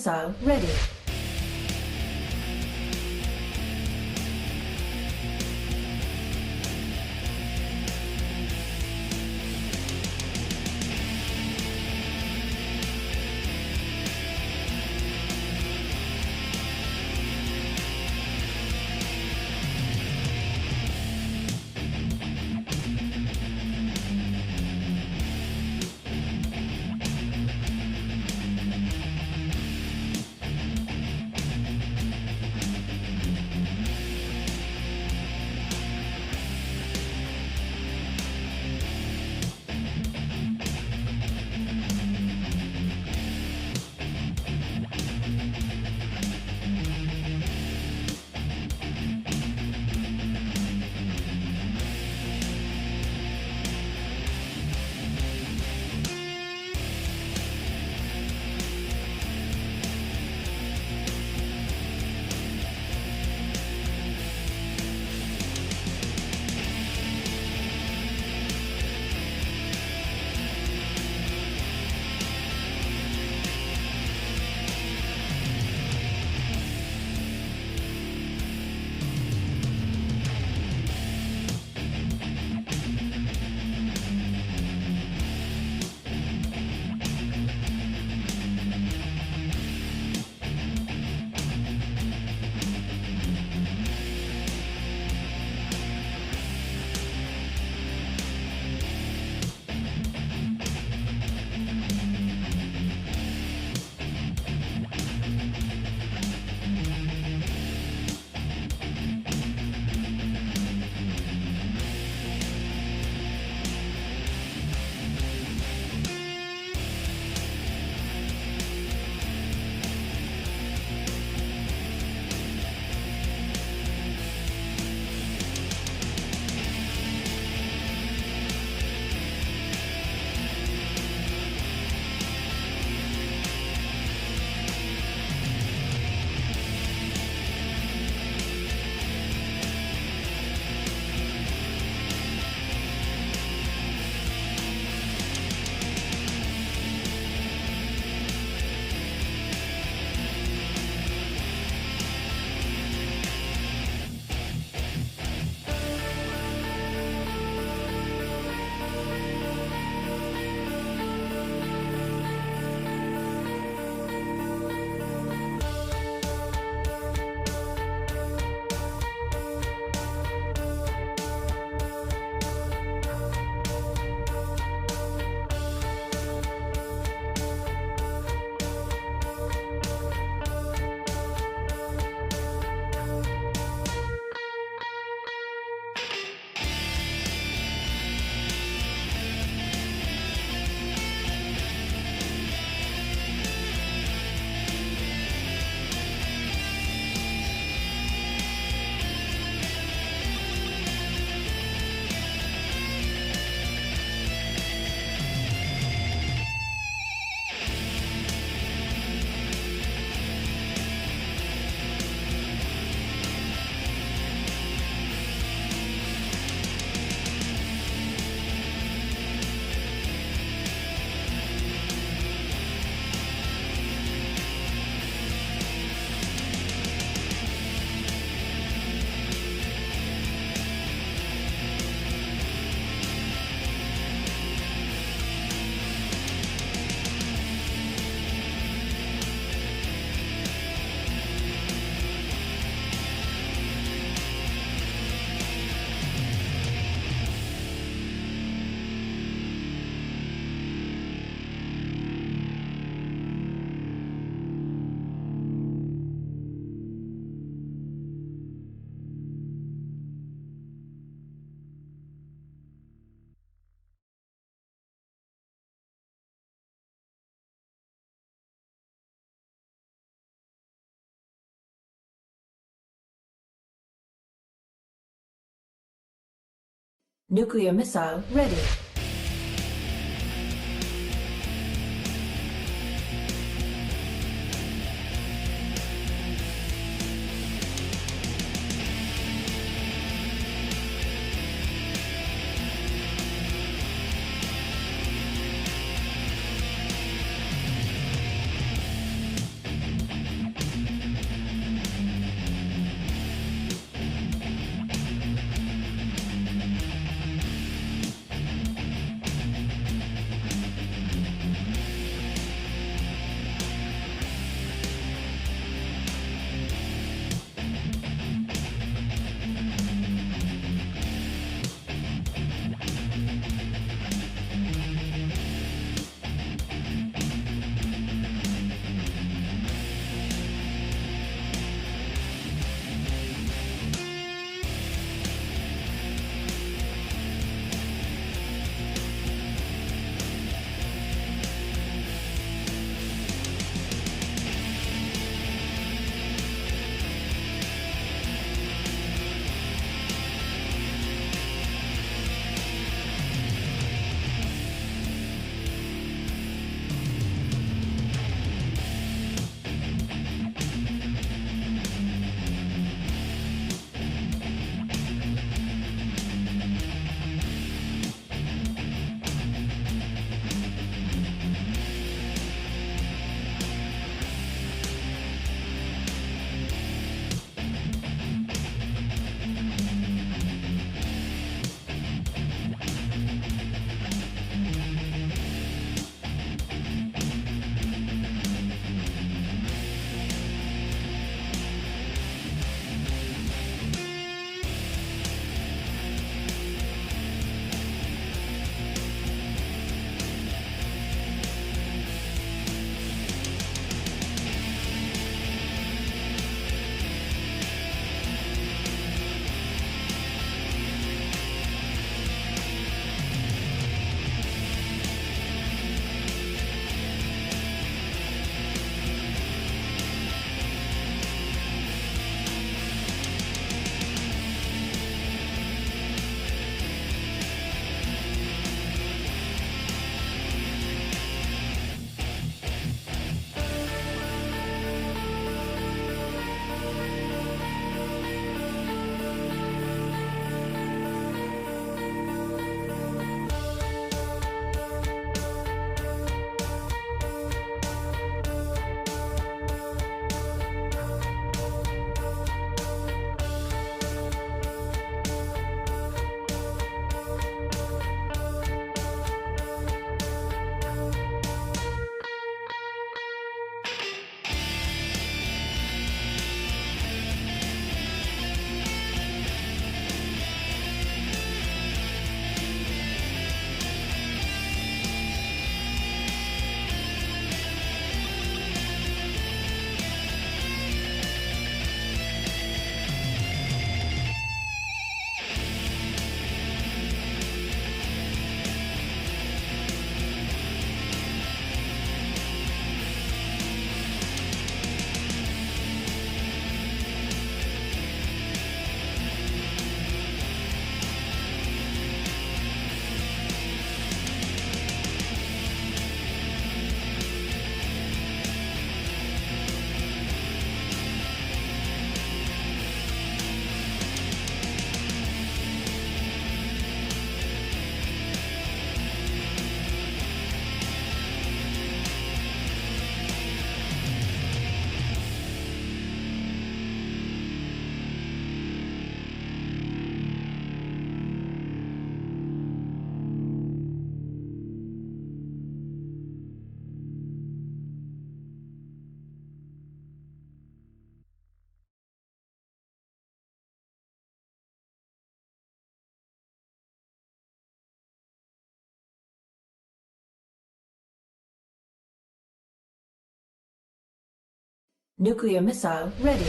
missile ready. Nuclear missile ready. Nuclear missile ready.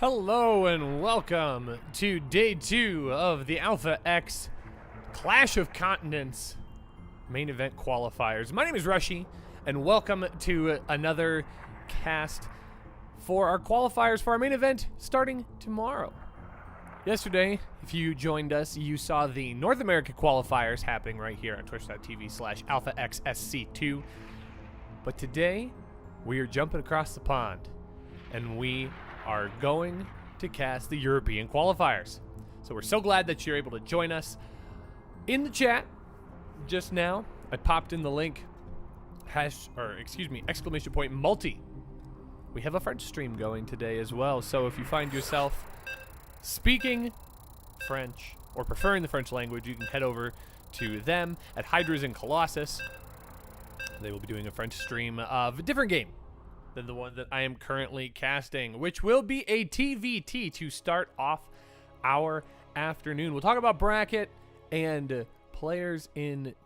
Hello and welcome to day 2 of the Alpha X Clash of Continents main event qualifiers. My name is Rushy, and welcome to another cast for our qualifiers for our main event starting tomorrow. Yesterday, if you joined us, you saw the North America qualifiers happening right here on twitch.tv/AlphaXSC2. But today, we are jumping across the pond, and we are going to cast the European qualifiers. So we're so glad that you're able to join us. In the chat just now, I popped in the link exclamation point multi. We have a French stream going today as well. So if you find yourself speaking French or preferring the French language, you can head over to them at Hydras and Colossus. They will be doing a French stream of a different game than the one that I am currently casting, which will be a TVT to start off our afternoon. We'll talk about bracket and players in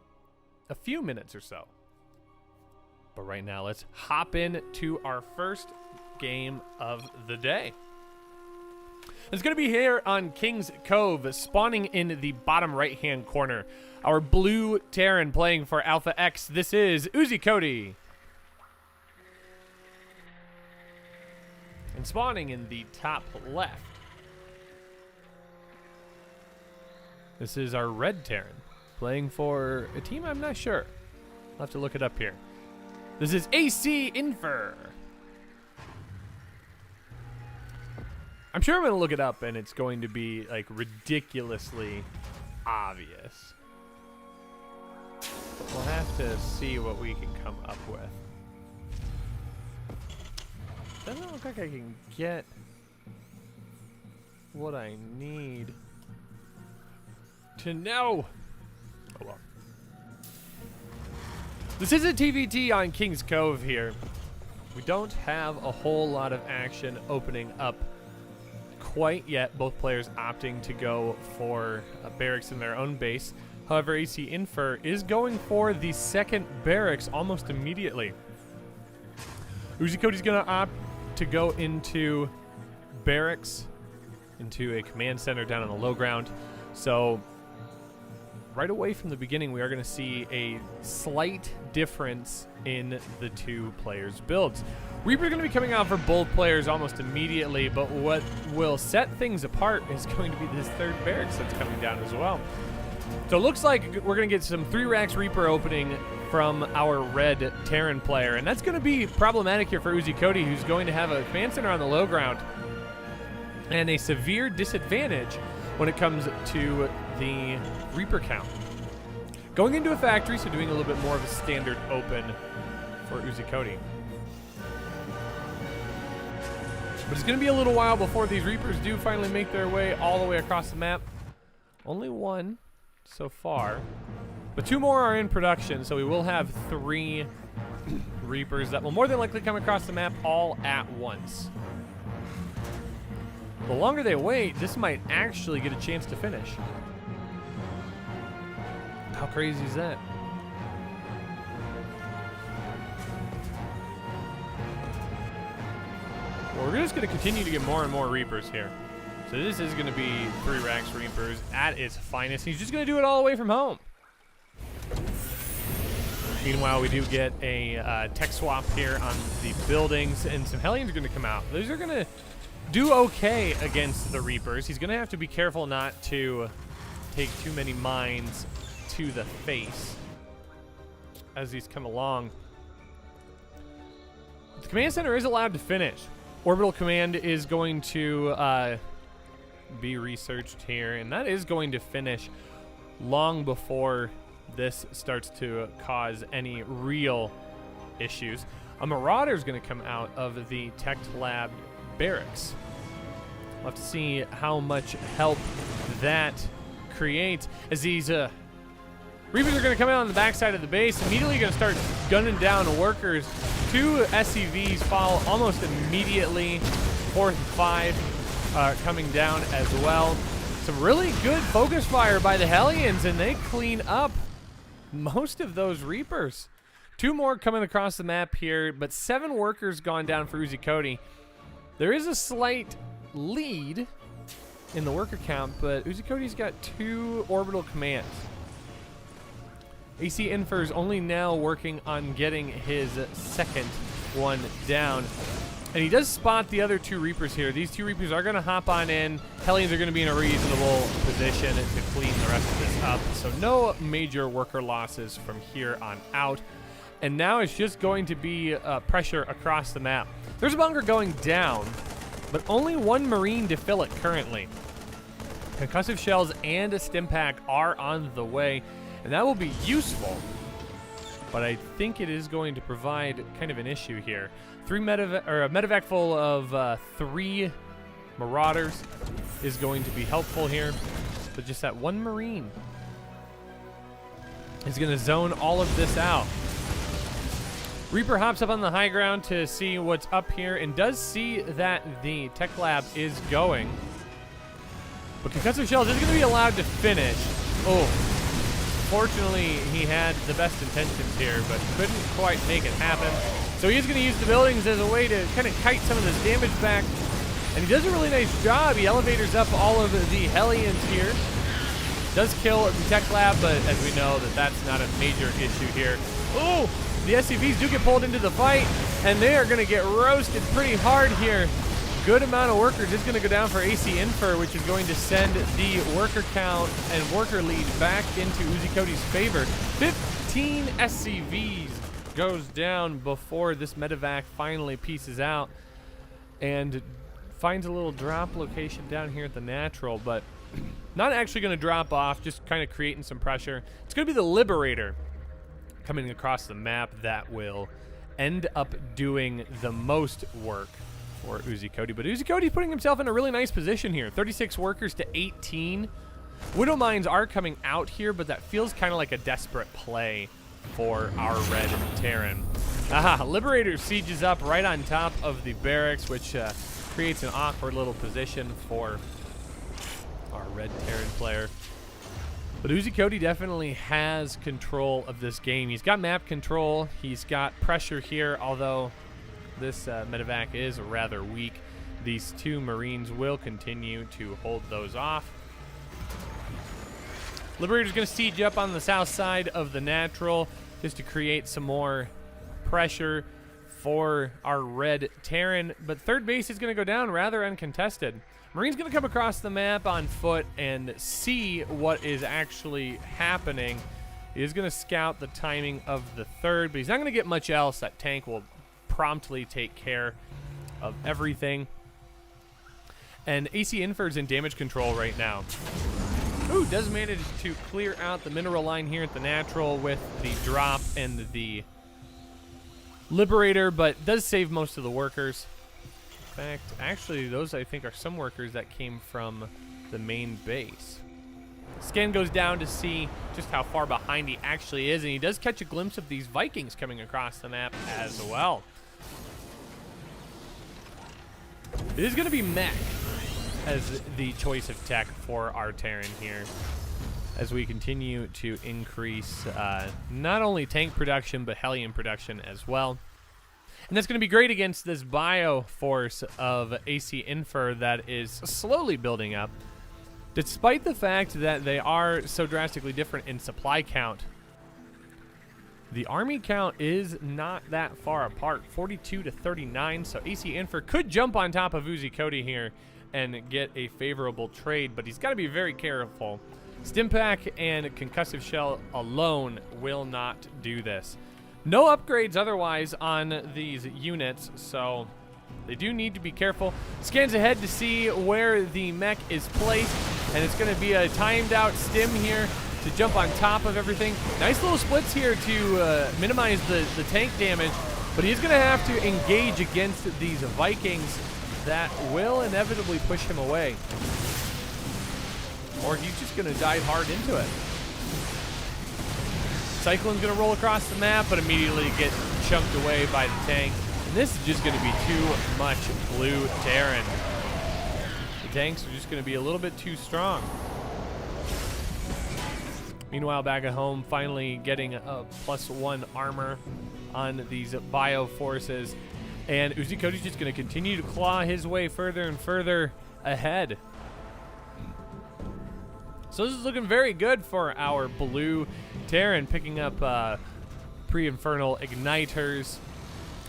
a few minutes or so. But right now, let's hop in to our first game of the day. It's going to be here on King's Cove, spawning in the bottom right-hand corner. Our blue Terran playing for Alpha X. This is Uzi Cody. And spawning in the top left, this is our red Terran, playing for a team I'm not sure. I'll have to look it up here. This is AC Infer. I'm sure I'm going to look it up, and it's going to be, like, ridiculously obvious. But we'll have to see what we can come up with. Doesn't look like I can get what I need to know. Oh well. This is a TVT on King's Cove here. We don't have a whole lot of action opening up quite yet. Both players opting to go for barracks in their own base. However, AC Infer is going for the second barracks almost immediately. Uzi Cody's going to opt to go into barracks, into a command center down on the low ground. So right away from the beginning, we are going to see a slight difference in the two players' builds. Reaper's going to be coming out for both players almost immediately, but what will set things apart is going to be this third barracks that's coming down as well. So it looks like we're going to get some 3 racks Reaper opening from our red Terran player, and that's going to be problematic here for Uzi Cody, who's going to have a command center on the low ground and a severe disadvantage when it comes to the Reaper count. Going into a factory, so doing a little bit more of a standard open for Uzi Cody. But it's going to be a little while before these Reapers do finally make their way all the way across the map. Only one so far. But 2 more are in production, so we will have 3 Reapers that will more than likely come across the map all at once. The longer they wait, this might actually get a chance to finish. How crazy is that? Well, we're just going to continue to get more and more Reapers here. So this is going to be 3 racks Reapers at its finest. He's just going to do it all the way from home. Meanwhile, we do get a tech swap here on the buildings, and some Hellions are going to come out. Those are going to do okay against the Reapers. He's going to have to be careful not to take too many mines to the face as these come along. The command center is allowed to finish. Orbital command is going to be researched here, and that is going to finish long before this starts to cause any real issues. A Marauder is going to come out of the Tech Lab barracks. We'll have to see how much help that creates as these Reapers are going to come out on the backside of the base, immediately going to start gunning down workers. 2 SCVs fall almost immediately. 4th and 5 coming down as well. Some really good focus fire by the Hellions, and they clean up most of those Reapers. 2 more coming across the map here, but 7 workers gone down for Uzi Cody. There is a slight lead in the worker count, but Uzi Cody's got 2 orbital commands. AC Infer's only now working on getting his second one down. And he does spot the other 2 Reapers here. These 2 Reapers are going to hop on in. Hellions are going to be in a reasonable position to clean the rest of this up. So no major worker losses from here on out. And now it's just going to be pressure across the map. There's a bunker going down, but only 1 Marine to fill it currently. Concussive shells and a stim pack are on the way, and that will be useful. But I think it is going to provide kind of an issue here. A medevac full of 3 Marauders is going to be helpful here. But just that 1 Marine is going to zone all of this out. Reaper hops up on the high ground to see what's up here and does see that the Tech Lab is going. But Concussive Shells is going to be allowed to finish. Oh, fortunately he had the best intentions here, but couldn't quite make it happen. So he is going to use the buildings as a way to kind of kite some of this damage back. And he does a really nice job. He elevators up all of the Hellions here. Does kill the Tech Lab, but as we know, that's not a major issue here. Oh, the SCVs do get pulled into the fight, and they are going to get roasted pretty hard here. Good amount of workers is going to go down for AC Infer, which is going to send the worker count and worker lead back into Uzi Cody's favor. 15 SCVs goes down before this medevac finally pieces out and finds a little drop location down here at the natural, but not actually going to drop off, just kind of creating some pressure. It's going to be the Liberator coming across the map that will end up doing the most work for Uzi Cody. But Uzi Cody's putting himself in a really nice position here. 36 workers to 18. Widow Mines are coming out here, but that feels kind of like a desperate play for our red Terran. Liberator sieges up right on top of the barracks, which creates an awkward little position for our red Terran player. But Uzi Cody definitely has control of this game. He's got map control. He's got pressure here, although this medevac is rather weak. These 2 Marines will continue to hold those off. Liberator's going to siege up on the south side of the natural. just to create some more pressure for our red Terran. But third base is going to go down rather uncontested. Marine's going to come across the map on foot and see what is actually happening. He is going to scout the timing of the third, but he's not going to get much else. That tank will promptly take care of everything. And AC Infer's in damage control right now. Ooh, does manage to clear out the mineral line here at the natural with the drop and the Liberator, but does save most of the workers. In fact, actually, those I think are some workers that came from the main base. Scan goes down to see just how far behind he actually is, and he does catch a glimpse of these Vikings coming across the map as well. It is going to be mech as the choice of tech for our Terran here, as we continue to increase not only tank production, but Hellion production as well. And that's going to be great against this bio force of AC Infer that is slowly building up. Despite the fact that they are so drastically different in supply count, the army count is not that far apart, 42 to 39. So AC Infer could jump on top of Uzi Cody here and get a favorable trade, but he's got to be very careful. Stimpack and Concussive Shell alone will not do this. No upgrades otherwise on these units, so they do need to be careful. Scans ahead to see where the mech is placed, and it's going to be a timed out stim here to jump on top of everything. Nice little splits here to minimize the tank damage, but he's going to have to engage against these Vikings that will inevitably push him away. Or he's just going to dive hard into it. Cyclone's going to roll across the map, but immediately get chunked away by the tank. And this is just going to be too much blue Terran. The tanks are just going to be a little bit too strong. Meanwhile, back at home, finally getting a +1 armor on these bio forces. And Uzi Cody's just going to continue to claw his way further and further ahead. So this is looking very good for our blue Terran, picking up pre-infernal igniters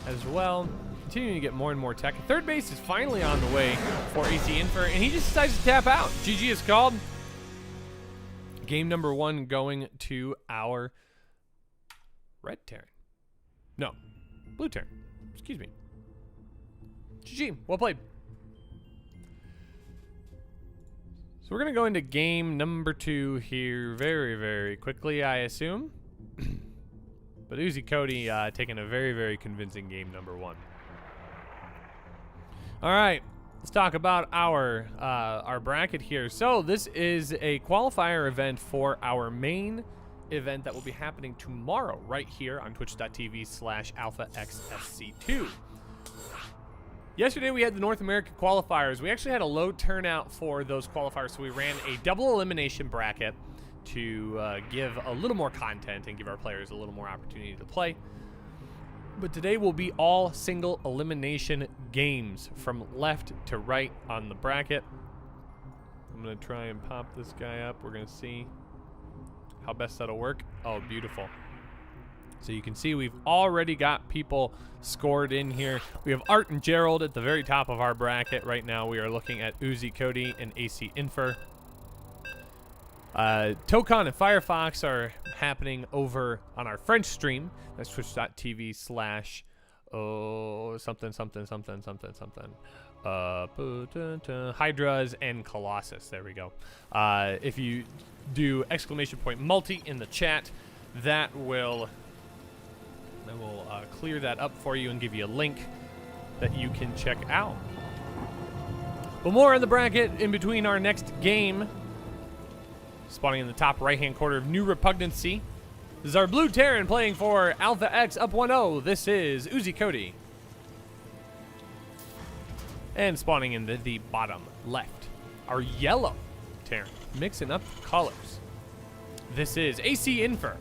as well. Continuing to get more and more tech. Third base is finally on the way for AC Infer, and he just decides to tap out. GG is called. Game number 1 going to our red Terran. No, blue Terran. Excuse me. GG, well played. So we're going to go into game number 2 here very, very quickly, I assume. But Uzi Cody taking a very, very convincing game number 1. All right, let's talk about our bracket here. So this is a qualifier event for our main event that will be happening tomorrow right here on twitch.tv/alphaxsc2. Yesterday we had the North American qualifiers. We actually had a low turnout for those qualifiers, so we ran a double elimination bracket to give a little more content and give our players a little more opportunity to play. But today will be all single elimination games from left to right on the bracket. I'm going to try and pop this guy up. We're going to see how best that'll work. Oh, beautiful. So you can see we've already got people scored in here. We have Art and Gerald at the very top of our bracket. Right now we are looking at Uzi Cody and AC Infer. Tokon and Firefox are happening over on our French stream. That's twitch.tv/ Hydras and Colossus. There we go. If you do !multi in the chat, that will clear that up for you and give you a link that you can check out. But more on the bracket in between our next game. Spawning in the top right-hand corner of New Repugnancy. This is our blue Terran playing for Alpha X up 1-0. This is Uzi Cody. And spawning in the bottom left, our yellow Terran, mixing up the colors. This is AC Infer.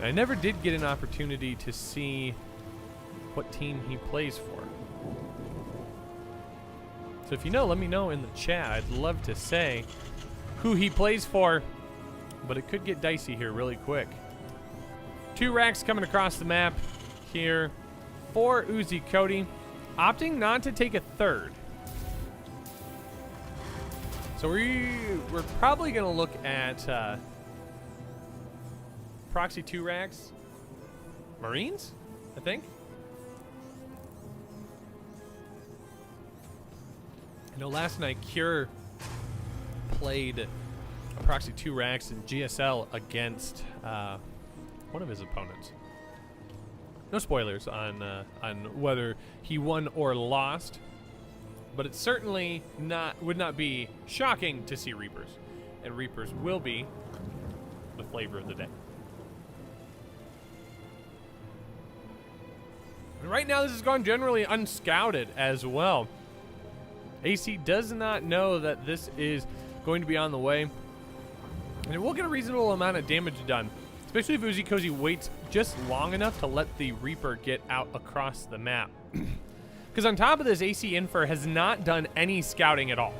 I never did get an opportunity to see what team he plays for. So if you know, let me know in the chat. I'd love to say who he plays for. but it could get dicey here really quick. 2 racks coming across the map here for Uzi Cody, opting not to take a third. So we're probably going to look at proxy 2 racks. Marines, I think. I know last night Cure played a proxy 2 racks in GSL against one of his opponents. No spoilers on whether he won or lost, but it certainly would not be shocking to see Reapers, and Reapers will be the flavor of the day. And right now, this has gone generally unscouted as well. AC does not know that this is going to be on the way, and it will get a reasonable amount of damage done, especially if Uzi Cody waits just long enough to let the Reaper get out across the map. Because on top of this, AC Infer has not done any scouting at all.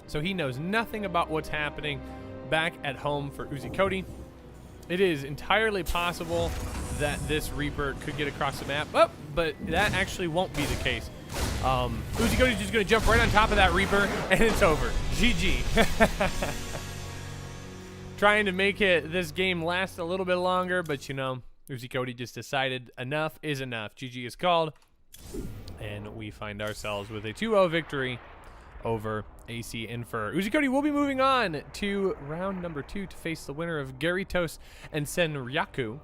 So he knows nothing about what's happening back at home for Uzi Cody. It is entirely possible that this Reaper could get across the map. Oh, but that actually won't be the case. Uzi Cody's just going to jump right on top of that Reaper, and it's over. GG. Trying to make this game last a little bit longer, but you know, Uzi Cody just decided enough is enough. GG is called, and we find ourselves with a 2-0 victory over AC Infer. Uzi Cody will be moving on to round number 2 to face the winner of Gyarados and Senryaku.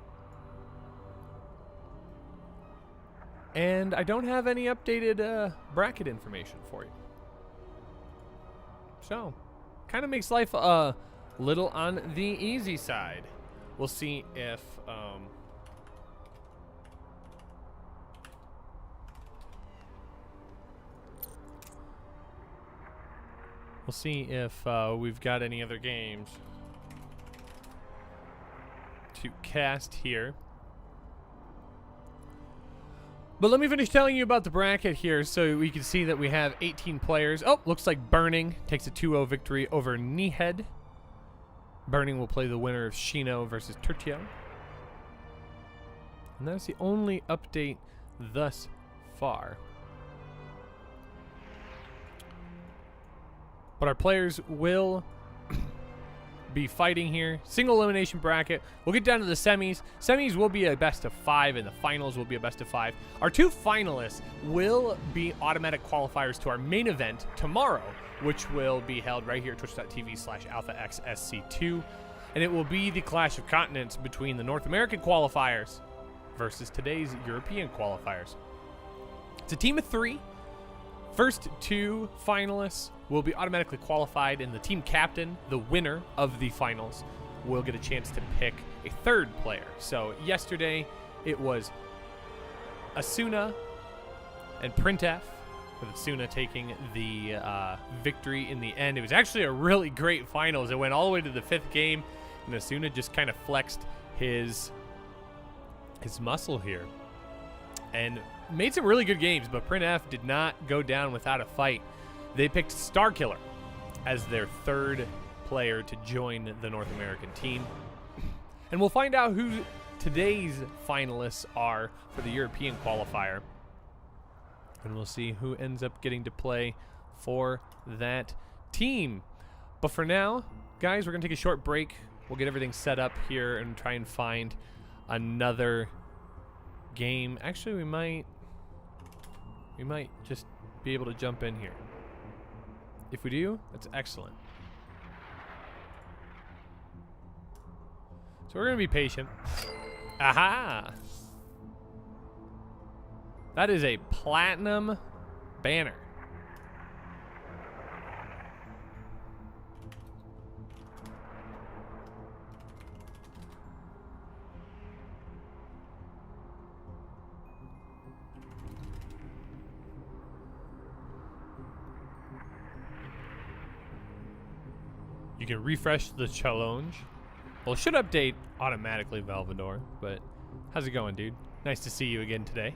And I don't have any updated bracket information for you. So, kind of makes life a little on the easy side. We'll see if we've got any other games to cast here. But let me finish telling you about the bracket here so we can see that we have 18 players. Oh, looks like Burning takes a 2-0 victory over Kneehead. Burning will play the winner of Shino versus Turtio. And that's the only update thus far. But our players will be fighting here. Single elimination bracket. We'll get down to the semis. Semis will be a best of 5, and the finals will be a best of 5. Our 2 finalists will be automatic qualifiers to our main event tomorrow, which will be held right here at twitch.tv/alphaxsc2. And it will be the Clash of Continents between the North American qualifiers versus today's European qualifiers. It's a team of 3. First 2 finalists will be automatically qualified, and the team captain, the winner of the finals, will get a chance to pick a 3rd player. So yesterday it was Asuna and Printf, with Asuna taking the victory in the end. It was actually a really great finals. It went all the way to the 5th game, and Asuna just kind of flexed his muscle here and made some really good games, but Printf did not go down without a fight. They picked Starkiller as their 3rd player to join the North American team. And we'll find out who today's finalists are for the European qualifier. And we'll see who ends up getting to play for that team. But for now, guys, we're going to take a short break. We'll get everything set up here and try and find another game. Actually, we might just be able to jump in here. If we do, that's excellent. So we're going to be patient. Aha! That is a platinum banner. You can refresh the challenge. Well, it should update automatically, Valvador, but how's it going, dude? Nice to see you again today.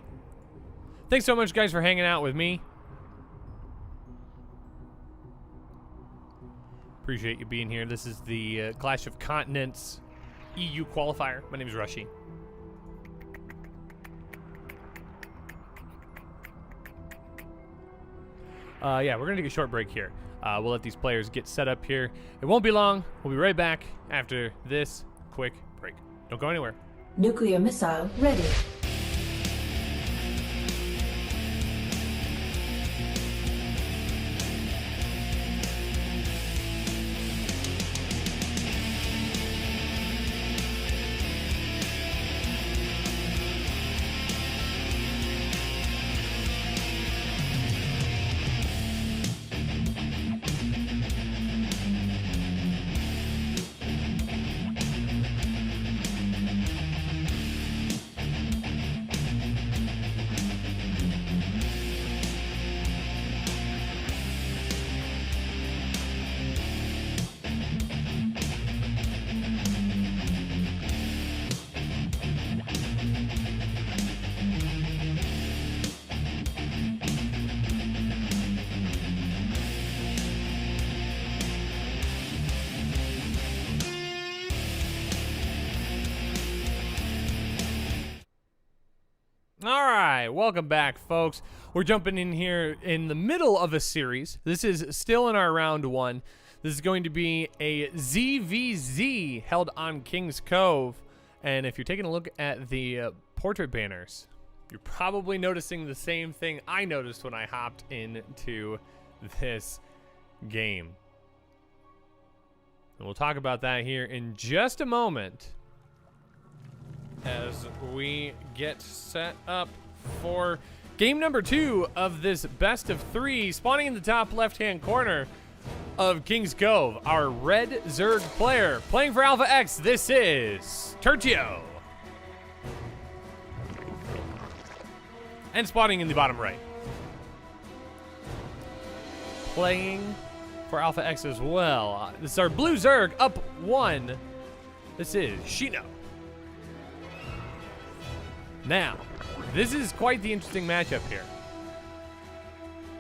Thanks so much, guys, for hanging out with me. Appreciate you being here. This is the Clash of Continents EU qualifier. My name is Rushy. Yeah, we're going to take a short break here. We'll let these players get set up here. It won't be long. We'll be right back after this quick break. Don't go anywhere. Nuclear missile ready. All right, welcome back, folks. We're jumping in here in the middle of a series. This is still in our round one. This is going to be a ZVZ held on King's Cove. And if you're taking a look at the portrait banners, you're probably noticing the same thing I noticed when I hopped into this game. And we'll talk about that here in just a moment, as we get set up for game number 2 of this best of 3, spawning in the top left-hand corner of King's Cove. Our red Zerg player playing for Alpha X, this is Tertio. And spawning in the bottom right, playing for Alpha X as well, this is our blue Zerg up 1. This is Shino. Now, this is quite the interesting matchup here.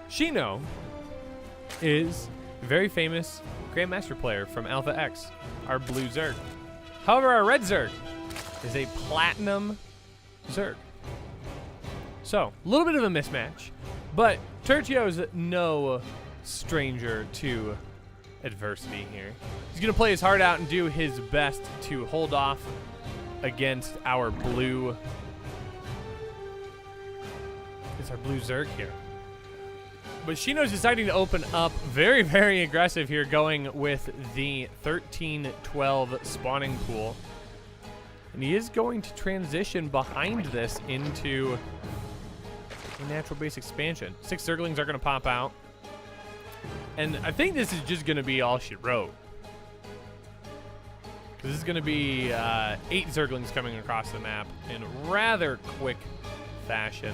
Shino is a very famous Grandmaster player from Alpha X, our blue Zerg. However, our red Zerg is a platinum Zerg. So, a little bit of a mismatch, but Tertio's no stranger to adversity here. He's going to play his heart out and do his best to hold off against our blue. It's our blue Zerg here. But Shino's deciding to open up very, very aggressive here, going with the 13-12 spawning pool. And he is going to transition behind this into a natural base expansion. 6 Zerglings are going to pop out. And I think this is just going to be all she wrote. This is going to be 8 Zerglings coming across the map in rather quick fashion.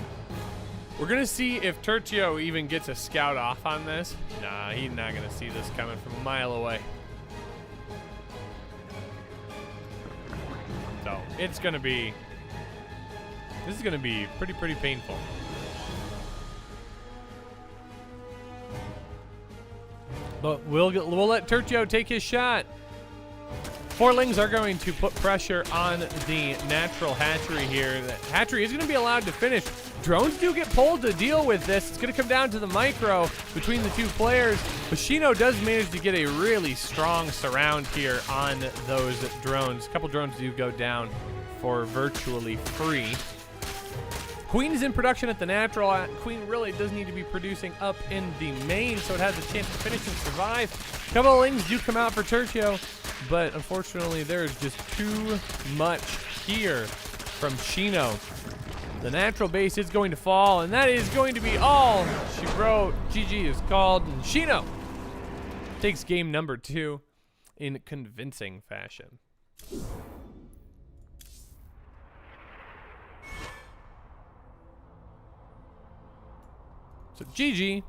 We're going to see if Tertio even gets a scout off on this. Nah, he's not going to see this coming from a mile away. So, it's going to be... This is going to be pretty painful. But we'll let Tertio take his shot. Forlings are going to put pressure on the natural hatchery here. The hatchery is going to be allowed to finish. Drones do get pulled to deal with this. It's going to come down to the micro between the two players. But Shino does manage to get a really strong surround here on those drones. A couple drones do go down for virtually free. Queen is in production at the natural. Queen really does need to be producing up in the main, so it has a chance to finish and survive. A couple of lings do come out for Tertio, but unfortunately there's just too much here from Shino. The natural base is going to fall, and that is going to be all she wrote. GG is called, and Shino takes game number 2 in convincing fashion. So GG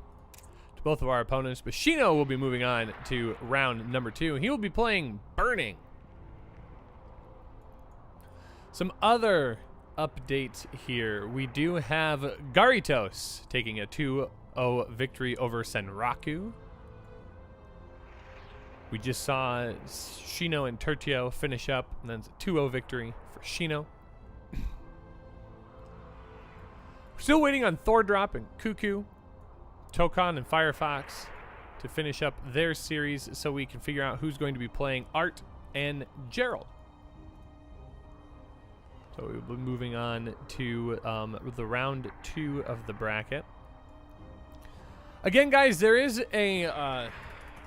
to both of our opponents, but Shino will be moving on to round number 2. He will be playing Burning. Some other updates here. We do have Garitos taking a 2-0 victory over Senraku. We just saw Shino and Tertio finish up, and then it's a 2-0 victory for Shino. We're still waiting on Thordrop and Cuckoo, Tokon and Firefox to finish up their series so we can figure out who's going to be playing Art and Gerald. So we'll be moving on to the round 2 of the bracket. Again, guys, there is a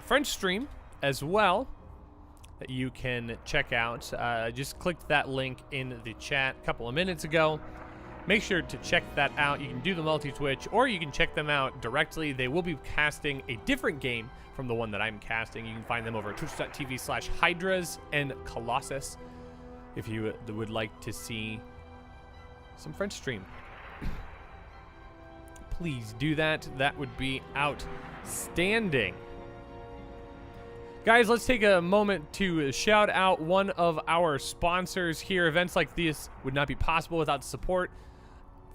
French stream as well that you can check out. I just clicked that link in the chat a couple of minutes ago. Make sure to check that out. You can do the multi-twitch, or you can check them out directly. They will be casting a different game from the one that I'm casting. You can find them over at twitch.tv/Hydras and Colossus if you would like to see some French stream. Please do that. That would be outstanding. Guys, let's take a moment to shout out one of our sponsors here. Events like this would not be possible without support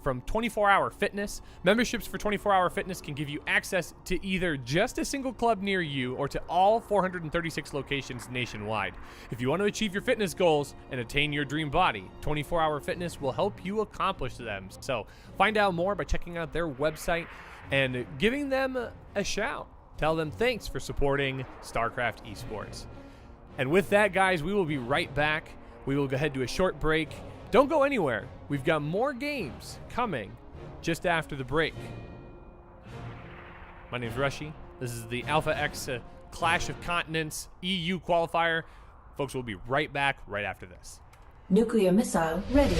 from 24 Hour Fitness. Memberships for 24 Hour Fitness can give you access to either just a single club near you or to all 436 locations nationwide. If you want to achieve your fitness goals and attain your dream body, 24 Hour Fitness will help you accomplish them. So find out more by checking out their website and giving them a shout. Tell them thanks for supporting StarCraft Esports. And with that, guys, we will be right back. We will go ahead to a short break. Don't go anywhere. We've got more games coming just after the break. My name's Rushy. This is the Alpha X Clash of Continents EU qualifier. Folks, we'll be right back right after this. Nuclear missile ready.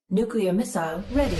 Nuclear missile ready.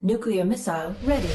Nuclear missile ready.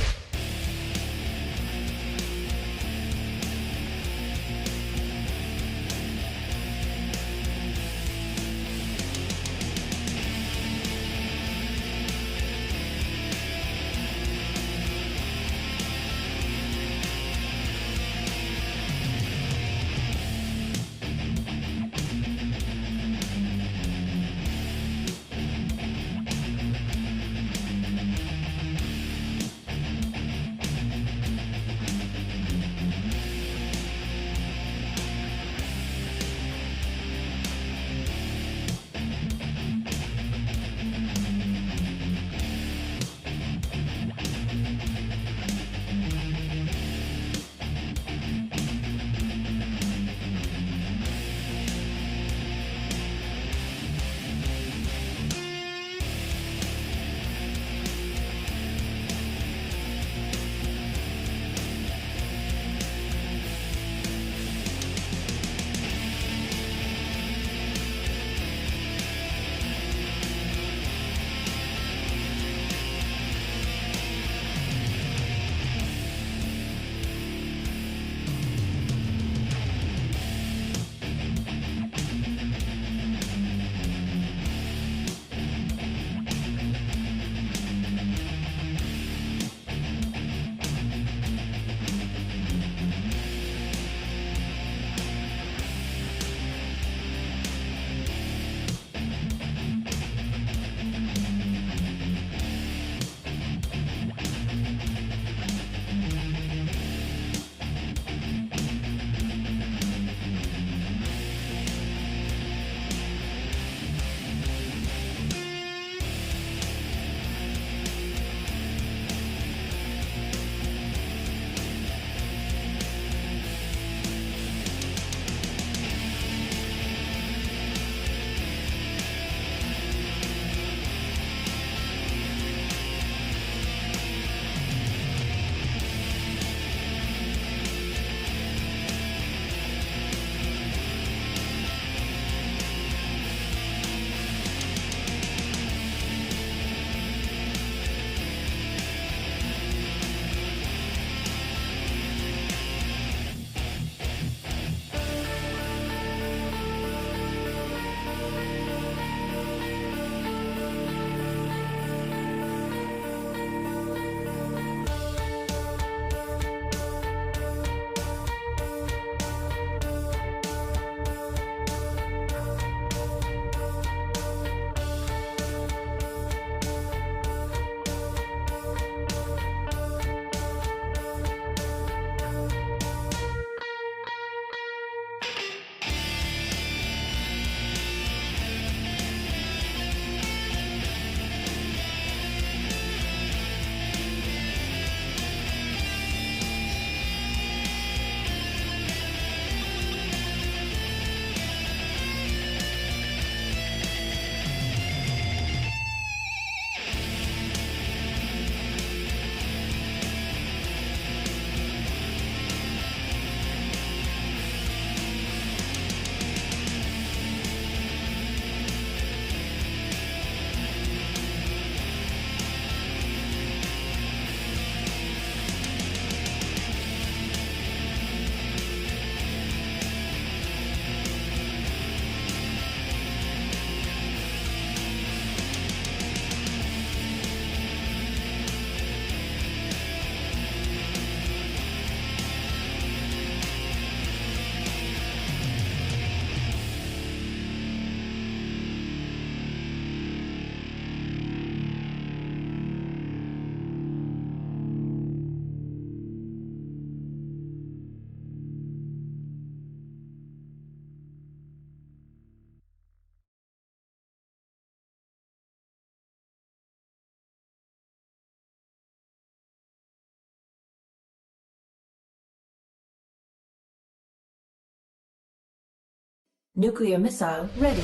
Nuclear missile ready.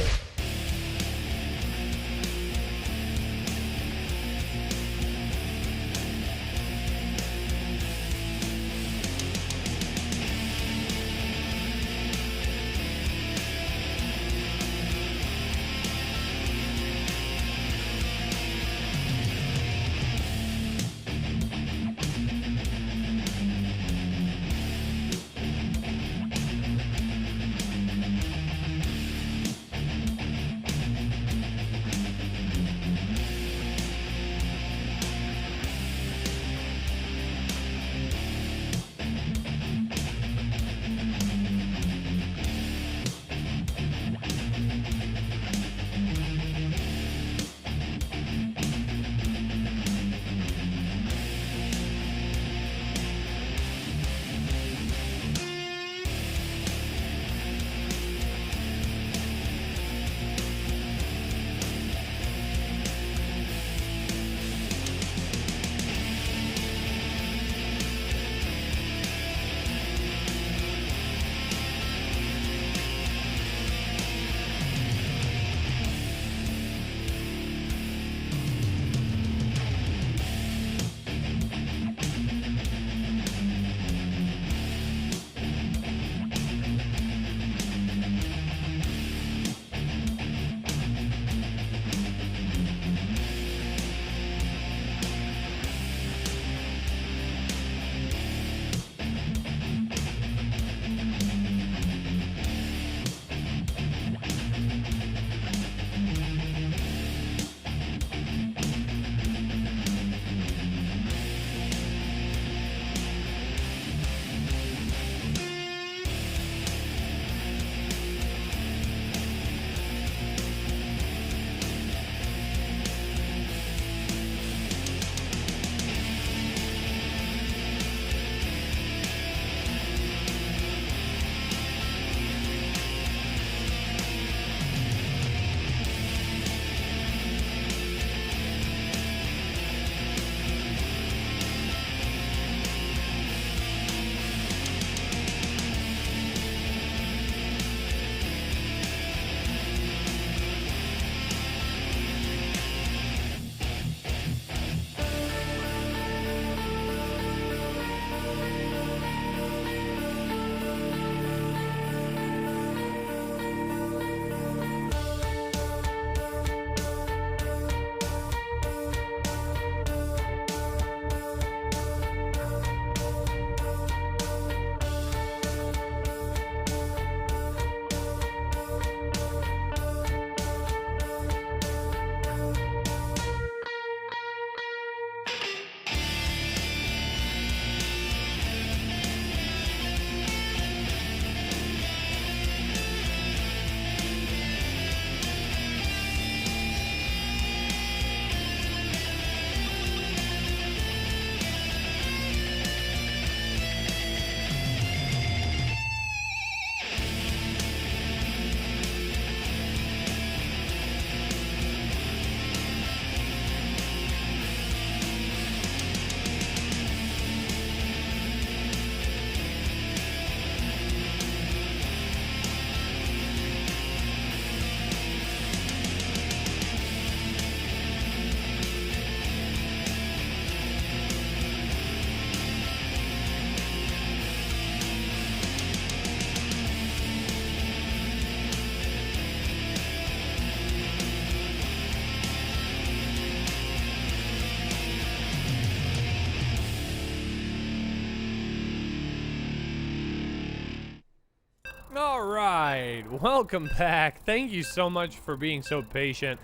All right, welcome back. Thank you so much for being so patient.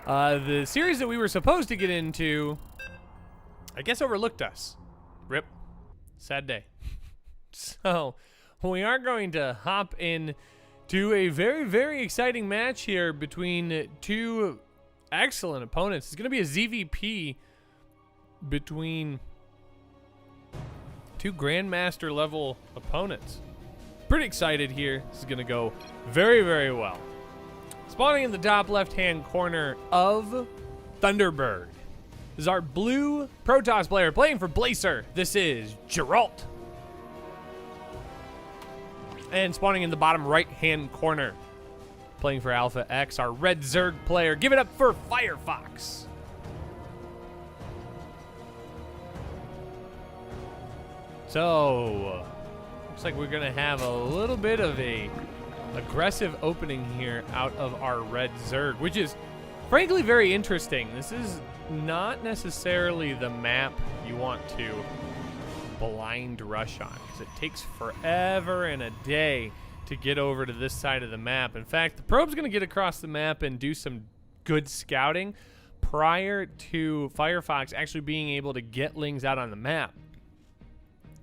The series that we were supposed to get into, I guess, overlooked us. Rip. Sad day. So, we are going to hop in to a very, very exciting match here between two excellent opponents. It's going to be a ZVP between two Grandmaster level opponents. Pretty excited here. This is going to go very, very well. Spawning in the top left-hand corner of Thunderbird is our blue Protoss player playing for Blazer. This is Geralt. And spawning in the bottom right-hand corner playing for Alpha X, our Red Zerg player. Give it up for Firefox. So, looks like we're gonna have a little bit of a aggressive opening here out of our Red Zerg, which is frankly very interesting. This is not necessarily the map you want to blind rush on, because it takes forever and a day to get over to this side of the map. In fact, the probe's going to get across the map and do some good scouting prior to Firefox actually being able to get Lings out on the map.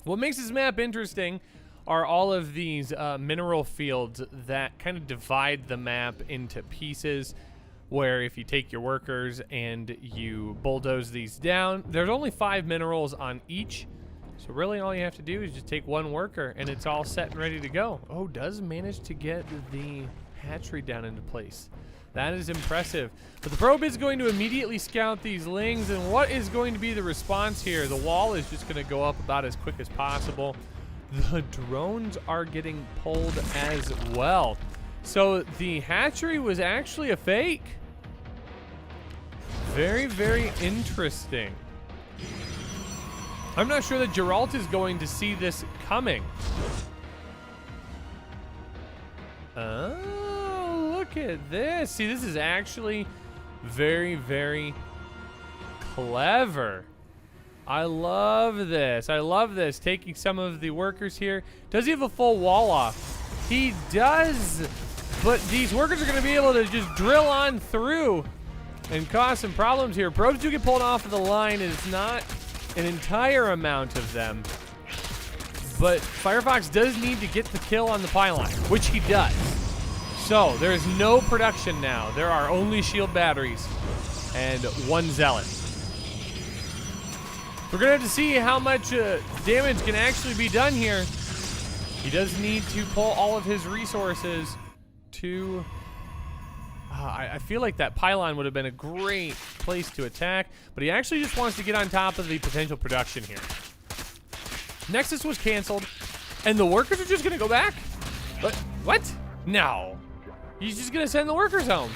What makes this map interesting are all of these mineral fields that kind of divide the map into pieces, where if you take your workers and you bulldoze these down, there's only 5 minerals on each. So really all you have to do is just take 1 worker and it's all set and ready to go. Oh, does manage to get the hatchery down into place. That is impressive. But the probe is going to immediately scout these Lings, and what is going to be the response here? The wall is just going to go up about as quick as possible. The drones are getting pulled as well. So the hatchery was actually a fake. Very, very interesting. I'm not sure that Geralt is going to see this coming. Oh, look at this. See, this is actually very, very clever. I love this. I love this. Taking some of the workers here. Does he have a full wall off? He does. But these workers are going to be able to just drill on through and cause some problems here. Probes do get pulled off of the line, and it's not an entire amount of them. But Firefox does need to get the kill on the pylon, which he does. So there is no production now. There are only shield batteries and 1 zealot. We're gonna have to see how much damage can actually be done here. He does need to pull all of his resources to... I feel like that pylon would have been a great place to attack, but he actually just wants to get on top of the potential production here. Nexus was canceled, and the workers are just gonna go back? But what? No. He's just gonna send the workers home.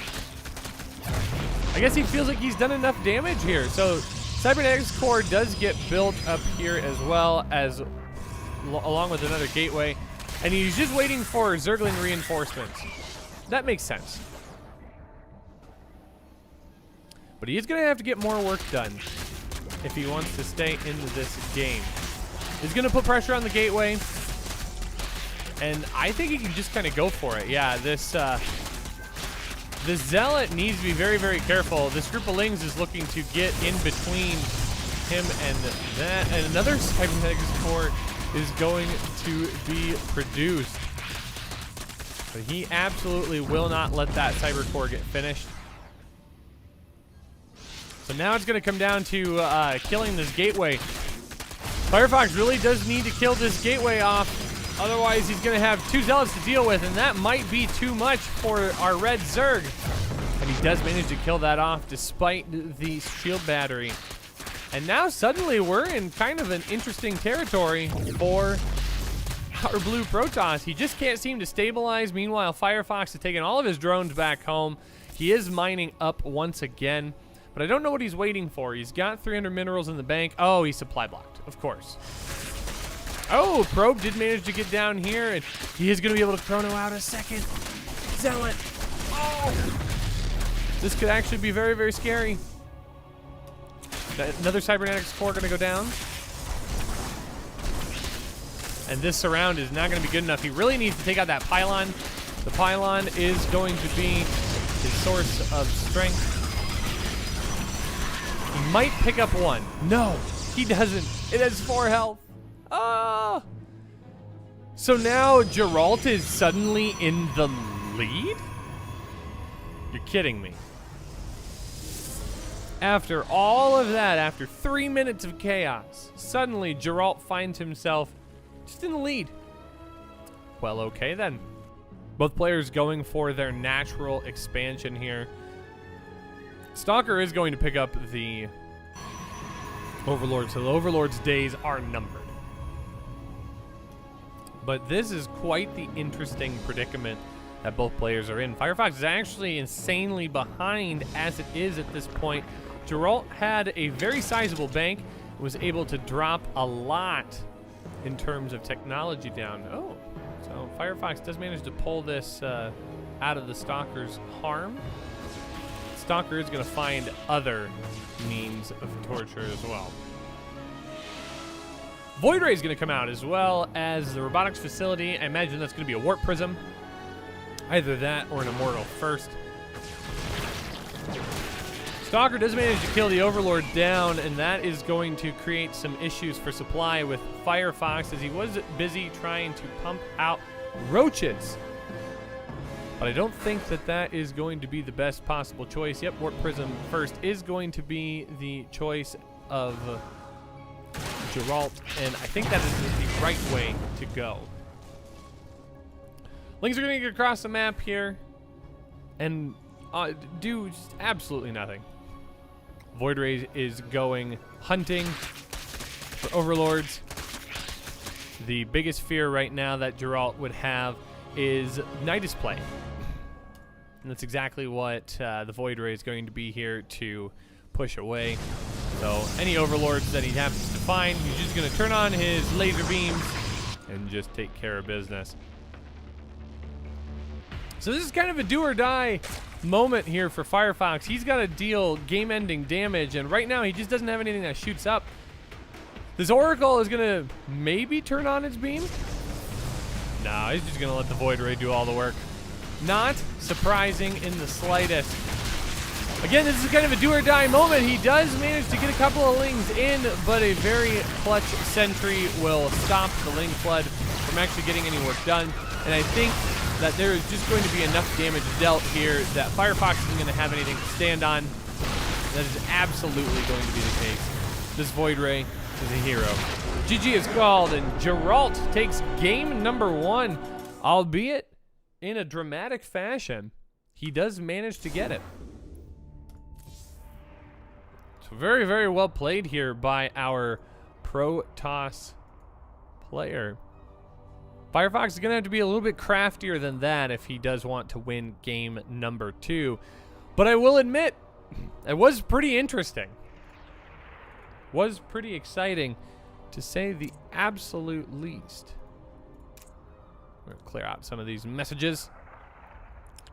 I guess he feels like he's done enough damage here. So Cybernetics Core does get built up here as well, as along with another gateway, and he's just waiting for Zergling reinforcements. That makes sense. But he is going to have to get more work done if he wants to stay in this game. He's going to put pressure on the gateway, and I think he can just kind of go for it. Yeah, this Zealot needs to be very, very careful. This group of Lings is looking to get in between him and that, and another Cybernetics Core is going to be produced. But he absolutely will not let that Cyber Core get finished. So now it's going to come down to killing this gateway. Firefox really does need to kill this gateway off. Otherwise, he's going to have 2 zealots to deal with, and that might be too much for our Red Zerg. And he does manage to kill that off despite the shield battery. And now suddenly we're in kind of an interesting territory for our Blue Protoss. He just can't seem to stabilize. Meanwhile, Firefox has taken all of his drones back home. He is mining up once again. But I don't know what he's waiting for. He's got 300 minerals in the bank. Oh, he's supply blocked, of course. Oh, Probe did manage to get down here, and he is going to be able to chrono out a second. Zealot. Oh! This could actually be very, very scary. Another Cybernetics Core going to go down. And this surround is not going to be good enough. He really needs to take out that pylon. The pylon is going to be his source of strength. He might pick up 1. No, he doesn't. It has 4 health. Ah! So now Geralt is suddenly in the lead? You're kidding me. After all of that, after 3 minutes of chaos, suddenly Geralt finds himself just in the lead. Well, okay then. Both players going for their natural expansion here. Stalker is going to pick up the Overlord, so the Overlord's days are numbered. But this is quite the interesting predicament that both players are in. Firefox is actually insanely behind as it is at this point. Geralt had a very sizable bank, was able to drop a lot in terms of technology down. Oh, so Firefox does manage to pull this out of the Stalker's harm. Stalker is going to find other means of torture as well. Void Ray is going to come out as well as the robotics facility. I imagine that's going to be a warp prism. Either that or an immortal first. Stalker does manage to kill the Overlord down, and that is going to create some issues for supply with Firefox as he was busy trying to pump out roaches. But I don't think that that is going to be the best possible choice. Yep, Warp Prism first is going to be the choice of Geralt, and I think that is the right way to go. Lings are going to get across the map here and do just absolutely nothing. Void Ray is going hunting for overlords. The biggest fear right now that Geralt would have is Nidus play. And that's exactly what the Void Ray is going to be here to push away. So any overlords that he happens to find, he's just going to turn on his laser beams and just take care of business. So this is kind of a do or die moment here for Firefox. He's got to deal game-ending damage, and right now he just doesn't have anything that shoots up. This Oracle is going to maybe turn on its beam. No, he's just going to let the Void Ray do all the work. Not surprising in the slightest. Again, this is kind of a do or die moment. He does manage to get a couple of Lings in, but a very clutch sentry will stop the Ling flood from actually getting any work done. And I think that there is just going to be enough damage dealt here that Firefox isn't going to have anything to stand on. That is absolutely going to be the case. This Void Ray is a hero. GG is called, and Geralt takes game number 1, albeit in a dramatic fashion. He does manage to get it. So very, very well played here by our Protoss player. Firefox is going to have to be a little bit craftier than that if he does want to win game number 2. But I will admit, it was pretty interesting. Was pretty exciting, to say the absolute least. We're going to clear out some of these messages.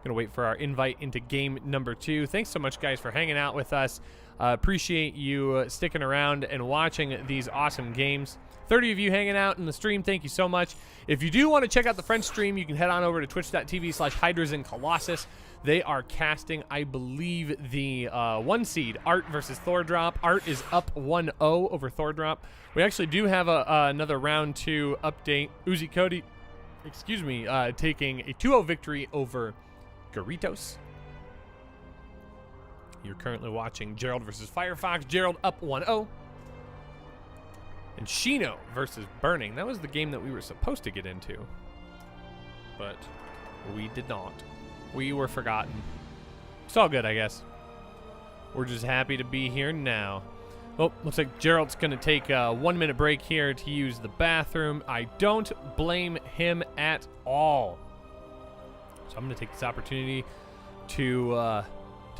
Going to wait for our invite into game number 2. Thanks so much, guys, for hanging out with us. Appreciate you sticking around and watching these awesome games. 30 of you hanging out in the stream, thank you so much. If you do want to check out the French stream, you can head on over to twitch.tv/Hydras and Colossus. They are casting, I believe, the 1 seed, Art versus Thordrop. Art is up 1-0 over Thordrop. We actually do have another round 2 update. Uzi Cody, taking a 2-0 victory over Garritos. You're currently watching Gerald versus Firefox. Gerald up 1-0. And Shino versus Burning. That was the game that we were supposed to get into, but we did not. We were forgotten. It's all good, I guess. We're just happy to be here now. Oh, looks like Gerald's going to take a 1-minute break here to use the bathroom. I don't blame him at all. So I'm going to take this opportunity to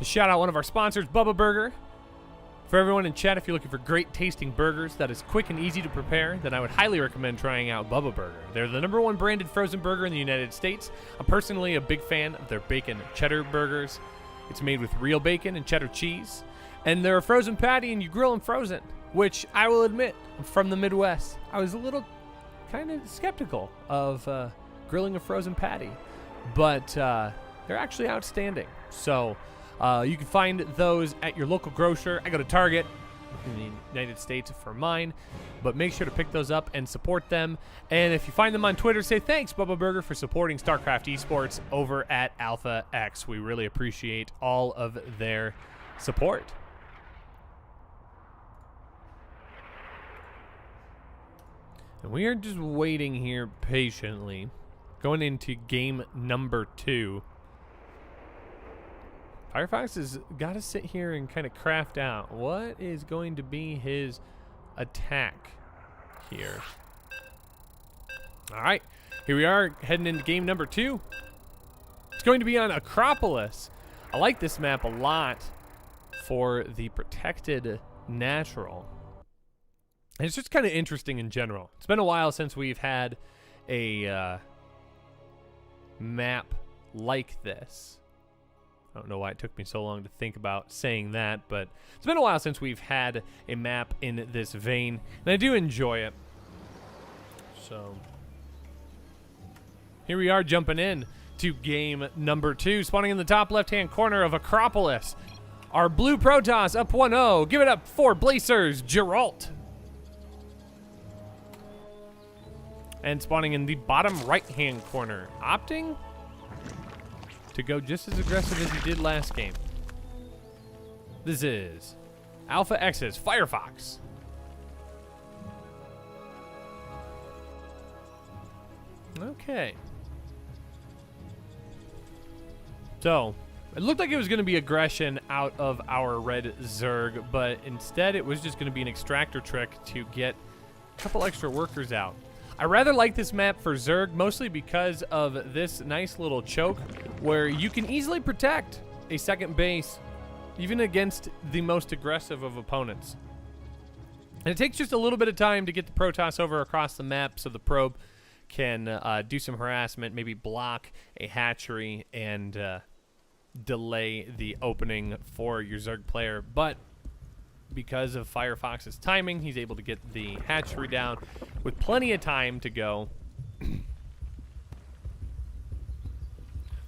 shout out one of our sponsors, Bubba Burger. For everyone in chat, if you're looking for great tasting burgers that is quick and easy to prepare, then I would highly recommend trying out Bubba Burger. They're the #1 branded frozen burger in the United States. I'm personally a big fan of their bacon cheddar burgers. It's made with real bacon and cheddar cheese. And they're a frozen patty and you grill them frozen, which I will admit, I'm from the Midwest. I was a little kind of skeptical of grilling a frozen patty, but they're actually outstanding. So you can find those at your local grocer. I go to Target in the United States for mine, but make sure to pick those up and support them. And if you find them on Twitter, say thanks, Bubba Burger, for supporting StarCraft Esports over at Alpha X. We really appreciate all of their support. And we are just waiting here patiently, going into game number 2. Firefox has got to sit here and kind of craft out what is going to be his attack here. All right, here we are heading into game number 2. going to be on Acropolis. I like this map a lot for the protected natural. And it's just kind of interesting in general. It's been a while since we've had a map like this. I don't know why it took me so long to think about saying that, but it's been a while since we've had a map in this vein, and I do enjoy it. So here we are jumping in to game number 2, spawning in the top left-hand corner of Acropolis. Our blue Protoss up 1-0. Give it up for Blazers, Geralt. And spawning in the bottom right-hand corner, opting to go just as aggressive as he did last game. This is Alpha X's Firefox. Okay. So, it looked like it was going to be aggression out of our red Zerg, but instead it was just going to be an extractor trick to get a couple extra workers out. I rather like this map for Zerg, mostly because of this nice little choke where you can easily protect a second base, even against the most aggressive of opponents. And it takes just a little bit of time to get the Protoss over across the map so the probe can do some harassment, maybe block a hatchery and delay the opening for your Zerg player. But because of Firefox's timing, he's able to get the hatchery down with plenty of time to go.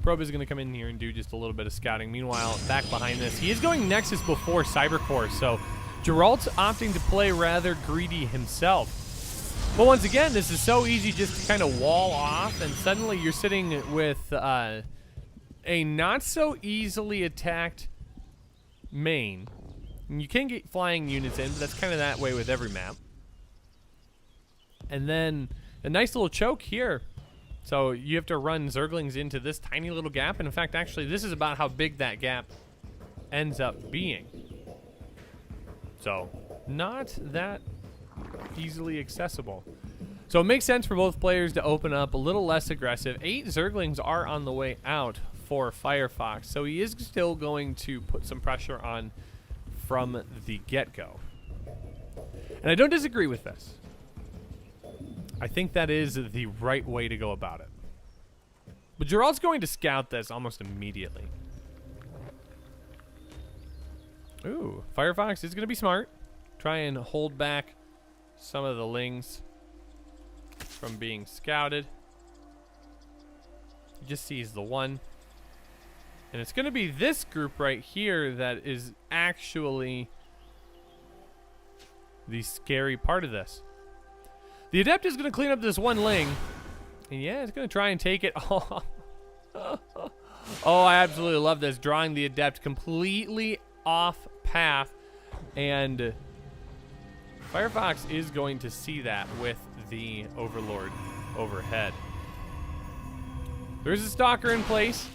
Probe is going to come in here and do just a little bit of scouting. Meanwhile, back behind this, he is going Nexus before Cybercore, so Geralt's opting to play rather greedy himself. But once again, this is so easy just to kind of wall off, and suddenly you're sitting with a not so easily attacked main. And you can get flying units in, but that's kind of that way with every map. And then a nice little choke here. So you have to run Zerglings into this tiny little gap. And in fact, actually, this is about how big that gap ends up being. So not that easily accessible. So it makes sense for both players to open up a little less aggressive. 8 Zerglings are on the way out for Firefox. So he is still going to put some pressure on from the get-go. And I don't disagree with this. I think that is the right way to go about it. But Geralt's going to scout this almost immediately. Ooh, Firefox is going to be smart. Try and hold back some of the lings from being scouted. He just sees the one. And it's going to be this group right here that is actually the scary part of this. The Adept is going to clean up this one ling. And yeah, it's going to try and take it. Oh, I absolutely love this. Drawing the Adept completely off path. And Firefox is going to see that with the Overlord overhead. There is a Stalker in place.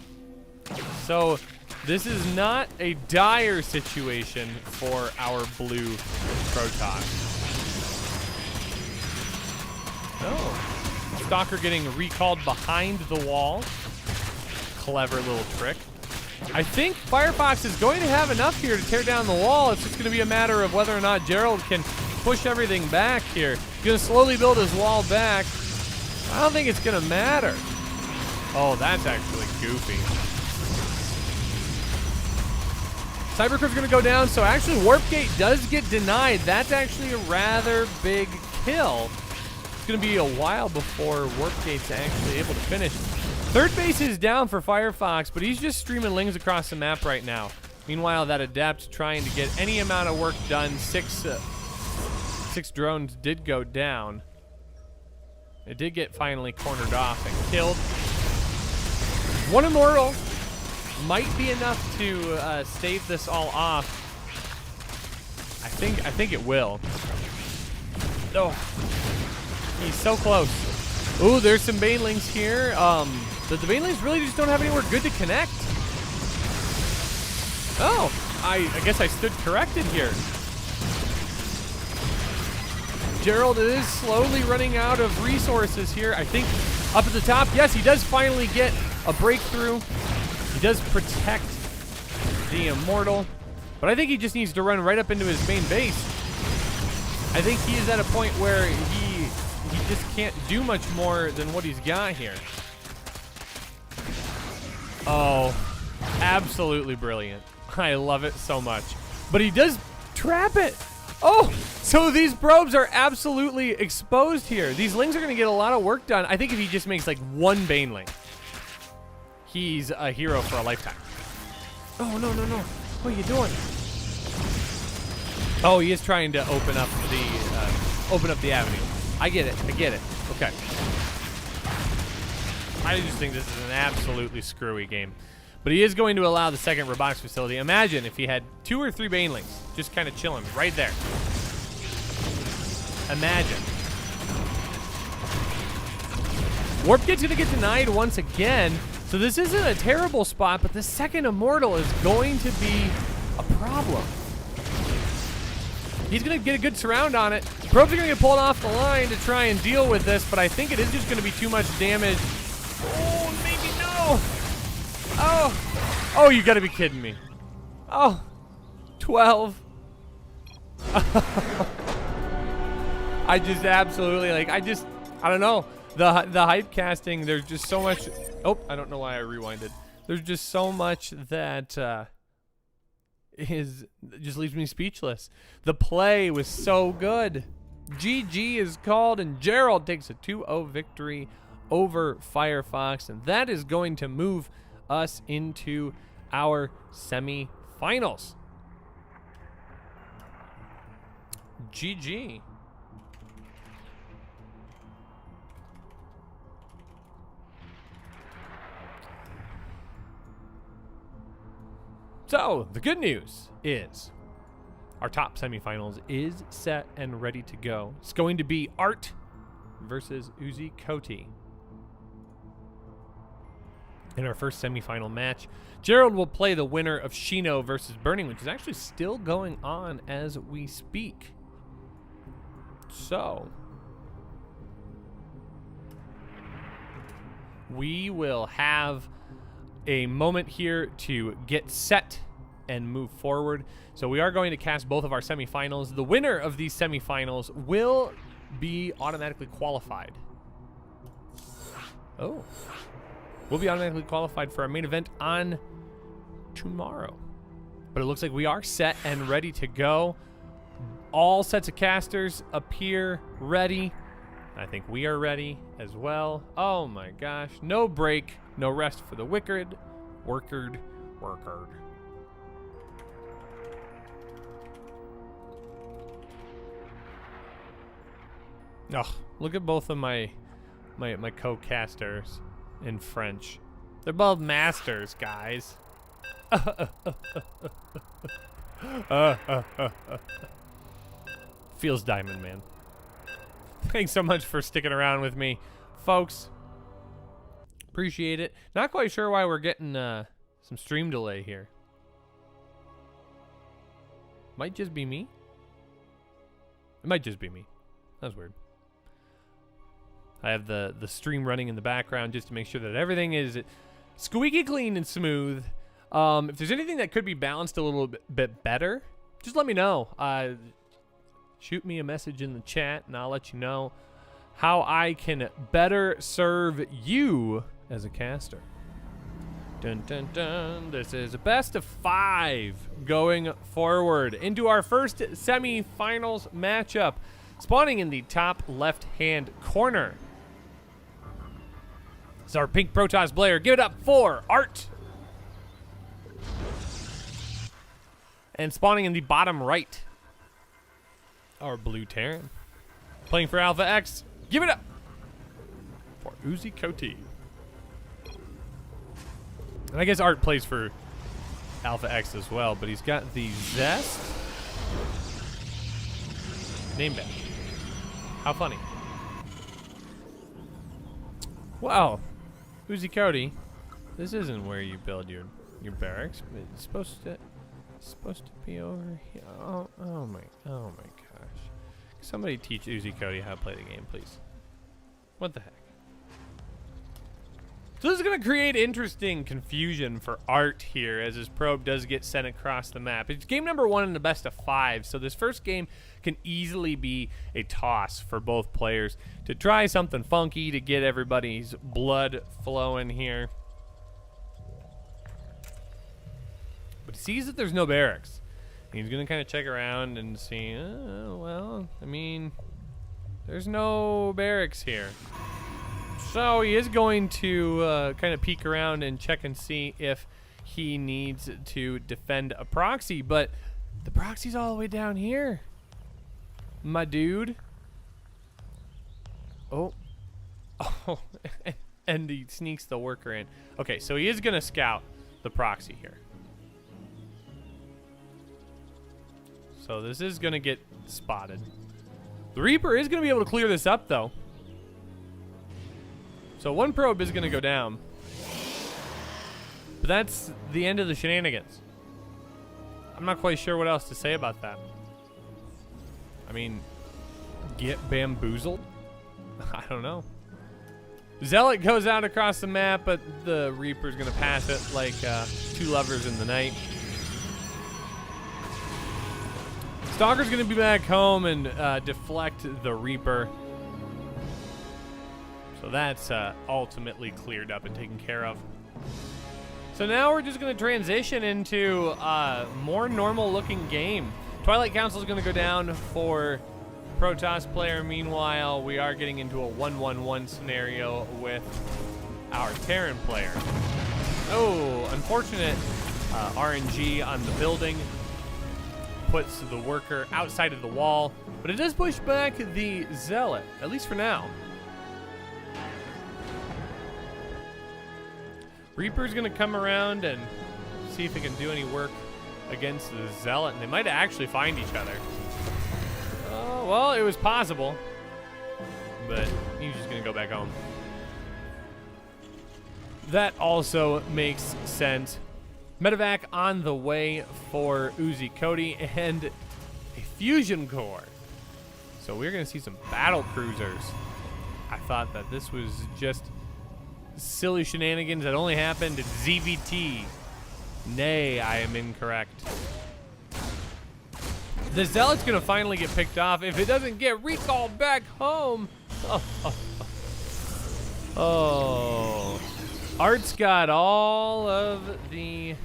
So this is not a dire situation for our blue Protoss. Oh, Stalker getting recalled behind the wall. Clever little trick. I think Firefox is going to have enough here to tear down the wall. It's just going to be a matter of whether or not Gerald can push everything back here. He's going to slowly build his wall back. I don't think it's going to matter. Oh, that's actually goofy. Cybercrook's going to go down, so actually Warp Gate does get denied. That's actually a rather big kill. It's going to be a while before Warp Gate's actually able to finish. Third base is down for Firefox, but he's just streaming lings across the map right now. Meanwhile, that Adept trying to get any amount of work done. Six drones did go down. It did get finally cornered off and killed. One Immortal might be enough to stave this all off. I think it will. Oh, he's so close. Ooh, there's some Banelings here. The Banelings really just don't have anywhere good to connect. Oh, I guess I stood corrected here. Gerald is slowly running out of resources here. I think up at the top, yes, he does finally get a breakthrough. He does protect the Immortal, but I think he just needs to run right up into his main base. I think he is at a point where he just can't do much more than what he's got here. Oh, absolutely brilliant. I love it so much. But he does trap it. Oh, so these probes are absolutely exposed here. These Lings are going to get a lot of work done. I think if he just makes like one Baneling, he's a hero for a lifetime. Oh, no, no, no. What are you doing? Oh, he is trying to open up the avenue. I get it. I get it. Okay. I just think this is an absolutely screwy game. But he is going to allow the second robotics facility. Imagine if he had 2 or 3 Banelings just kind of chilling right there. Imagine. Warp Gate's going to get denied once again. So this isn't a terrible spot, but the second Immortal is going to be a problem. He's going to get a good surround on it. Probes are going to get pulled off the line to try and deal with this, but I think it is just going to be too much damage. Oh, maybe no. Oh. Oh, you got to be kidding me. Oh. 12. I just absolutely, like, I don't know. The hype casting, there's just so much. Oh, I don't know why I rewinded. There's just so much that just leaves me speechless. The play was so good. GG is called, and Gerald takes a 2-0 victory over Firefox, and that is going to move us into our semi-finals. GG. So, the good news is our top semifinals is set and ready to go. It's going to be Art versus Uzi Koti. In our first semifinal match, Gerald will play the winner of Shino versus Burning, which is actually still going on as we speak. So, we will have a moment here to get set and move forward. So we are going to cast both of our semifinals. The winner of these semifinals will be automatically qualified. Oh. We'll be automatically qualified for our main event on tomorrow. But it looks like we are set and ready to go. All sets of casters appear ready. I think we are ready as well. Oh my gosh. No break, no rest for the Wicked. Workard. Oh, look at both of my co-casters in French. They're both masters, guys. Feels Diamond Man. Thanks so much for sticking around with me, folks. Appreciate it. Not quite sure why we're getting some stream delay here. Might just be me. It might just be me. That was weird. I have the stream running in the background just to make sure that everything is squeaky clean and smooth. If there's anything that could be balanced a little bit better, just let me know. Shoot me a message in the chat, and I'll let you know how I can better serve you as a caster. Dun, dun, dun. This is a best of 5 going forward into our first semi-finals matchup. Spawning in the top left-hand corner. It's our pink Protoss player. Give it up for Art. And spawning in the bottom right, our blue Terran. Playing for Alpha X. Give it up for Uzi Koti. And I guess Art plays for Alpha X as well, but he's got the Zest name badge. How funny. Wow. Uzi Koti, this isn't where you build your barracks. It's supposed to be over here. Oh my gosh. Somebody teach Uzi Koti how to play the game, please. What the heck? So this is going to create interesting confusion for Art here as his probe does get sent across the map. It's game number 1 in the best of 5, so this first game can easily be a toss for both players to try something funky to get everybody's blood flowing here. But he sees that there's no barracks. He's going to kind of check around and see, well, I mean, there's no barracks here. So he is going to kind of peek around and check and see if he needs to defend a proxy, but the proxy's all the way down here, my dude. Oh, and he sneaks the worker in. Okay, so he is going to scout the proxy here. So this is going to get spotted. The Reaper is going to be able to clear this up, though. So one probe is going to go down. But that's the end of the shenanigans. I'm not quite sure what else to say about that. I mean, get bamboozled? I don't know. Zealot goes out across the map, but the Reaper's going to pass it like two lovers in the night. Stalker's going to be back home and deflect the Reaper. So that's ultimately cleared up and taken care of. So now we're just going to transition into a more normal looking game. Twilight Council is going to go down for Protoss player. Meanwhile, we are getting into a 1-1-1 scenario with our Terran player. Oh, unfortunate RNG on the building. Puts the worker outside of the wall, but it does push back the Zealot, at least for now. Reaper's gonna come around and see if he can do any work against the Zealot, and they might actually find each other. Oh, well, it was possible, but he's just gonna go back home. That also makes sense. Medevac on the way for Uzi Cody and a fusion core. So we're gonna see some battle cruisers. I thought that this was just silly shenanigans that only happened in ZVT. Nay, I am incorrect. The Zealot's gonna finally get picked off if it doesn't get recalled back home. Oh. Art's got all of the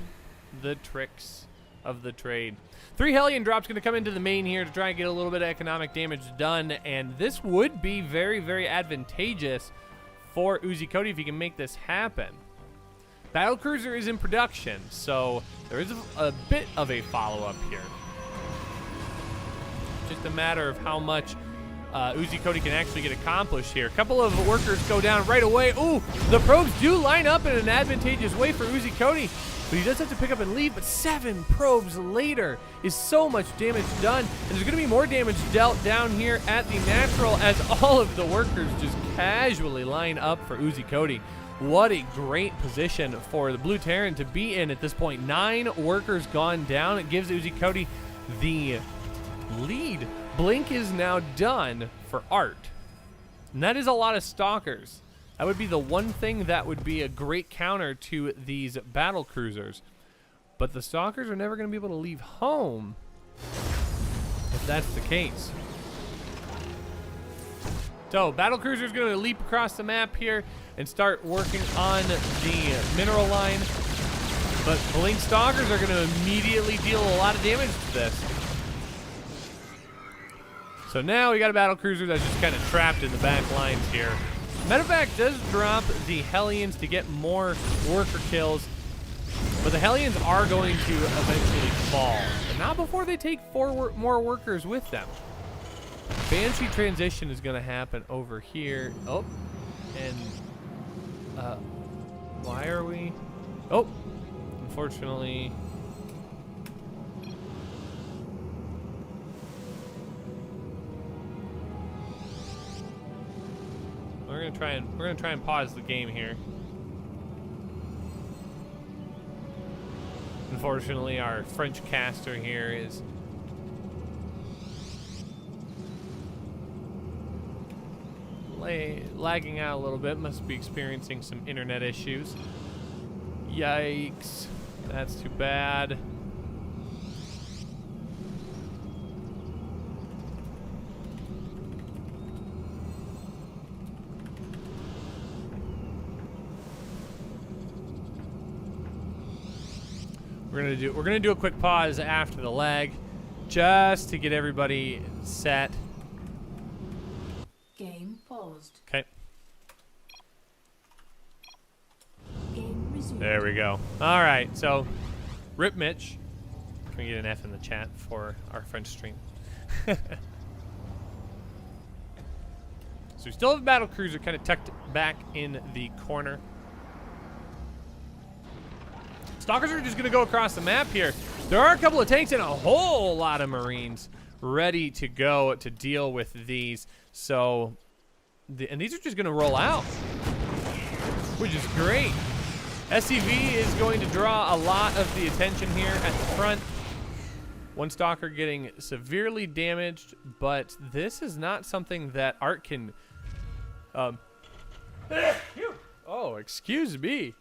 tricks of the trade. 3 Hellion drops gonna come into the main here to try and get a little bit of economic damage done, and this would be very, very advantageous for Uzi Cody if he can make this happen. Battlecruiser is in production, so there is a bit of a follow-up here. Just a matter of how much Uzi Cody can actually get accomplished here. A couple of workers go down right away. Ooh, the probes do line up in an advantageous way for Uzi Cody, but he does have to pick up and leave. But 7 probes later is so much damage done, and there's going to be more damage dealt down here at the natural as all of the workers just casually line up for Uzi Cody. What a great position for the Blue Terran to be in at this point. 9 workers gone down. It gives Uzi Cody the lead. Blink is now done for Art. And that is a lot of Stalkers. That would be the one thing that would be a great counter to these battle cruisers. But the Stalkers are never going to be able to leave home if that's the case. So battle cruiser is going to leap across the map here and start working on the mineral line. But Blink Stalkers are going to immediately deal a lot of damage to this. So now we got a battle cruiser that's just kind of trapped in the back lines here. Medevac does drop the Hellions to get more worker kills, but the Hellions are going to eventually fall, but not before they take 4 more workers with them. Banshee transition is going to happen over here. Oh, and why are we? Oh, unfortunately. We're gonna try and pause the game here. Unfortunately, our French caster here is definitely lagging out a little bit. Must be experiencing some internet issues. Yikes. That's too bad. We're gonna do a quick pause after the lag, just to get everybody set. Game paused. Okay. Game resumed. There we go. All right. So, Rip Mitch. Can we get an F in the chat for our French stream? So we still have a battle cruiser kind of tucked back in the corner. Stalkers are just going to go across the map here. There are a couple of tanks and a whole lot of Marines ready to go to deal with these. So, and these are just going to roll out, which is great. SCV is going to draw a lot of the attention here at the front. One Stalker getting severely damaged, but this is not something that Art can... oh, excuse me.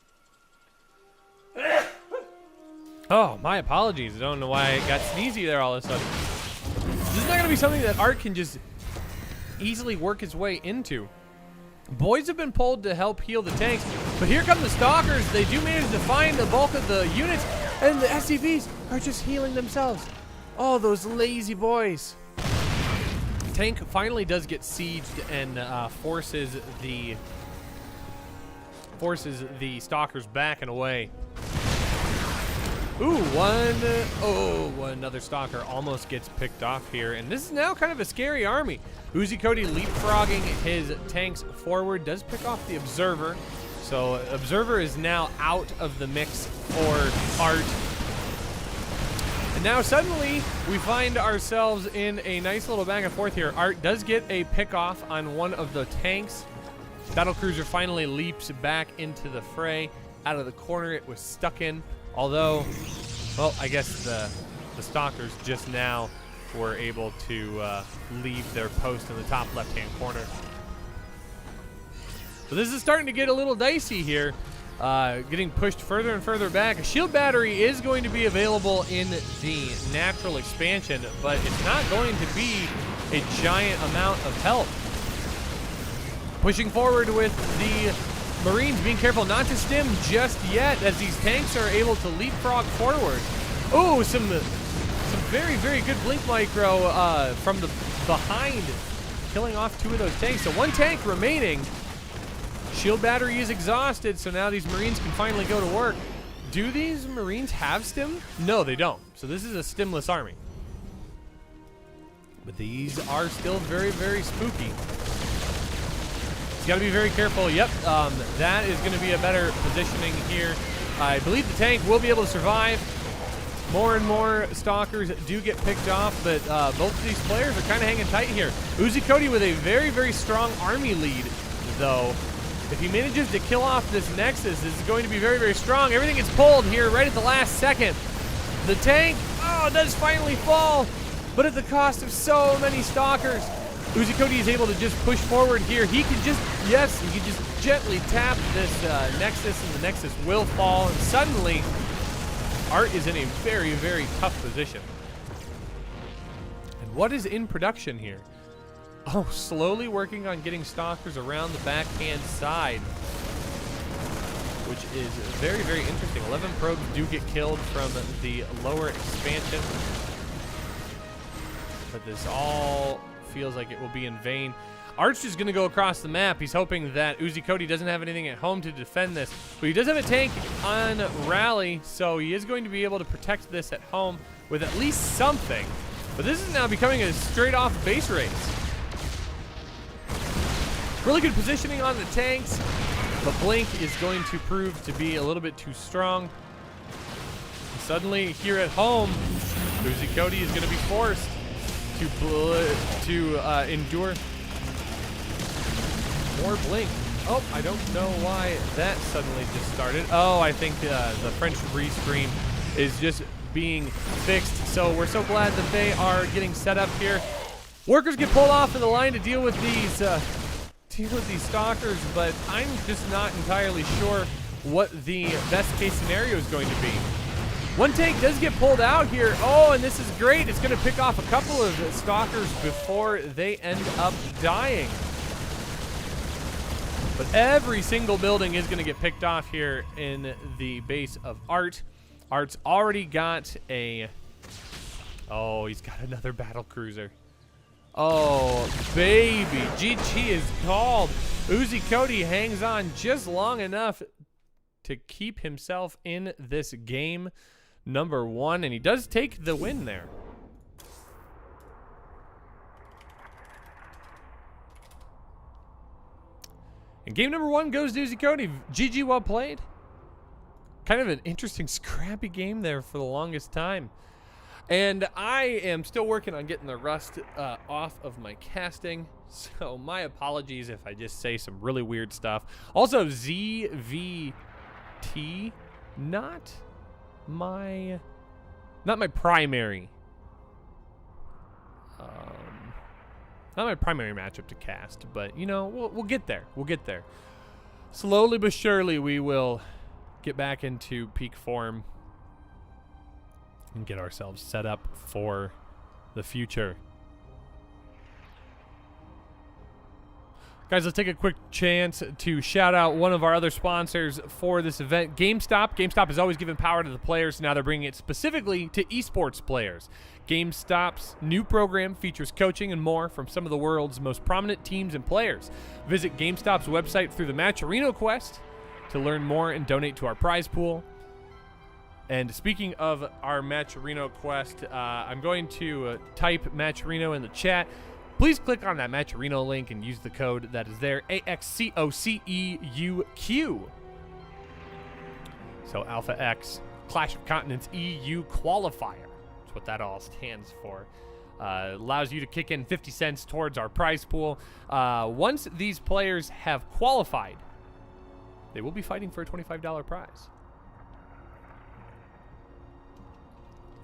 Oh, my apologies. I don't know why I got sneezy there all of a sudden. This is not going to be something that Art can just easily work his way into. Boys have been pulled to help heal the tanks, but here come the Stalkers. They do manage to find the bulk of the units, and the SCVs are just healing themselves. Oh, those lazy boys. Tank finally does get sieged and forces the Stalkers back and away. Ooh, another Stalker almost gets picked off here, and this is now kind of a scary army. Uzi Cody leapfrogging his tanks forward, does pick off the Observer. So Observer is now out of the mix for Art. And now suddenly we find ourselves in a nice little back and forth here. Art does get a pick off on one of the tanks. Battlecruiser finally leaps back into the fray out of the corner it was stuck in. Although, well, I guess the Stalkers just now were able to leave their post in the top left-hand corner. So this is starting to get a little dicey here, getting pushed further and further back. A shield battery is going to be available in the natural expansion, but it's not going to be a giant amount of help. Pushing forward with the Marines, being careful not to stim just yet as these tanks are able to leapfrog forward. Oh, some very, very good blink micro from the behind, killing off two of those tanks. So one tank remaining. Shield battery is exhausted, so now these Marines can finally go to work. Do these Marines have stim? No, they don't. So this is a stimless army. But these are still very, very spooky. Got to be very careful. Yep, that is going to be a better positioning here. I believe the tank will be able to survive. More and more Stalkers do get picked off, but both of these players are kind of hanging tight here. Uzi Cody with a very, very strong army lead, though. If he manages to kill off this Nexus, this is going to be very, very strong. Everything gets pulled here right at the last second. The tank, does finally fall, but at the cost of so many Stalkers. Uzi Cody is able to just push forward here. He can just, yes, he can just gently tap this Nexus, and the Nexus will fall. And suddenly, Art is in a very, very tough position. And what is in production here? Oh, slowly working on getting Stalkers around the backhand side, which is very, very interesting. 11 probes do get killed from the lower expansion, but this all feels like it will be in vain. Arch is going to go across the map. He's hoping that Uzi Cody doesn't have anything at home to defend this, but he does have a tank on rally, so he is going to be able to protect this at home with at least something. But this is now becoming a straight off base race. Really good positioning on the tanks, but Blink is going to prove to be a little bit too strong. And suddenly, here at home, Uzi Cody is going to be forced to endure more Blink. Oh, I don't know why that suddenly just started. Oh, I think the French restream is just being fixed. So we're so glad that they are getting set up here. Workers get pulled off in the line to deal with these deal with these stalkers, but I'm just not entirely sure what the best case scenario is going to be. One tank does get pulled out here. Oh, and this is great. It's going to pick off a couple of stalkers before they end up dying. But every single building is going to get picked off here in the base of Art. Art's already got a... Oh, he's got another battle cruiser. Oh, baby. GG is called. Uzi Cody hangs on just long enough to keep himself in this game number 1, and he does take the win there. And game number 1 goes to Uzi Cody. GG, well played. Kind of an interesting, scrappy game there for the longest time. And I am still working on getting the rust off of my casting, so my apologies if I just say some really weird stuff. Also, ZVT, not my primary, not my primary matchup to cast, but you know, we'll get there. We'll get there. Slowly but surely, we will get back into peak form and get ourselves set up for the future. Guys, let's take a quick chance to shout out one of our other sponsors for this event, GameStop. GameStop has always given power to the players. Now they're bringing it specifically to esports players. GameStop's new program features coaching and more from some of the world's most prominent teams and players. Visit GameStop's website through the Matcherino quest to learn more and donate to our prize pool. And speaking of our Matcherino quest, I'm going to type Matcherino in the chat. Please click on that Matcherino link and use the code that is there, AXCOCEUQ. So Alpha X, Clash of Continents EU Qualifier. That's what that all stands for. Allows you to kick in 50 cents towards our prize pool. Once these players have qualified, they will be fighting for a $25 prize.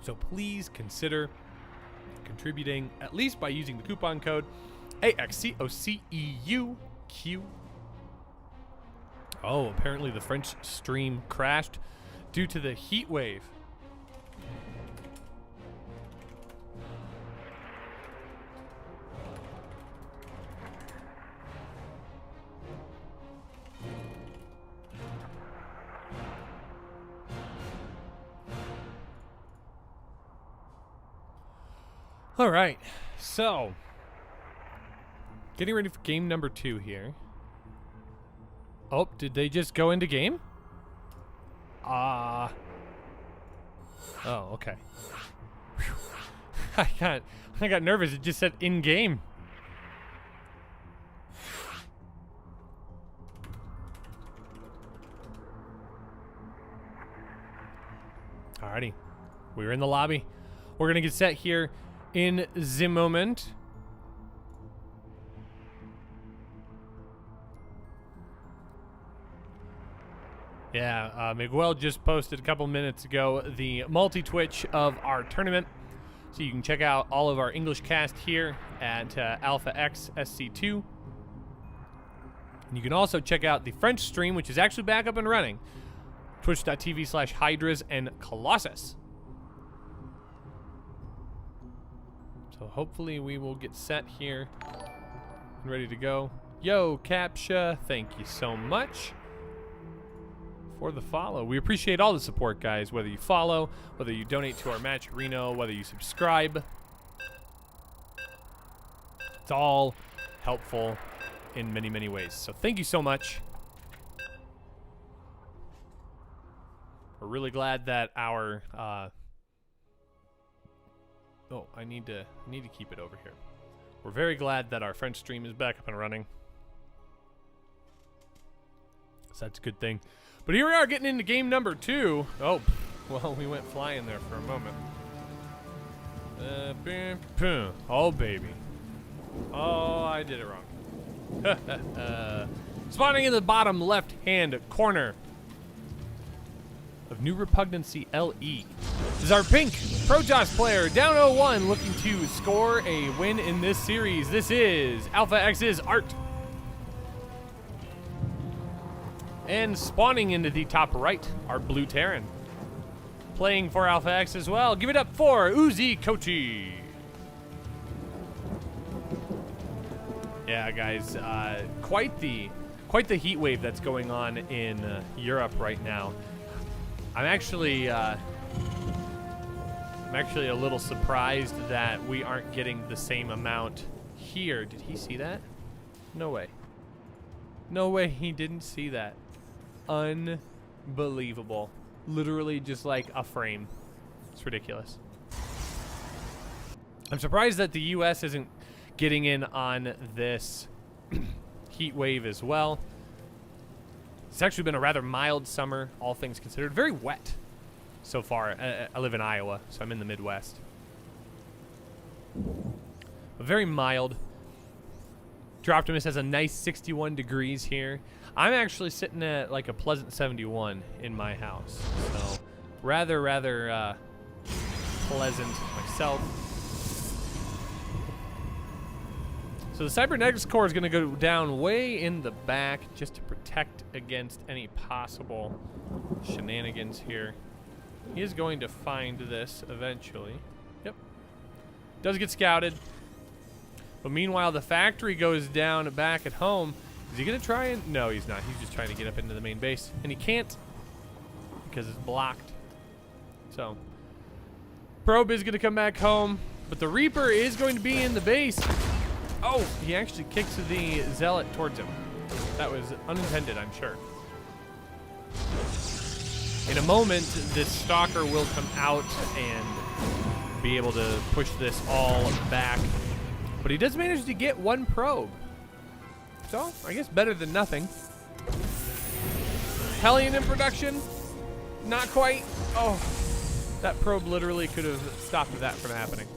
So please consider contributing, at least by using the coupon code AXCOCEUQ. Oh, apparently the French stream crashed due to the heat wave. All right, so getting ready for game number 2 here. Oh, did they just go into game? Oh, okay. Whew. I got nervous. It just said in game. Alrighty, we're in the lobby. We're gonna get set here in the moment. Yeah, Miguel just posted a couple minutes ago the multi-twitch of our tournament. So you can check out all of our English cast here at Alpha X SC2. And you can also check out the French stream, which is actually back up and running. Twitch.tv/Hydras and Colossus. So hopefully we will get set here and ready to go. Yo, Captcha, thank you so much for the follow. We appreciate all the support, guys, whether you follow, whether you donate to our Matcherino, whether you subscribe. It's all helpful in many, many ways. So thank you so much. We're really glad that our oh, I need to keep it over here. We're very glad that our French stream is back up and running. So that's a good thing. But here we are getting into game number 2. Oh, well, we went flying there for a moment. Oh, baby. Oh, I did it wrong. Spawning in the bottom left-hand corner of New Repugnancy LE. This is our pink Protoss player, down 0-1, looking to score a win in this series. This is Alpha X's Art. And spawning into the top right, our Blue Terran. Playing for Alpha X as well. Give it up for Uzi Kochi. Yeah, guys, quite the heat wave that's going on in Europe right now. I'm actually a little surprised that we aren't getting the same amount here. Did he see that? No way. No way he didn't see that. Unbelievable. Literally just like a frame. It's ridiculous. I'm surprised that the US isn't getting in on this heat wave as well. It's actually been a rather mild summer, all things considered. Very wet so far. I live in Iowa, so I'm in the Midwest. But very mild. Droptimus has a nice 61 degrees here. I'm actually sitting at like a pleasant 71 in my house. So rather pleasant myself. So the cybernetics core is going to go down way in the back just to protect against any possible shenanigans here. He is going to find this eventually. Yep. Does get scouted. But meanwhile, the factory goes down back at home. Is he going to try and... No, he's not. He's just trying to get up into the main base. And he can't because it's blocked. So, probe is going to come back home. But the Reaper is going to be in the base. Oh, he actually kicks the Zealot towards him. That was unintended, I'm sure. In a moment, this Stalker will come out and be able to push this all back. But he does manage to get one probe. So, I guess better than nothing. Hellion in production? Not quite. Oh, that probe literally could have stopped that from happening.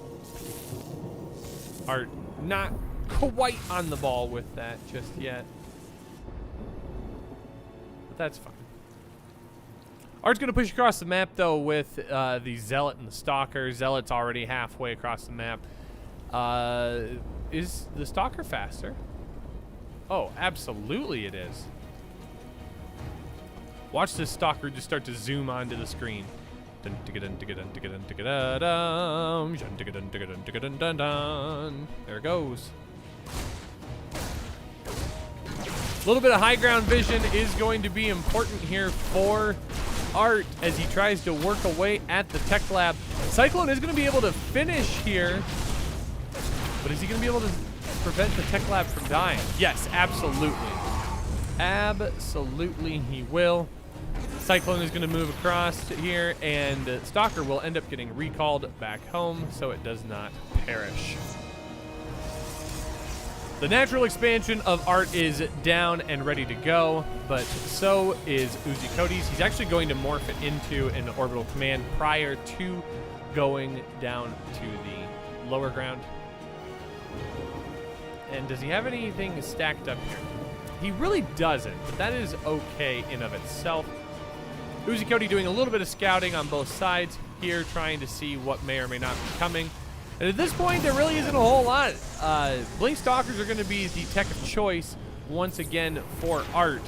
Art not quite on the ball with that just yet. But that's fine. Art's going to push across the map, though, with the Zealot and the Stalker. Zealot's already halfway across the map. Is the Stalker faster? Oh, absolutely it is. Watch this Stalker just start to zoom onto the screen. There it goes. A little bit of high ground vision is going to be important here for Art as he tries to work away at the tech lab. Cyclone is going to be able to finish here, but is he going to be able to prevent the tech lab from dying? Yes, absolutely. Absolutely he will. Cyclone is going to move across here, and Stalker will end up getting recalled back home so it does not perish. The natural expansion of Art is down and ready to go, but so is Uzi Cody's. He's actually going to morph it into an orbital command prior to going down to the lower ground. And does he have anything stacked up here? He really doesn't, but that is okay in of itself. Uzi Cody doing a little bit of scouting on both sides here, trying to see what may or may not be coming. And at this point, there really isn't a whole lot. Blink Stalkers are going to be the tech of choice once again for Art.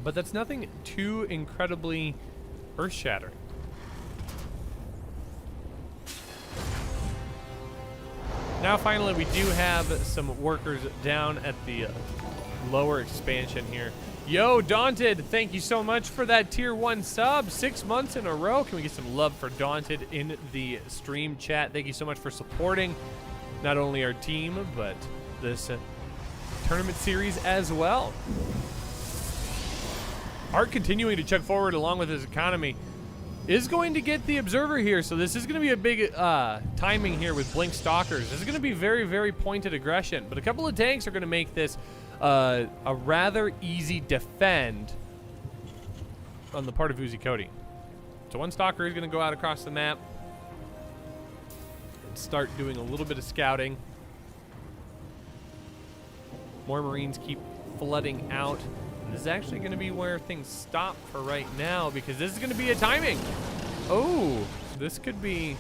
But that's nothing too incredibly earth-shattering. Now, finally, we do have some workers down at the lower expansion here. Yo, Daunted, thank you so much for that tier 1 sub. 6 months in a row. Can we get some love for Daunted in the stream chat? Thank you so much for supporting not only our team, but this tournament series as well. Art continuing to chug forward along with his economy is going to get the Observer here, so this is going to be a big timing here with Blink Stalkers. This is going to be very, very pointed aggression, but a couple of tanks are going to make this a rather easy defend on the part of Uzi Cody. So one Stalker is going to go out across the map and start doing a little bit of scouting. More Marines keep flooding out. And this is actually going to be where things stop for right now, because this is going to be a timing. Oh, this could be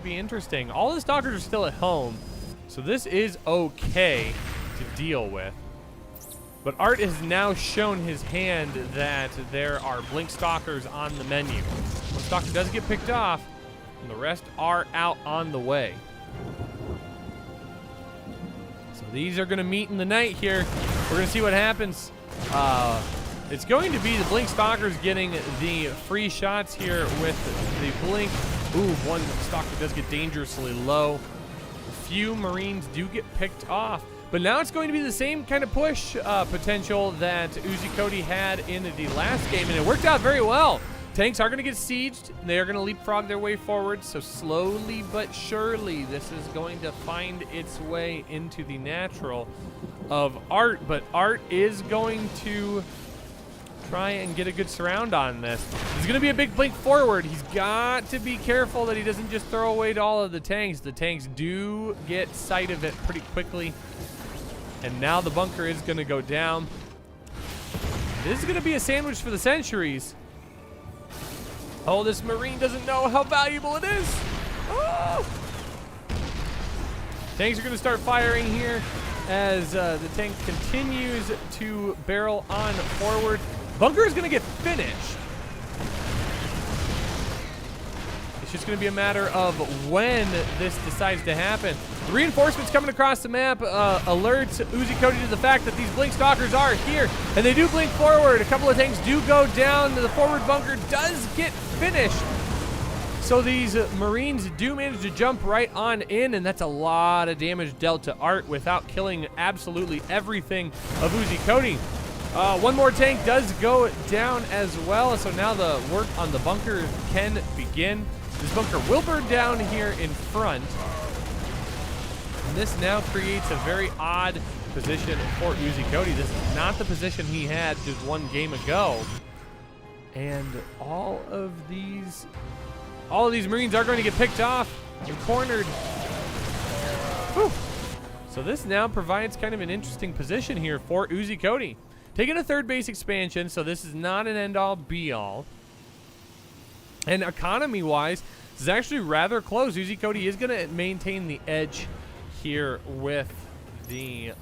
interesting. All the Stalkers are still at home, so this is okay to deal with. But Art has now shown his hand that there are Blink Stalkers on the menu. One Stalker does get picked off, and the rest are out on the way. So these are going to meet in the night here. We're going to see what happens. It's going to be the Blink Stalkers getting the free shots here with the Blink. Ooh, one Stalker does get dangerously low. A few Marines do get picked off. But now it's going to be the same kind of push potential that Uzi Cody had in the last game, and it worked out very well. Tanks are going to get sieged. They are going to leapfrog their way forward, so slowly but surely this is going to find its way into the natural of Art, but Art is going to try and get a good surround on this. There's going to be a big blink forward. He's got to be careful that he doesn't just throw away all of the tanks. The tanks do get sight of it pretty quickly. And now the bunker is going to go down. This is going to be a sandwich for the sentries. Oh, this Marine doesn't know how valuable it is. Oh! Tanks are going to start firing here as the tank continues to barrel on forward. Bunker is going to get finished. It's just going to be a matter of when this decides to happen. The reinforcements coming across the map alerts Uzi Cody to the fact that these Blink Stalkers are here, and they do blink forward. A couple of tanks do go down. The forward bunker does get finished. So these Marines do manage to jump right on in, and that's a lot of damage dealt to Art without killing absolutely everything of Uzi Cody. One more tank does go down as well, so now the work on the bunker can begin. This bunker will burn down here in front. And this now creates a very odd position for Uzi Cody. This is not the position he had just one game ago. And all of these Marines are going to get picked off and cornered. Whew. So this now provides kind of an interesting position here for Uzi Cody. Taking a third base expansion, so this is not an end-all, be-all. And economy-wise, this is actually rather close. Uzi Cody is going to maintain the edge here with the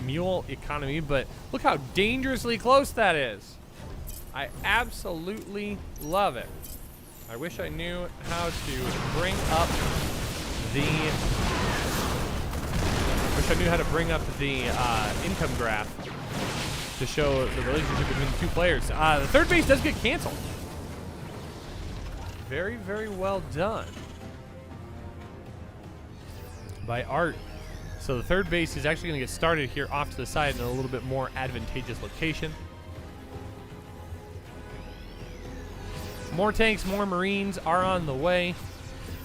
mule economy, but look how dangerously close that is. I absolutely love it. I wish I knew how to bring up the income graph to show the relationship between the two players. The third base does get canceled. Very, very well done by Art. So the third base is actually going to get started here off to the side in a little bit more advantageous location. More tanks, more Marines are on the way.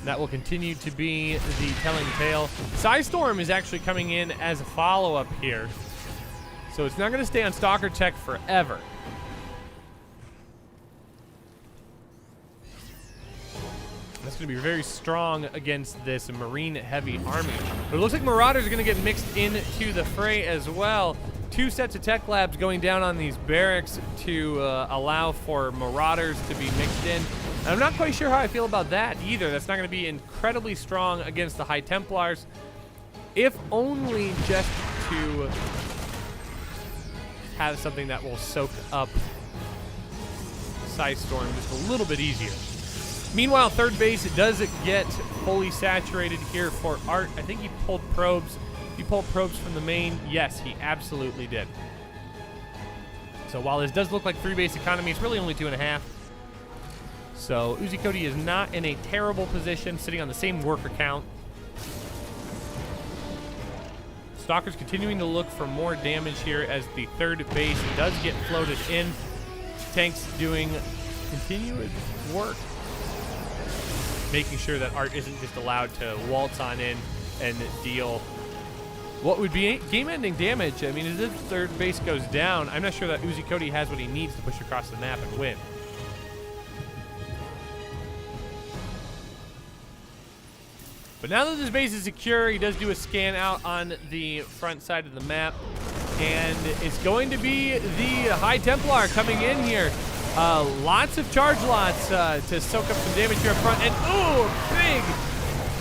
That will continue to be the telling tale. Psystorm is actually coming in as a follow-up here. So it's not going to stay on Stalker Tech forever. That's going to be very strong against this Marine-heavy army. But it looks like Marauders are going to get mixed into the fray as well. Two sets of tech labs going down on these barracks to allow for Marauders to be mixed in. And I'm not quite sure how I feel about that either. That's not going to be incredibly strong against the High Templars, if only just to have something that will soak up Psystorm just a little bit easier. Meanwhile, third base does get fully saturated here for Art. I think he pulled probes. He pulled probes from the main. Yes, he absolutely did. So while this does look like 3-base economy, it's really only 2.5. So Uzi Cody is not in a terrible position, sitting on the same worker count. Stalker's continuing to look for more damage here as the third base does get floated in. Tanks doing continued work, making sure that Art isn't just allowed to waltz on in and deal what would be game-ending damage. I mean, as if third base goes down, I'm not sure that Uzi Cody has what he needs to push across the map and win. But now that this base is secure, he does do a scan out on the front side of the map, and it's going to be the High Templar coming in here. Lots of charge lots to soak up some damage here up front, and ooh,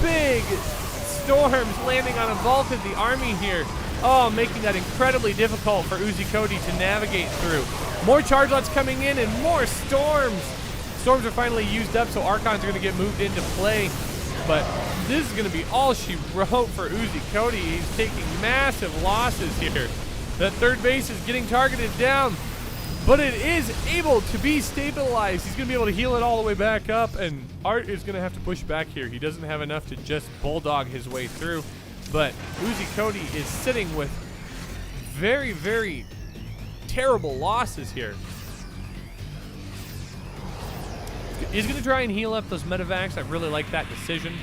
big storms landing on a bulk of the army here. Oh, making that incredibly difficult for Uzi Cody to navigate through. More charge lots coming in and more storms. Storms are finally used up, so Archons are going to get moved into play. But this is going to be all she wrote for Uzi Cody. He's taking massive losses here. That third base is getting targeted down, but it is able to be stabilized. He's going to be able to heal it all the way back up, and Art is going to have to push back here. He doesn't have enough to just bulldog his way through, but Uzi Cody is sitting with very, very terrible losses here. He's going to try and heal up those medevacs. I really like that decision.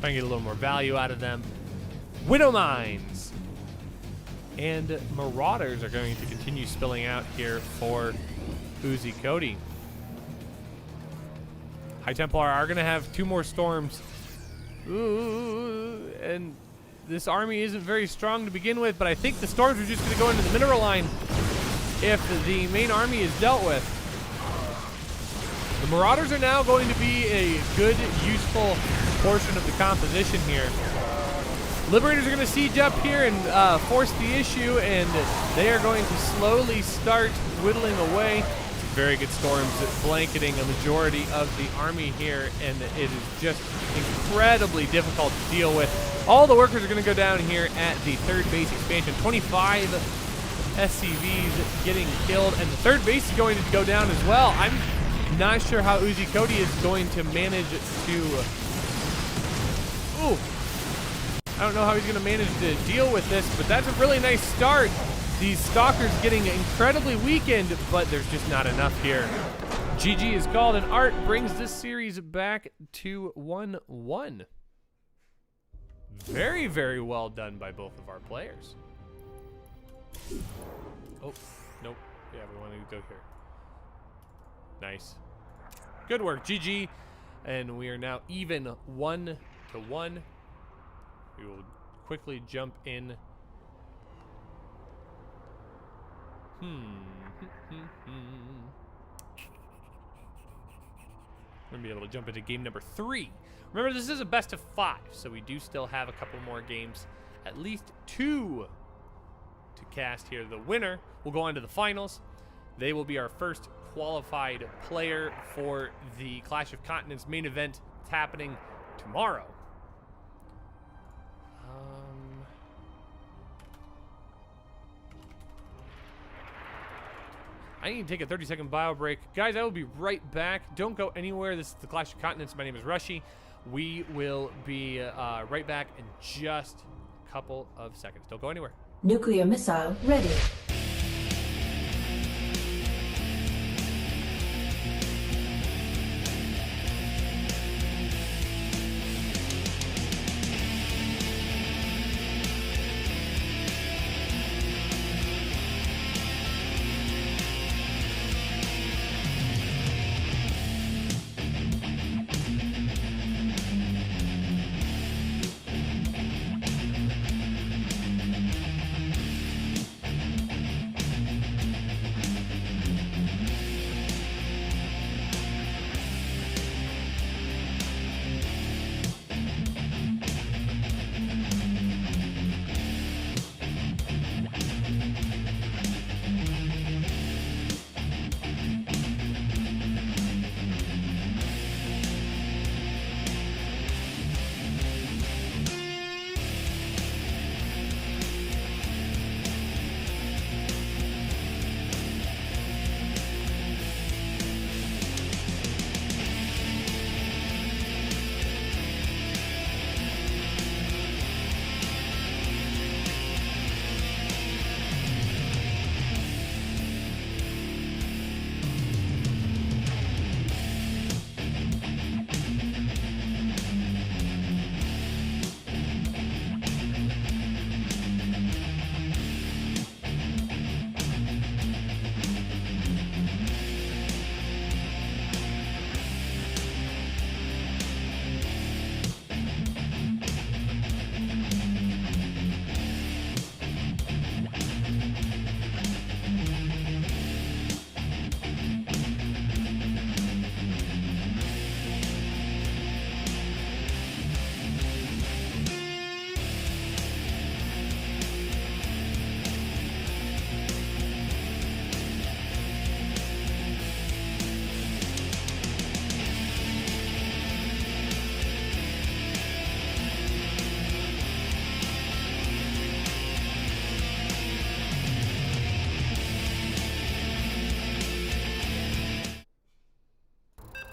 Try and get a little more value out of them. Widow Mines and Marauders are going to continue spilling out here for Uzi Cody. High Templar are going to have 2 more storms. Ooh, and this army isn't very strong to begin with, but I think the storms are just going to go into the mineral line if the main army is dealt with. The Marauders are now going to be a good, useful portion of the composition here. Liberators are going to siege up here and force the issue, and they are going to slowly start whittling away. Very good storms blanketing a majority of the army here, and it is just incredibly difficult to deal with. All the workers are going to go down here at the third base expansion. 25 SCVs getting killed, and the third base is going to go down as well. I'm not sure how Uzi Cody is going to manage to... Ooh. I don't know how he's going to manage to deal with this, but that's a really nice start. These Stalkers getting incredibly weakened, but there's just not enough here. GG is called, and Art brings this series back to 1-1. Very, very well done by both of our players. Oh, nope. Yeah, we want to go here. Nice. Good work, GG. And we are now even 1-1. We will quickly jump in. We're going to be able to jump into game number 3. Remember, this is a best of 5, so we do still have a couple more games, at least 2 to cast here. The winner will go on to the finals. They will be our first qualified player for the Clash of Continents main event. It's happening tomorrow. I need to take a 30-second bio break. Guys, I will be right back. Don't go anywhere. This is the Clash of Continents. My name is Rushy. We will be right back in just a couple of seconds. Don't go anywhere. Nuclear missile ready.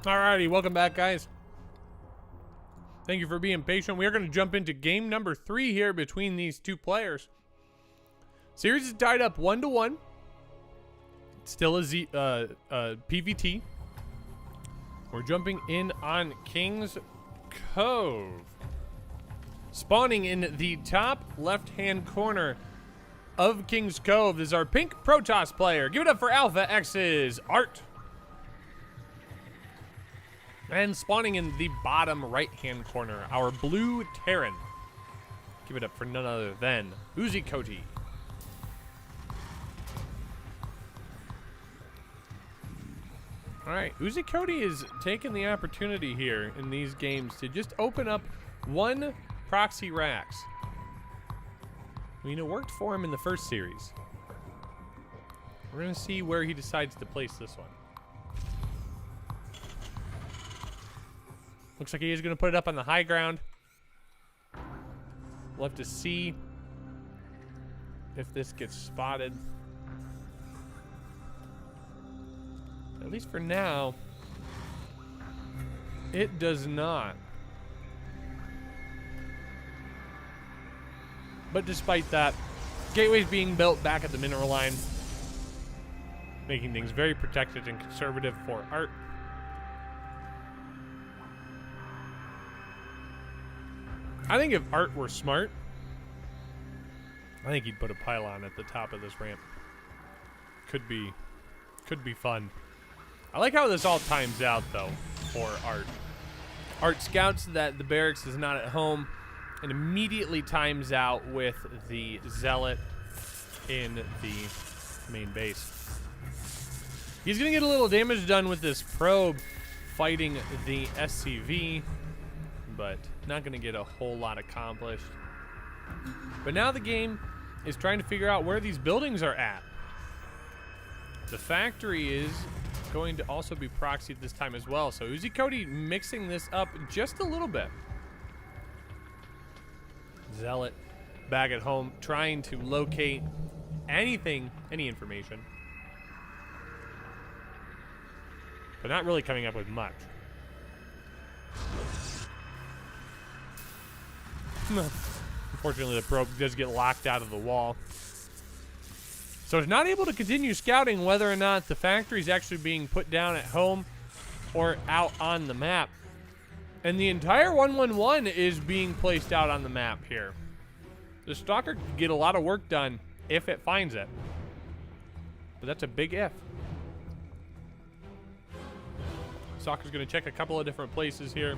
Alrighty, welcome back, guys. Thank you for being patient. We are going to jump into game number 3 here between these two players. Series is tied up 1-1. Still a PVT. We're jumping in on King's Cove. Spawning in the top left-hand corner of King's Cove is our pink Protoss player. Give it up for Alpha X's Art. And spawning in the bottom right-hand corner, our blue Terran. Give it up for none other than Uzi Koti. All right, Uzi Koti is taking the opportunity here in these games to just open up one proxy racks. I mean, it worked for him in the first series. We're gonna see where he decides to place this one. Looks like he is gonna put it up on the high ground. We'll have to see if this gets spotted. At least for now, it does not. But despite that, gateway's being built back at the mineral line, making things very protected and conservative for Art. I think if Art were smart, I think he'd put a pylon at the top of this ramp. Could be fun. I like how this all times out, though, for Art. Art scouts that the barracks is not at home and immediately times out with the Zealot in the main base. He's going to get a little damage done with this probe fighting the SCV, but not going to get a whole lot accomplished. But now the game is trying to figure out where these buildings are at. The factory is going to also be proxied this time as well. So Uzi Koti mixing this up just a little bit. Zealot back at home trying to locate anything, any information. But not really coming up with much. Unfortunately, the probe does get locked out of the wall. So it's not able to continue scouting whether or not the factory is actually being put down at home or out on the map. And the entire 111 is being placed out on the map here. The Stalker could get a lot of work done if it finds it. But that's a big if. Stalker's going to check a couple of different places here.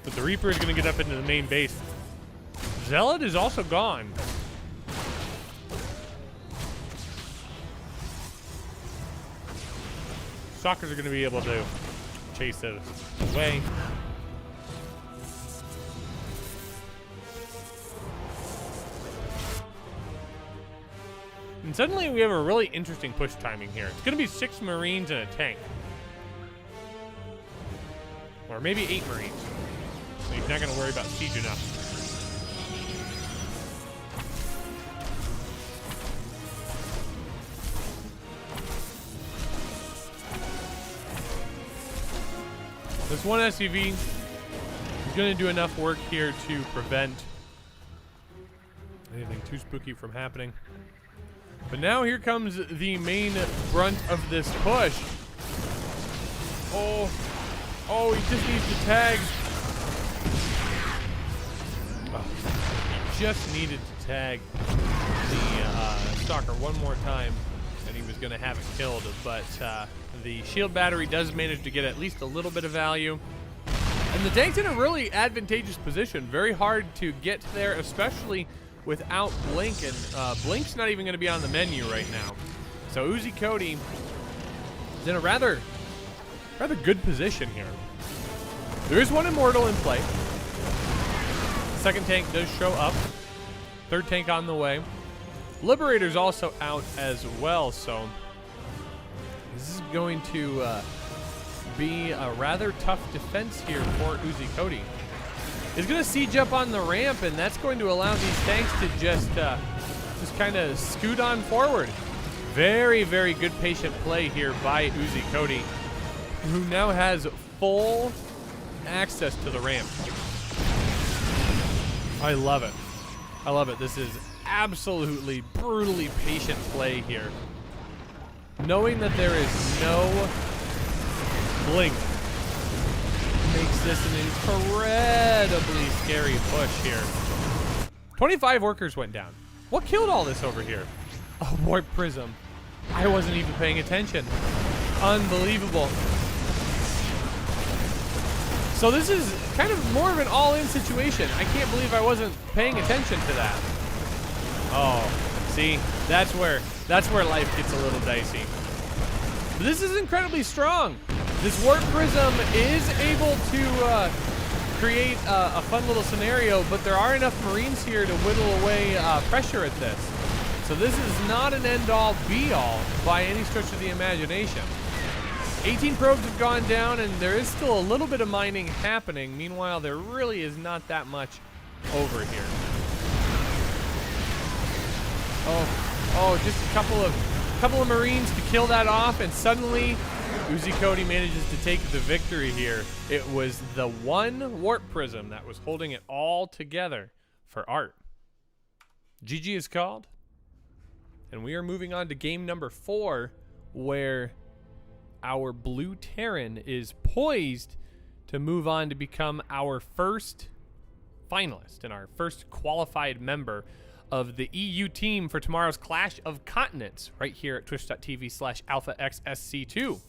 But the Reaper is going to get up into the main base. Zealot is also gone. Stalkers are going to be able to chase it away. And suddenly we have a really interesting push timing here. It's going to be 6 Marines and a tank. Or maybe 8 Marines. So he's not going to worry about siege enough. This one SUV is going to do enough work here to prevent anything too spooky from happening. But now here comes the main brunt of this push. Oh, he just needs to tag. Oh, he just needed to tag the Stalker one more time, and he was going to have it killed. But the shield battery does manage to get at least a little bit of value. And the tank's in a really advantageous position. Very hard to get there, especially without Blink. And Blink's not even going to be on the menu right now. So Uzi Koti is in a rather good position here. There is one Immortal in play. Second tank does show up. Third tank on the way. Liberator's also out as well, so this is going to be a rather tough defense here for Uzi Koti. He's going to siege up on the ramp, and that's going to allow these tanks to just kind of scoot on forward. Very, very good patient play here by Uzi Cody, who now has full access to the ramp. I love it. I love it. This is absolutely brutally patient play here. Knowing that there is no blink makes this an incredibly scary push here. 25 workers went down. What killed all this over here? A warp prism. I wasn't even paying attention. Unbelievable. So this is kind of more of an all-in situation. I can't believe I wasn't paying attention to that. Oh, see, that's where life gets a little dicey. But this is incredibly strong. This warp prism is able to create a fun little scenario, but there are enough Marines here to whittle away pressure at this. So this is not an end-all, be-all by any stretch of the imagination. 18 probes have gone down, and there is still a little bit of mining happening. Meanwhile, there really is not that much over here. Oh, just a couple of Marines to kill that off, and suddenly Uzi Cody manages to take the victory here. It was the one warp prism that was holding it all together for Art. GG is called, and we are moving on to game number 4, where our blue Terran is poised to move on to become our first finalist and our first qualified member of the EU team for tomorrow's Clash of Continents right here at twitch.tv/alphaxsc2.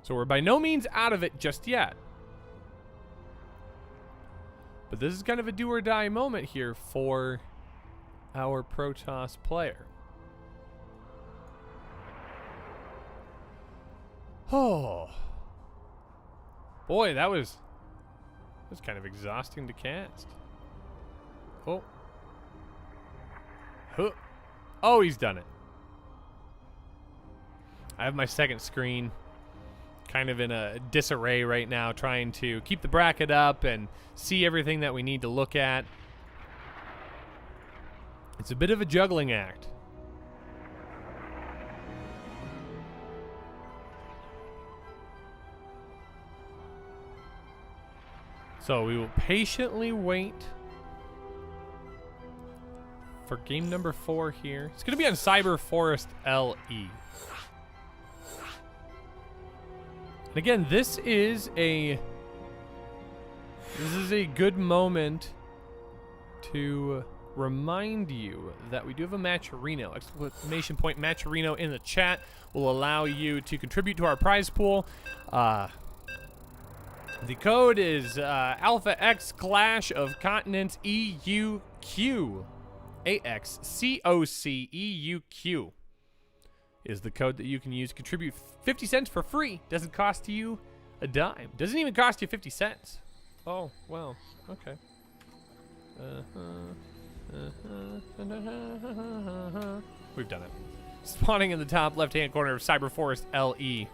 So we're by no means out of it just yet. But this is kind of a do or die moment here for our Protoss player. Oh. Boy, that was kind of exhausting to cast. Oh. Huh. Oh, he's done it. I have my second screen kind of in a disarray right now, trying to keep the bracket up and see everything that we need to look at. It's a bit of a juggling act. So we will patiently wait for game number 4 here. It's going to be on Cyber Forest LE. And again, this is a good moment to remind you that we do have a Matcherino. Exclamation point Matcherino in the chat will allow you to contribute to our prize pool. The code is Alpha X Clash of Continents EUQ. AXCOCEUQ is the code that you can use. Contribute 50 cents for free. Doesn't cost you a dime. Doesn't even cost you 50 cents. Oh, well, okay. We've done it. Spawning in the top left-hand corner of Cyber Forest LE.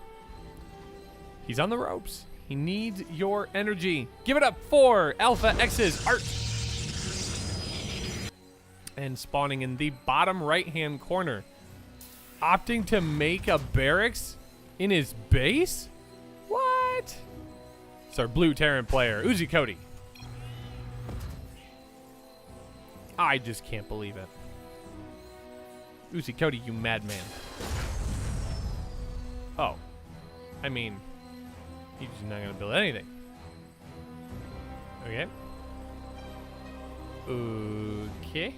He's on the ropes. He needs your energy. Give it up for Alpha X's Art. And spawning in the bottom right-hand corner, opting to make a barracks in his base? What? It's our blue Terran player, Uzi Cody. I just can't believe it. Uzi Cody, you madman. Oh. I mean, he's just not going to build anything. Okay. Okay.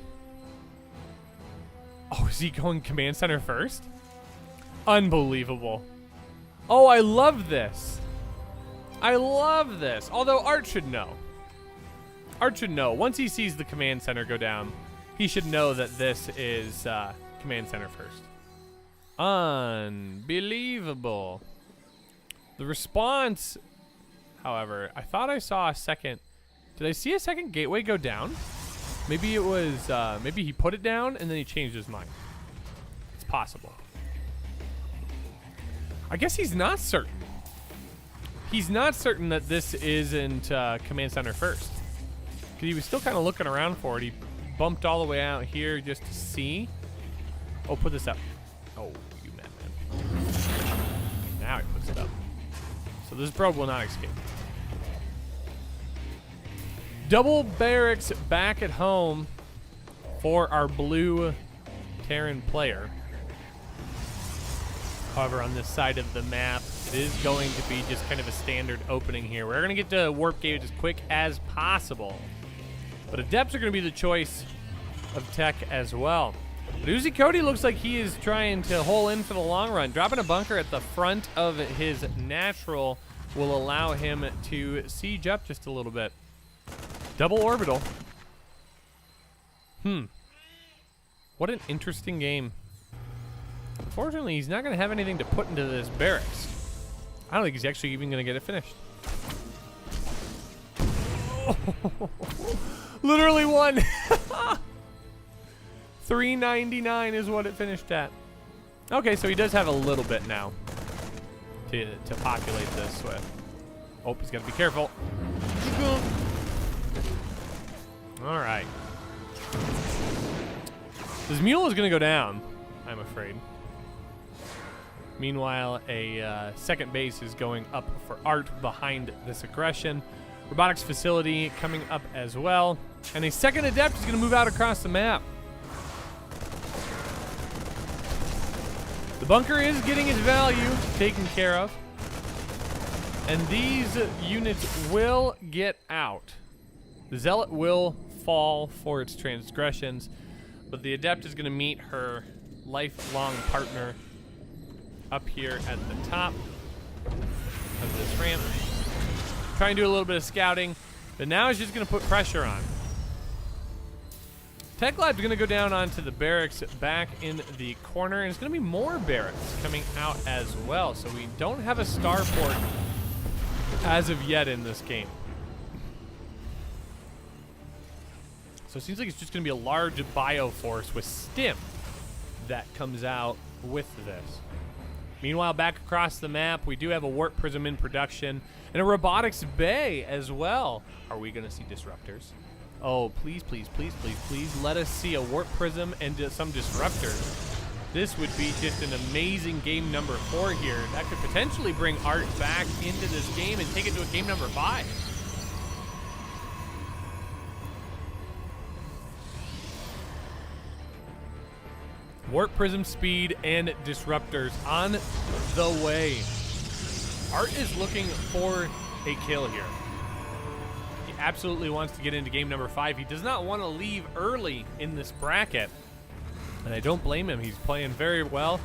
Oh, is he going command center first? Unbelievable. Oh, I love this. I love this. Although Art should know. Art should know. Once he sees the command center go down, he should know that this is command center first. Unbelievable. The response, however, I thought I saw a second. Did I see a second gateway go down? Maybe it was, maybe he put it down and then he changed his mind. It's possible. I guess he's not certain. He's not certain that this isn't command center first. Because he was still kind of looking around for it. He bumped all the way out here just to see. Oh, put this up. Oh, you madman. Now he puts it up. So this probe will not escape. Double barracks back at home for our blue Terran player. However, on this side of the map, it is going to be just kind of a standard opening here. We're going to get to warp gate as quick as possible. But adepts are going to be the choice of tech as well. But Uzi Cody looks like he is trying to hole in for the long run. Dropping a bunker at the front of his natural will allow him to siege up just a little bit. Double orbital. What an interesting game. Unfortunately, he's not going to have anything to put into this barracks. I don't think he's actually even going to get it finished. Literally won. 399 is what it finished at. Okay, so he does have a little bit now to populate this with. Oh, he's got to be careful. All right. This mule is going to go down, I'm afraid. Meanwhile, a second base is going up for art behind this aggression. Robotics facility coming up as well. And a second adept is going to move out across the map. The bunker is getting its value taken care of. And these units will get out. The Zealot will fall for its transgressions, but the adept is going to meet her lifelong partner up here at the top of this ramp. Try and do a little bit of scouting, but now it's just going to put pressure on. Tech Lab's going to go down onto the barracks back in the corner, and it's going to be more barracks coming out as well. So we don't have a starport as of yet in this game. So it seems like it's just going to be a large bioforce with stim that comes out with this. Meanwhile, back across the map, we do have a warp prism in production and a robotics bay as well. Are we going to see disruptors? Oh, please, please, please, please, please let us see a warp prism and some disruptors. This would be just an amazing game number 4 here. That could potentially bring Art back into this game and take it to a game number 5. Warp prism speed and disruptors on the way. Art is looking for a kill here. He absolutely wants to get into game number 5. He does not want to leave early in this bracket. And I don't blame him. He's playing very well,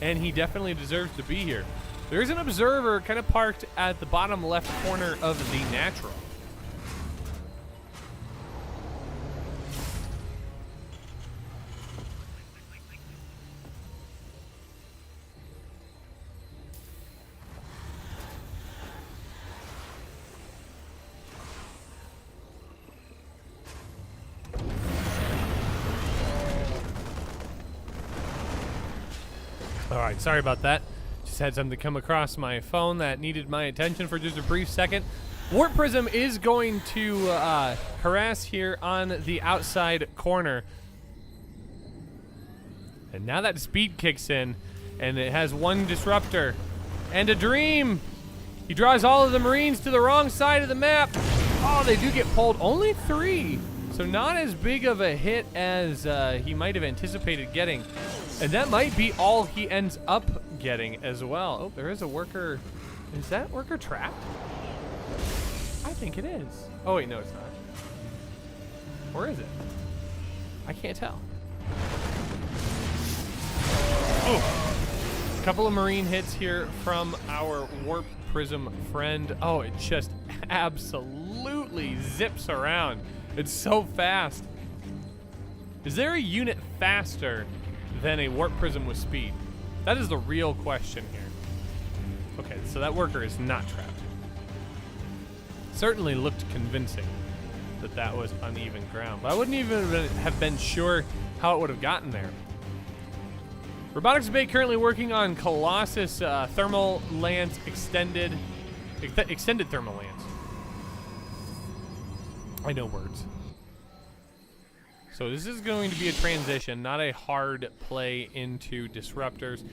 and he definitely deserves to be here. There is an observer kind of parked at the bottom left corner of the natural. All right, sorry about that. Just had something come across my phone that needed my attention for just a brief second. Warp Prism is going to harass here on the outside corner. And now that speed kicks in, and it has one disruptor and a dream. He draws all of the Marines to the wrong side of the map. Oh, they do get pulled. Only 3. So not as big of a hit as he might have anticipated getting. And that might be all he ends up getting as well. Oh, there is a worker. Is that worker trapped? I think it is. Oh, wait, no, it's not. Or is it? I can't tell. Oh. A couple of Marine hits here from our Warp Prism friend. Oh, it just absolutely zips around. It's so fast. Is there a unit faster than a Warp Prism with speed? That is the real question here. Okay, so that worker is not trapped. Certainly looked convincing that that was uneven ground, but I wouldn't even have been sure how it would have gotten there. Robotics Bay currently working on Colossus Thermal Lance extended Thermal Lance. I know words. So this is going to be a transition, not a hard play into disruptors.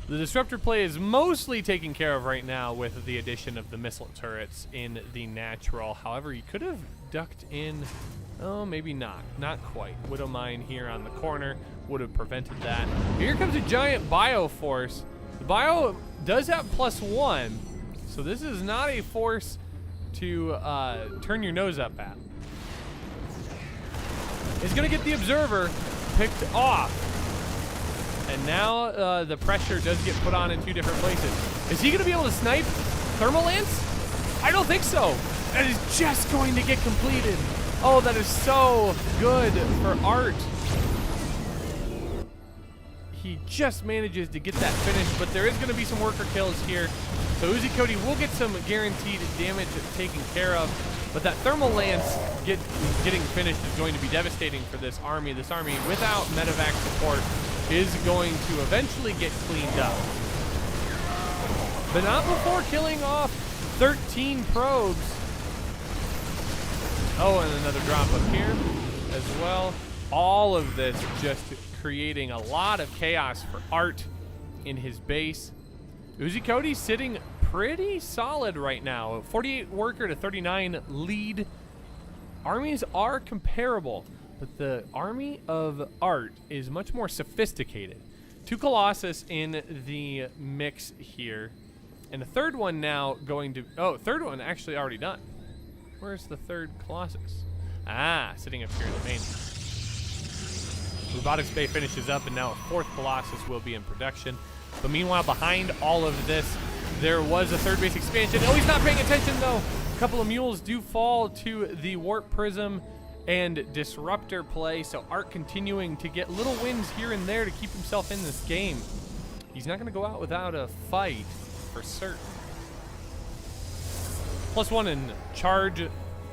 The disruptor play is mostly taken care of right now with the addition of the missile turrets in the natural. However, you could have ducked in, oh, maybe not. Not quite. Widow Mine here on the corner would have prevented that. Here comes a giant Bioforce. The Bio does have +1, so this is not a force to turn your nose up at. Is going to get the Observer picked off. And now the pressure does get put on in 2 different places. Is he going to be able to snipe Thermal Lance? I don't think so. That is just going to get completed. Oh, that is so good for Art. He just manages to get that finished, but there is going to be some worker kills here. So Uzi Cody will get some guaranteed damage taken care of. But that Thermal Lance getting finished is going to be devastating for this army. This army, without medevac support, is going to eventually get cleaned up. But not before killing off 13 probes. Oh, and another drop up here as well. All of this just creating a lot of chaos for Art in his base. Uzi Cody sitting pretty solid right now. 48 worker to 39 lead. Armies are comparable, but the army of Art is much more sophisticated. 2 Colossus in the mix here. And the third one now going to, oh, third one actually already done. Where's the third Colossus? Ah, sitting up here in the main. Robotics Bay finishes up, and now a 4th Colossus will be in production. But meanwhile, behind all of this, there was a 3rd base expansion. Oh, he's not paying attention, though. A couple of mules do fall to the Warp Prism and Disruptor play, so Art continuing to get little wins here and there to keep himself in this game. He's not going to go out without a fight, for certain. +1 in charge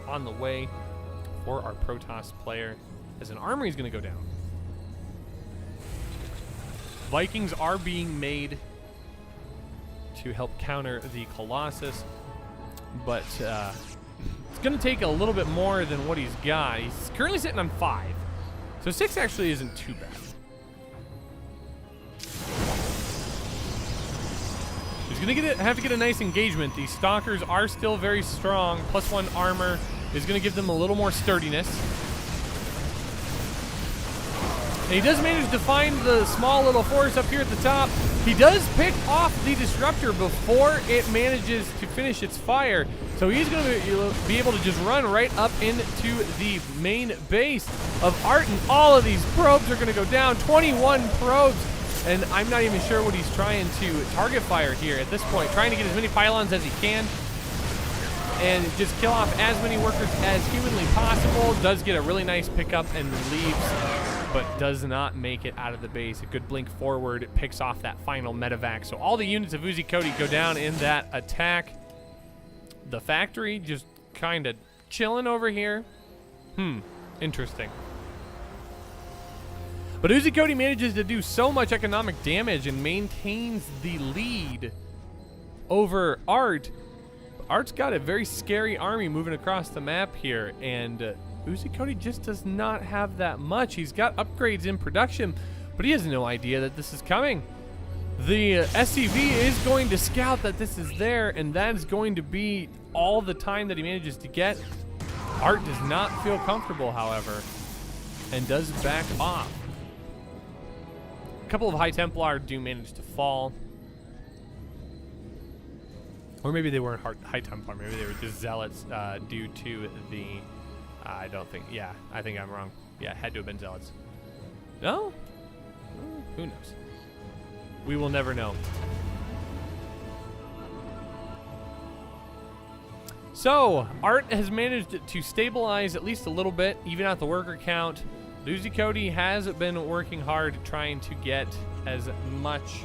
on the way for our Protoss player, as an armory is going to go down. Vikings are being made to help counter the Colossus, but it's going to take a little bit more than what he's got. He's currently sitting on 5, so 6 actually isn't too bad. He's going to have to get a nice engagement. These Stalkers are still very strong. +1 armor is going to give them a little more sturdiness. And he does manage to find the small little force up here at the top. He does pick off the Disruptor before it manages to finish its fire. So he's going to be able to just run right up into the main base of Art, and all of these probes are going to go down. 21 probes, and I'm not even sure what he's trying to target fire here at this point. Trying to get as many pylons as he can and just kill off as many workers as humanly possible. Does get a really nice pickup and leaves, but does not make it out of the base. A good blink forward, it picks off that final medevac. So all the units of Uzi Cody go down in that attack. The factory just kind of chilling over here. Interesting. But Uzi Cody manages to do so much economic damage and maintains the lead over Art. Art's got a very scary army moving across the map here, and Uzi Cody just does not have that much. He's got upgrades in production, but he has no idea that this is coming. The SCV is going to scout that this is there, and that is going to be all the time that he manages to get. Art does not feel comfortable, however, and does back off. A couple of High Templar do manage to fall. Or maybe they weren't High Templar, maybe they were just Zealots due to the... I don't think, yeah, I think I'm wrong. Yeah, it had to have been Zealots. No? Who knows? We will never know. So, Art has managed to stabilize at least a little bit, even out the worker count. Uzi Cody has been working hard trying to get as much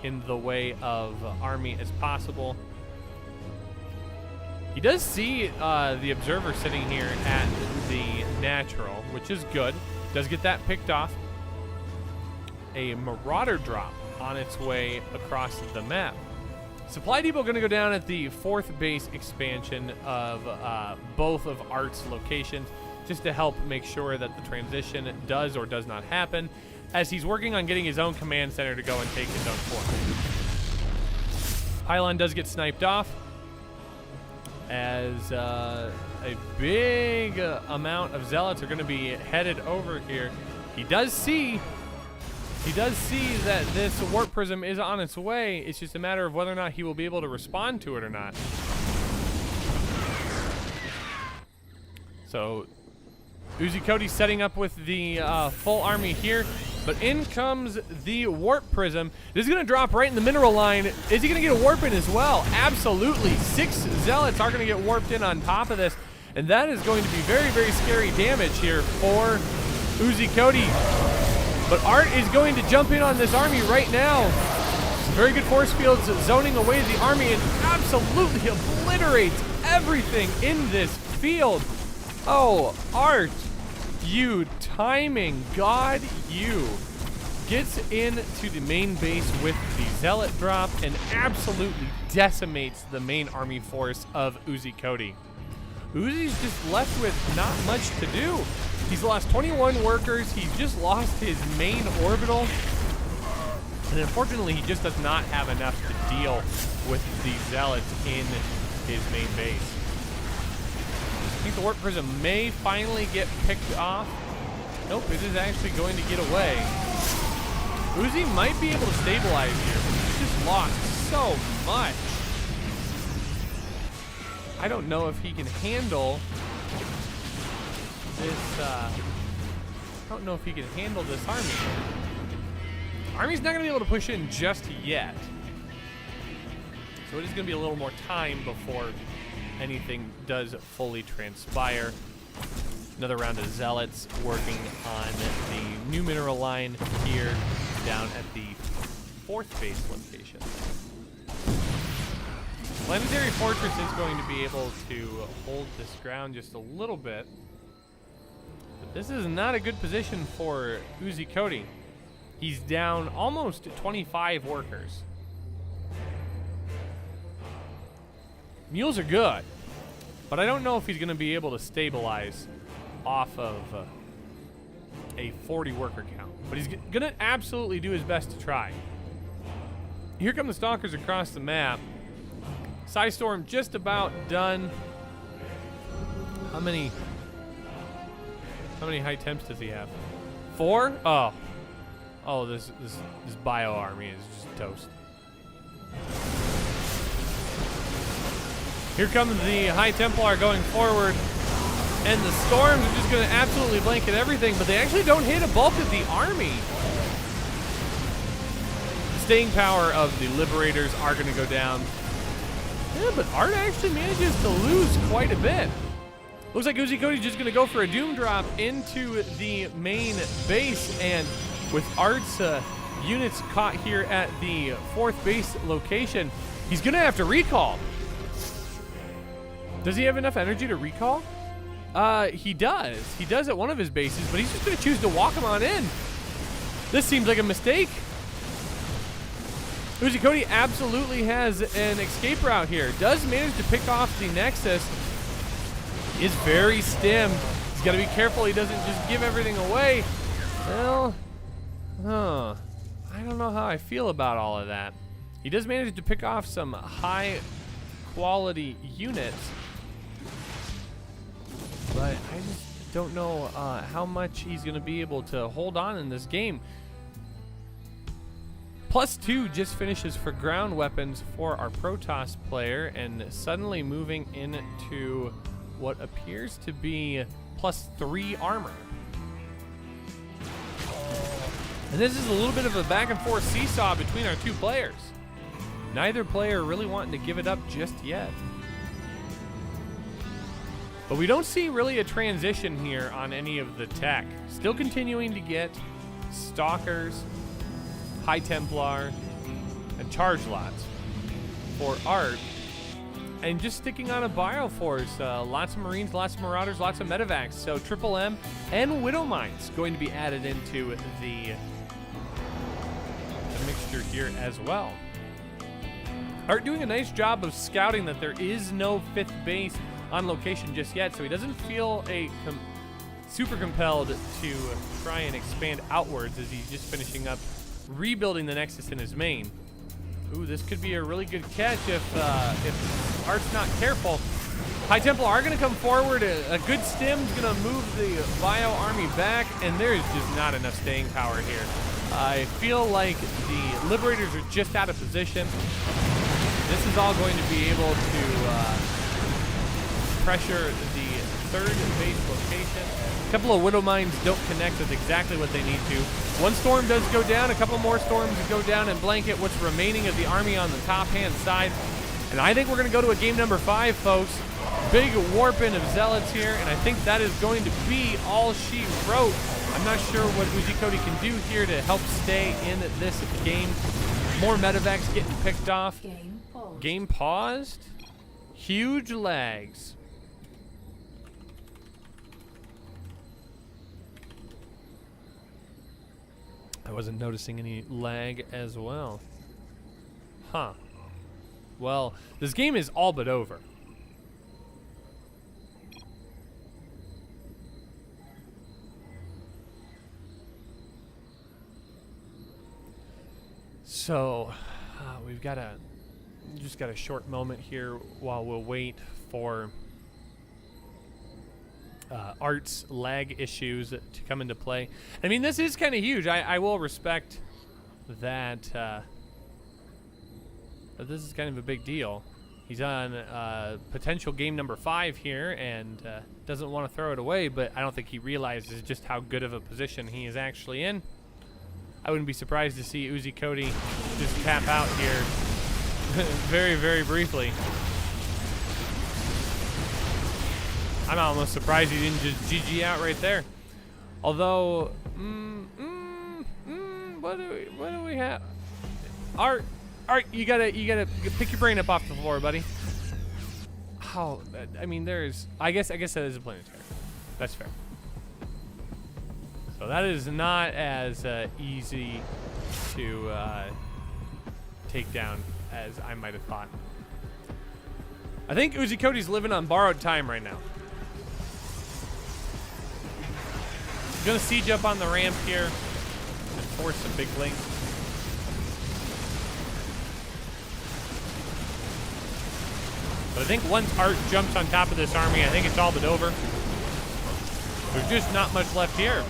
in the way of army as possible. He does see the Observer sitting here at the natural, which is good. Does get that picked off. A Marauder drop on its way across the map. Supply Depot going to go down at the 4th base expansion of both of Art's locations. just to help make sure that the transition does or does not happen, as he's working on getting his own command center to go and take his own form. Pylon does get sniped off, as a big amount of zealots are going to be headed over here. He does see that this warp prism is on its way. It's just a matter of whether or not he will be able to respond to it or not. So Uzi Cody setting up with the full army here, but in comes the warp prism. This is going to drop right in the mineral line. Is he going to get a warp in as well? Absolutely. 6 zealots are going to get warped in on top of this, and that is going to be very, very scary damage here for Uzi Cody. But Art is going to jump in on this army right now. Very good force fields zoning away the army and absolutely obliterates everything in this field. Oh, Art, you timing, God, you. Gets into the main base with the Zealot drop and absolutely decimates the main army force of Uzi Cody. Uzi's just left with not much to do. He's lost 21 workers. He's just lost his main orbital. And unfortunately, he just does not have enough to deal with the Zealots in his main base. I think the warp prism may finally get picked off. Nope, it is actually going to get away. Uzi might be able to stabilize here, but he's just lost so much. I don't know if he can handle this, I don't know if he can handle this army. Army's not going to be able to push in just yet. So it is going to be a little more time before anything does fully transpire. Another round of Zealots working on the new mineral line here down at the 4th base location. Planetary Fortress is going to be able to hold this ground just a little bit. But this is not a good position for Uzi Cody. He's down almost 25 workers. Mules are good, but I don't know if he's going to be able to stabilize off of a 40 worker count. But he's going to absolutely do his best to try. Here come the Stalkers across the map. Psystorm just about done. How many high temps does he have? 4? Oh, this bio army is just toast. Here comes the High Templar going forward, and the storms are just going to absolutely blanket everything, but they actually don't hit a bulk of the army. The staying power of the Liberators are going to go down. Yeah, but Art actually manages to lose quite a bit. Looks like Uzi Cody's just going to go for a Doom Drop into the main base, and with Art's units caught here at the 4th base location, he's going to have to recall. Does he have enough energy to recall? He does. He does at one of his bases, but he's just going to choose to walk him on in. This seems like a mistake. Uzi Cody absolutely has an escape route here. Does manage to pick off the Nexus. Is very stimmed. He's got to be careful he doesn't just give everything away. Well, I don't know how I feel about all of that. He does manage to pick off some high quality units, but I just don't know how much he's going to be able to hold on in this game. +2 just finishes for ground weapons for our Protoss player, and suddenly moving into what appears to be +3 armor. And this is a little bit of a back and forth seesaw between our two players. Neither player really wanting to give it up just yet. But we don't see really a transition here on any of the tech. Still continuing to get Stalkers, High Templar, and Charge Lots for Art. And just sticking on a Bioforce, lots of Marines, lots of Marauders, lots of Medivacs. So Triple M and Widow Mines going to be added into the mixture here as well. Art doing a nice job of scouting that there is no 5th base on location just yet, so he doesn't feel super compelled to try and expand outwards as he's just finishing up rebuilding the Nexus in his main. Ooh, this could be a really good catch if Art's not careful. High Temple are going to come forward. A good stim's going to move the Bio army back, and there is just not enough staying power here. I feel like the Liberators are just out of position. This is all going to be able to pressure the third base location. A couple of Widow Mines don't connect with exactly what they need to. One storm does go down, a couple more storms go down and blanket what's remaining of the army on the top-hand side. And I think we're going to go to a game number 5, folks. Big warping of Zealots here, and I think that is going to be all she wrote. I'm not sure what Uzi Cody can do here to help stay in this game. More medevacs getting picked off. Game paused. Huge lags. I wasn't noticing any lag as well. Huh. Well, this game is all but over. So, we've got just got a short moment here while we'll wait for Art's lag issues to come into play. I mean, this is kind of huge. I will respect that, that this is kind of a big deal. He's on potential game number 5 here and doesn't want to throw it away, but I don't think he realizes just how good of a position he is actually in. I wouldn't be surprised to see Uzi Cody just tap out here very, very briefly. I'm almost surprised he didn't just GG out right there. Although, what do we have? Art, you gotta pick your brain up off the floor, buddy. Oh, I mean, I guess that is a planetary. That's fair. So that is not as easy to take down as I might have thought. I think Uzi Cody's living on borrowed time right now. He's gonna siege up on the ramp here and force some big links. But I think once Art jumps on top of this army, I think it's all but over. There's just not much left here.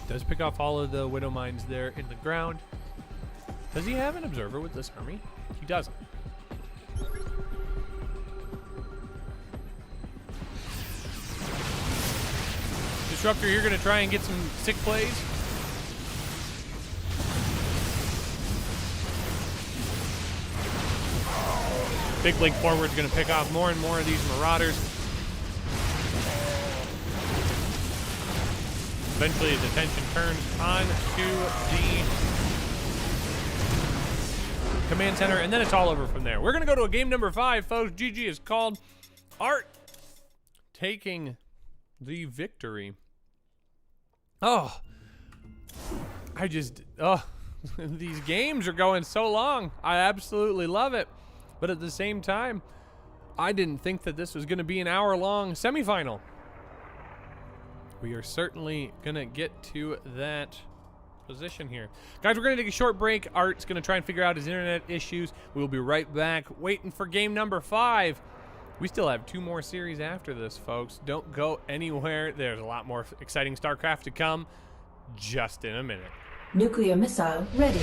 Does pick off all of the Widow Mines there in the ground. Does he have an observer with this army? He doesn't. Disruptor, you're going to try and get some sick plays. Big link forward is going to pick off more and more of these Marauders. Eventually, his attention turns on to the command center, and then it's all over from there. We're going to go to a game number 5, folks. GG is called. Art taking the victory. Oh, these games are going so long. I absolutely love it. But at the same time, I didn't think that this was going to be an hour-long semifinal. We are certainly going to get to that position here. Guys, we're going to take a short break. Art's going to try and figure out his internet issues. We'll be right back waiting for game number 5. We still have 2 more series after this, folks. Don't go anywhere. There's a lot more exciting StarCraft to come just in a minute. Nuclear missile ready.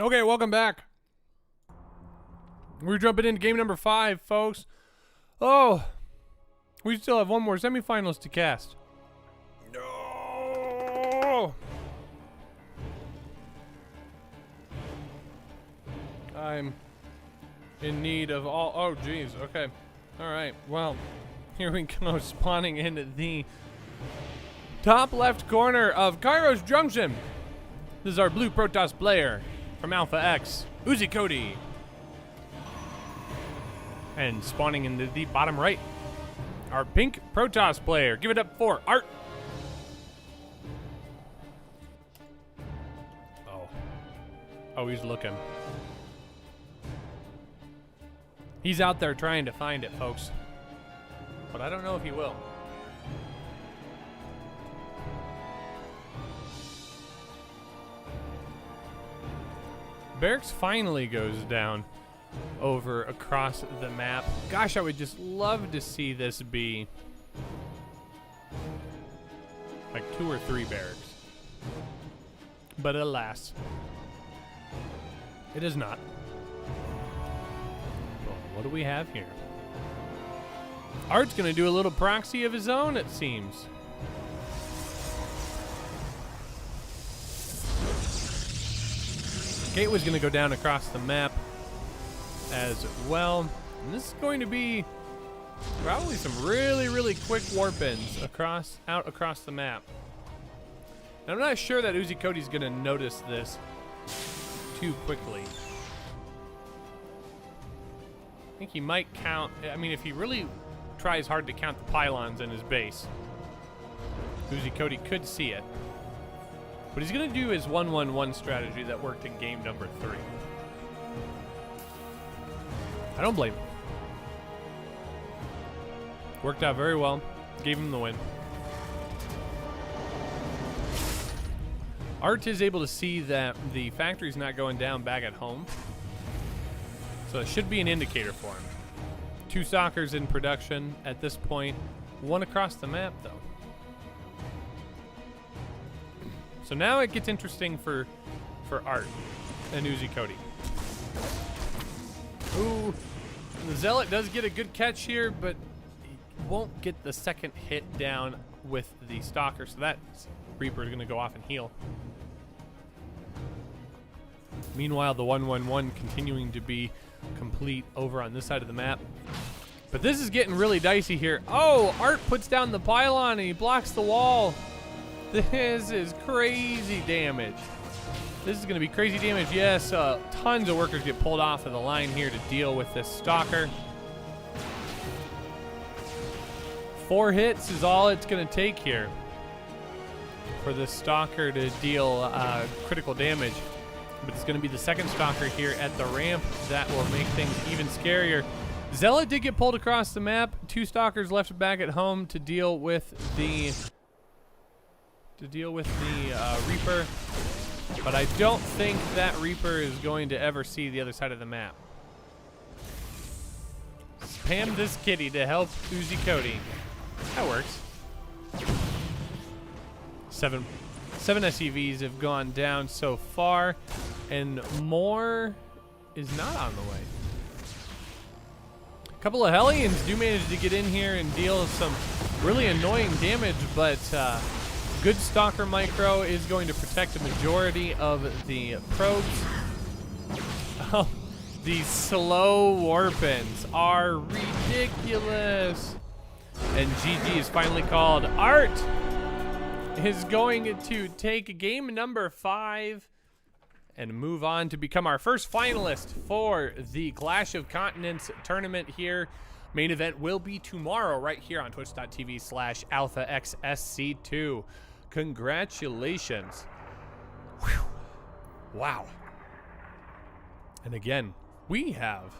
Okay, welcome back. We're jumping into game number 5, folks. Oh, we still have one more semifinals to cast. No. I'm in need of all. Oh, geez. Okay. All right. Well, here we go. Spawning into the top left corner of Kairos Junction. This is our blue Protoss player from Alpha X, Uzi Cody. And spawning into the bottom right, our pink Protoss player. Give it up for Art. Oh, he's looking. He's out there trying to find it, folks. But I don't know if he will. Barracks finally goes down over across the map. Gosh, I would just love to see this be like 2 or 3 barracks. But alas, it is not. Well, what do we have here? Art's gonna do a little proxy of his own, it seems. Gateway's gonna go down across the map as well. And this is going to be probably some really, really quick warp-ins out across the map. And I'm not sure that Uzi Cody's gonna notice this too quickly. I think he might count, I mean, if he really tries hard to count the pylons in his base, Uzi Cody could see it. But he's going to do his 1-1-1 strategy that worked in game number 3. I don't blame him. Worked out very well. Gave him the win. Art is able to see that the factory's not going down back at home. So it should be an indicator for him. 2 stalkers in production at this point. 1 across the map, though. So now it gets interesting for Art and Uzi Cody. Ooh, the Zealot does get a good catch here, but he won't get the second hit down with the Stalker, so that Reaper is going to go off and heal. Meanwhile, the 1-1-1 continuing to be complete over on this side of the map. But this is getting really dicey here. Oh, Art puts down the pylon and he blocks the wall. This is crazy damage. This is going to be crazy damage. Yes, tons of workers get pulled off of the line here to deal with this Stalker. 4 hits is all it's going to take here for this Stalker to deal critical damage. But it's going to be the second Stalker here at the ramp that will make things even scarier. Zealot did get pulled across the map. 2 Stalkers left back at home to deal with the Reaper, but I don't think that Reaper is going to ever see the other side of the map. Spam this kitty to help Uzi Cody. That works. 7 SCVs have gone down so far, and more is not on the way. A couple of Hellions do manage to get in here and deal some really annoying damage, but good Stalker Micro is going to protect a majority of the probes. Oh, these slow warp-ins are ridiculous. And GG is finally called. Art is going to take game number 5 and move on to become our first finalist for the Clash of Continents tournament here. Main event will be tomorrow right here on twitch.tv/AlphaXSC2. Congratulations. Whew. Wow. And again, we have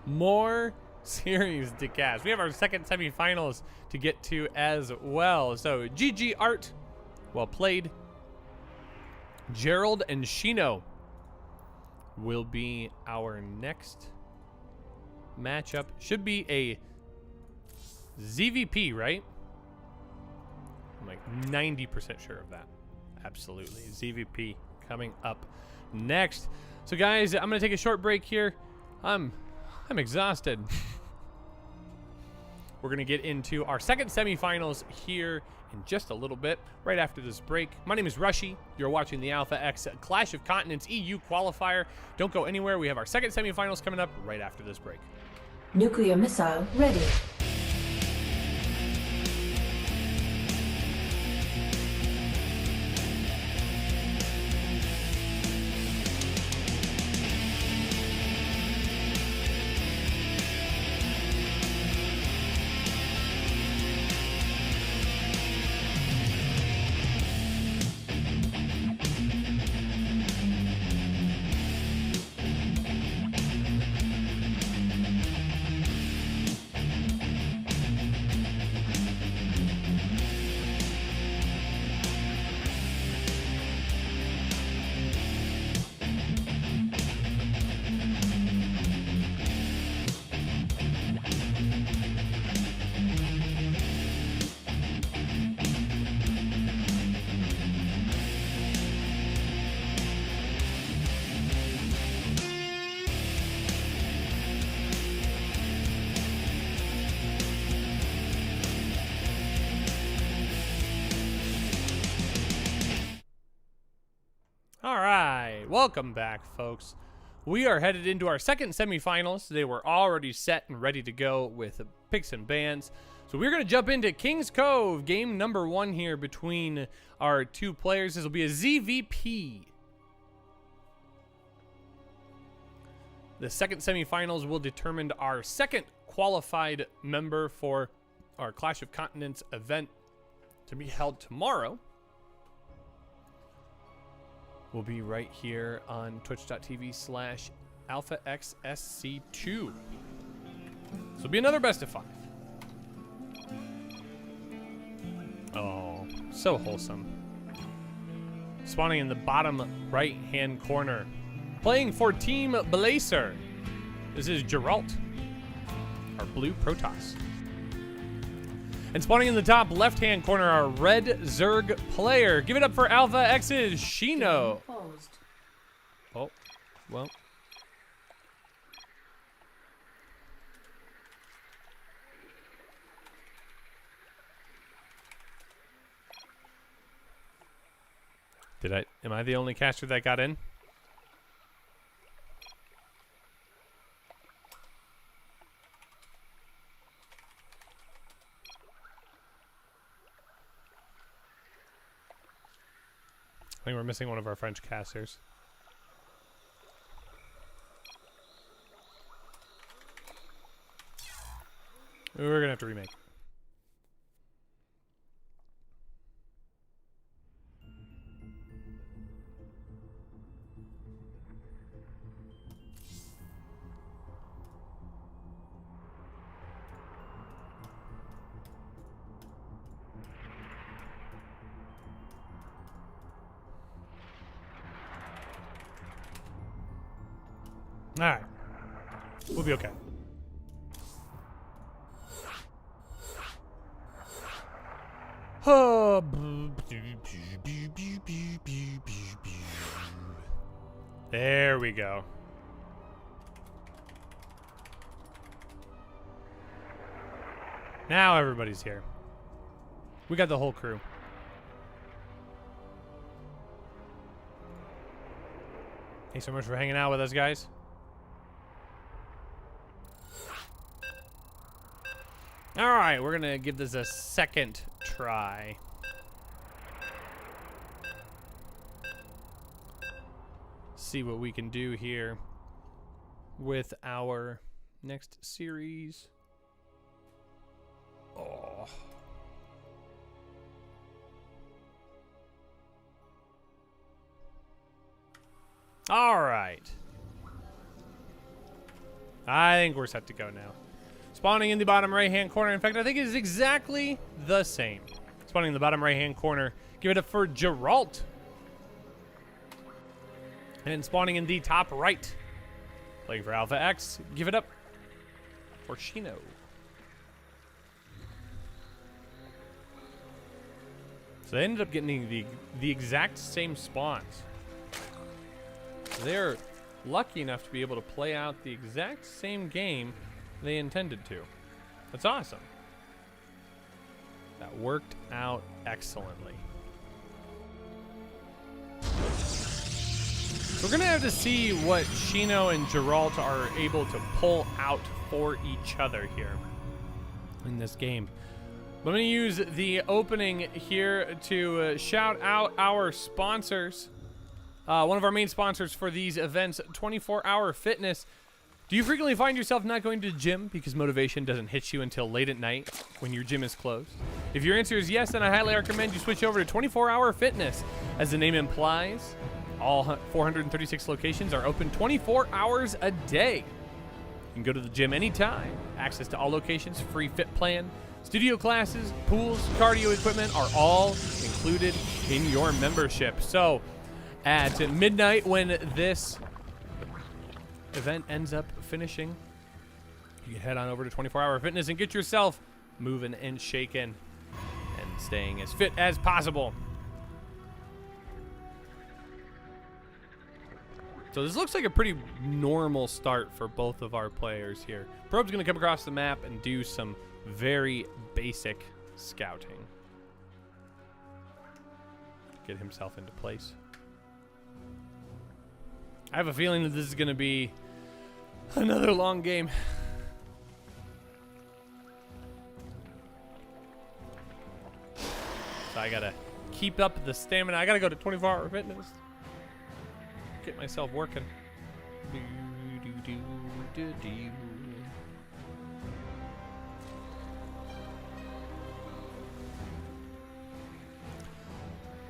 more series to cast. We have our second semifinals to get to as well. So GG Art, well played. Gerald and Shino will be our next matchup. Should be a ZVP, right? I'm like 90% sure of that. Absolutely. ZVP coming up next. So guys, I'm gonna take a short break here. I'm exhausted. We're gonna get into our second semifinals here in just a little bit, right after this break. My name is Rushy. You're watching the Alpha X Clash of Continents EU Qualifier. Don't go anywhere. We have our second semifinals coming up right after this break. Nuclear missile ready. All right, welcome back, folks. We are headed into our second semifinals. They were already set and ready to go with picks and bans. So we're going to jump into Kings Cove, game number 1 here between our two players. This will be a ZVP. The second semifinals will determine our second qualified member for our Clash of Continents event to be held tomorrow. Will be right here on twitch.tv/AlphaXSC2. So it'll be another best of 5. Oh, so wholesome. Spawning in the bottom right-hand corner. Playing for Team Blazer. This is Geralt, our blue Protoss. And spawning in the top left-hand corner, our red Zerg player. Give it up for Alpha X's Shino. Oh, well. Am I the only caster that got in? I think we're missing one of our French casters. We're gonna have to remake. All right, we'll be okay. There we go. Now everybody's here. We got the whole crew. Thanks so much for hanging out with us, guys. All right, we're gonna give this a second try. See what we can do here with our next series. Oh. All right. I think we're set to go now. Spawning in the bottom right-hand corner. In fact, I think it is exactly the same. Spawning in the bottom right-hand corner. Give it up for Geralt. And spawning in the top right. Playing for Alpha X. Give it up for Shino. So they ended up getting the exact same spawns. They're lucky enough to be able to play out the exact same game they intended to. That's awesome. That worked out excellently. So we're going to have to see what Shino and Geralt are able to pull out for each other here in this game. I'm going to use the opening here to shout out our sponsors. One of our main sponsors for these events, 24 Hour Fitness. Do you frequently find yourself not going to the gym because motivation doesn't hit you until late at night when your gym is closed? If your answer is yes, then I highly recommend you switch over to 24 Hour Fitness. As the name implies, all 436 locations are open 24 hours a day. You can go to the gym anytime. Access to all locations, free fit plan, studio classes, pools, cardio equipment are all included in your membership. So at midnight, when this event ends up finishing, you can head on over to 24 Hour Fitness and get yourself moving and shaking and staying as fit as possible. So this looks like a pretty normal start for both of our players here. Probe's going to come across the map and do some very basic scouting. Get himself into place. I have a feeling that this is going to be another long game. So I got to keep up the stamina. I got to go to 24 Hour Fitness. Get myself working.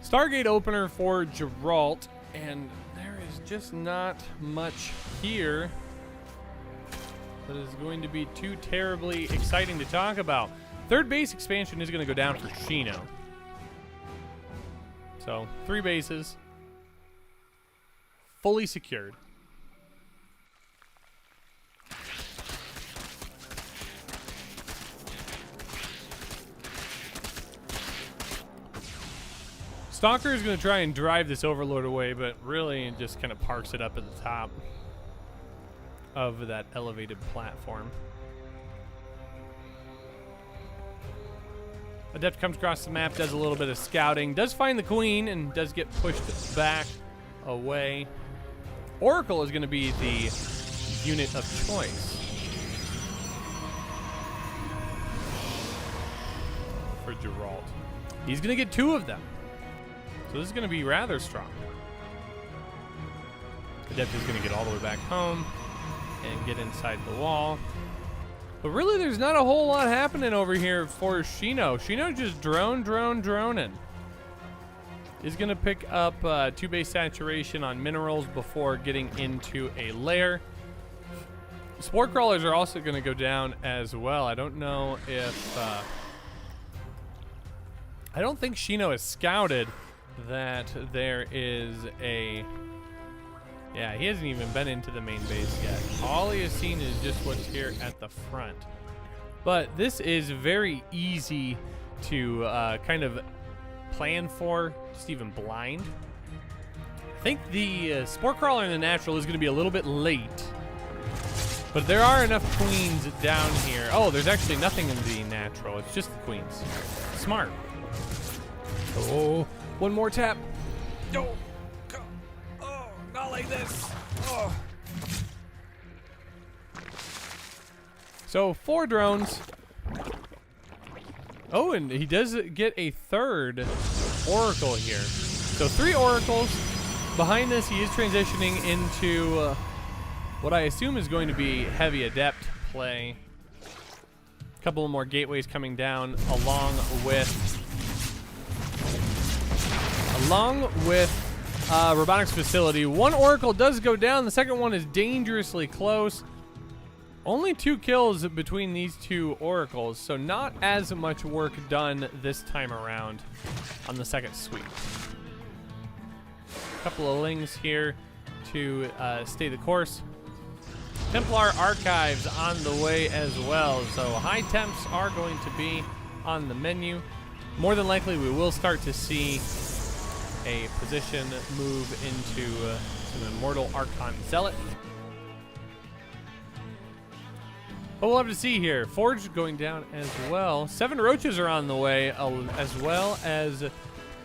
Stargate opener for Geralt, and there is just not much here that is going to be too terribly exciting to talk about. Third base expansion is going to go down for Shino. So 3 bases. Fully secured. Stalker is going to try and drive this Overlord away, but really it just kind of parks it up at the top of that elevated platform. Adept comes across the map, does a little bit of scouting, does find the Queen, and does get pushed back away. Oracle is going to be the unit of choice for Geralt. He's going to get 2 of them. So this is going to be rather strong. Adept is going to get all the way back home and get inside the wall. But really, there's not a whole lot happening over here for Shino. Shino just droning. Is going to pick up 2 base saturation on minerals before getting into a lair. Spore crawlers are also going to go down as well. I don't know if... I don't think Shino has scouted that there is a... Yeah, he hasn't even been into the main base yet. All he has seen is just what's here at the front. But this is very easy to kind of plan for, just even blind. I think the Spore Crawler in the natural is going to be a little bit late. But there are enough queens down here. Oh, there's actually nothing in the natural. It's just the queens. Smart. Oh, one more tap. No. Oh, not like this. Oh. So 4 drones. Oh, and he does get a 3rd Oracle here. So 3 Oracles. Behind this, he is transitioning into what I assume is going to be heavy Adept play. A couple of more gateways coming down along with Robotics Facility. 1 Oracle does go down. The second one is dangerously close. Only 2 kills between these 2 Oracles, so not as much work done this time around on the second sweep. A couple of lings here to stay the course. Templar Archives on the way as well, so high temps are going to be on the menu. More than likely, we will start to see a position move into an Immortal Archon Zealot. But we'll have to see here. Forge going down as well. 7 Roaches are on the way, as well as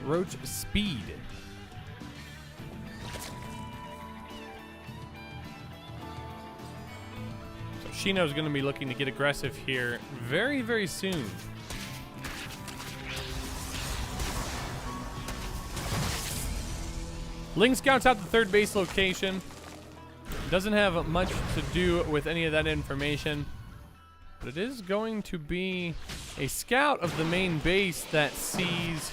Roach Speed. So Shino's going to be looking to get aggressive here very, very soon. Ling scouts out the third base location. Doesn't have much to do with any of that information, but it is going to be a scout of the main base that sees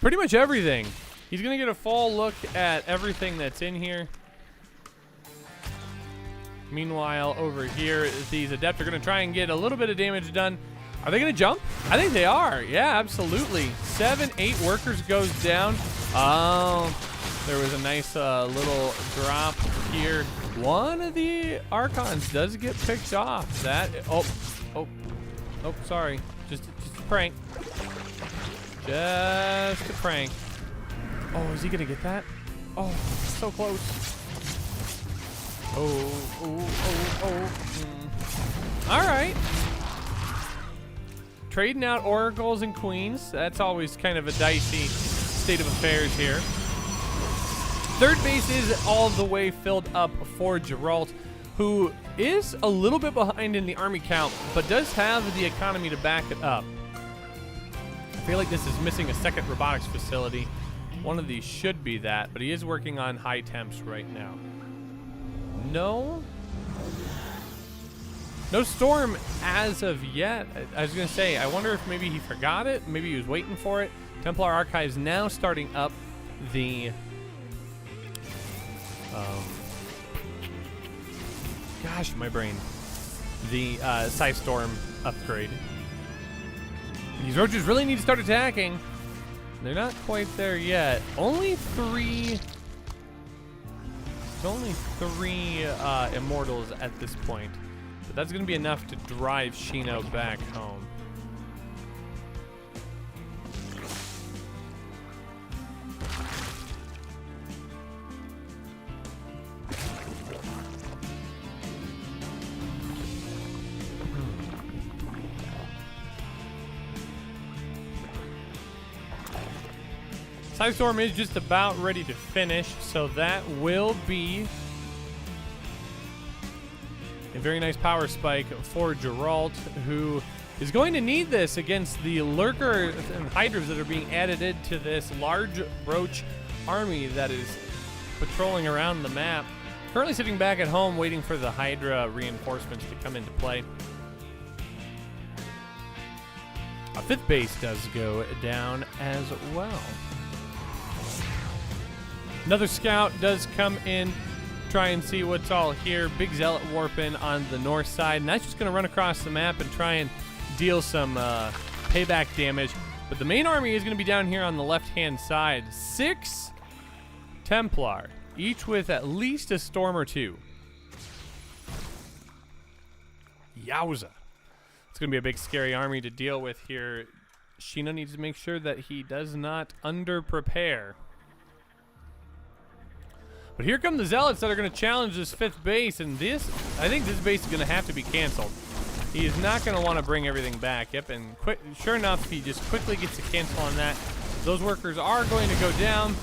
pretty much everything. He's going to get a full look at everything that's in here. Meanwhile, over here, these Adept are going to try and get a little bit of damage done. Are they going to jump? I think they are. Yeah, absolutely. 7, 8 workers goes down. Oh, there was a nice little drop here. One of the Archons does get picked off. That, oh, sorry. Just a prank. Just a prank. Oh, is he going to get that? Oh, so close. All right. Trading out Oracles and Queens. That's always kind of a dicey state of affairs here. Third base is all the way filled up for Geralt, who is a little bit behind in the army count, but does have the economy to back it up. I feel like this is missing a second robotics facility. One of these should be that, but he is working on high temps right now. No storm as of yet. I was going to say, I wonder if maybe he forgot it. Maybe he was waiting for it. Templar Archives now starting up the... gosh, my brain. The Scythe Storm upgrade. These roaches really need to start attacking. They're not quite there yet. Only 3... There's only 3 Immortals at this point. But that's going to be enough to drive Shino back home. Scythe Storm is just about ready to finish, so that will be a very nice power spike for Geralt, who is going to need this against the Lurker and Hydras that are being added into this large Roach army that is patrolling around the map. Currently sitting back at home waiting for the Hydra reinforcements to come into play. A 5th base does go down as well. Another scout does come in, try and see what's all here. Big Zealot warp in on the north side, and that's just going to run across the map and try and deal some payback damage. But the main army is going to be down here on the left-hand side. 6 Templar, each with at least a storm or 2. Yowza. It's going to be a big, scary army to deal with here. Shino needs to make sure that he does not under-prepare. But here come the Zealots that are going to challenge this 5th base, and I think this base is going to have to be canceled. He is not going to want to bring everything back. Yep, and sure enough, he just quickly gets a cancel on that. Those workers are going to go down.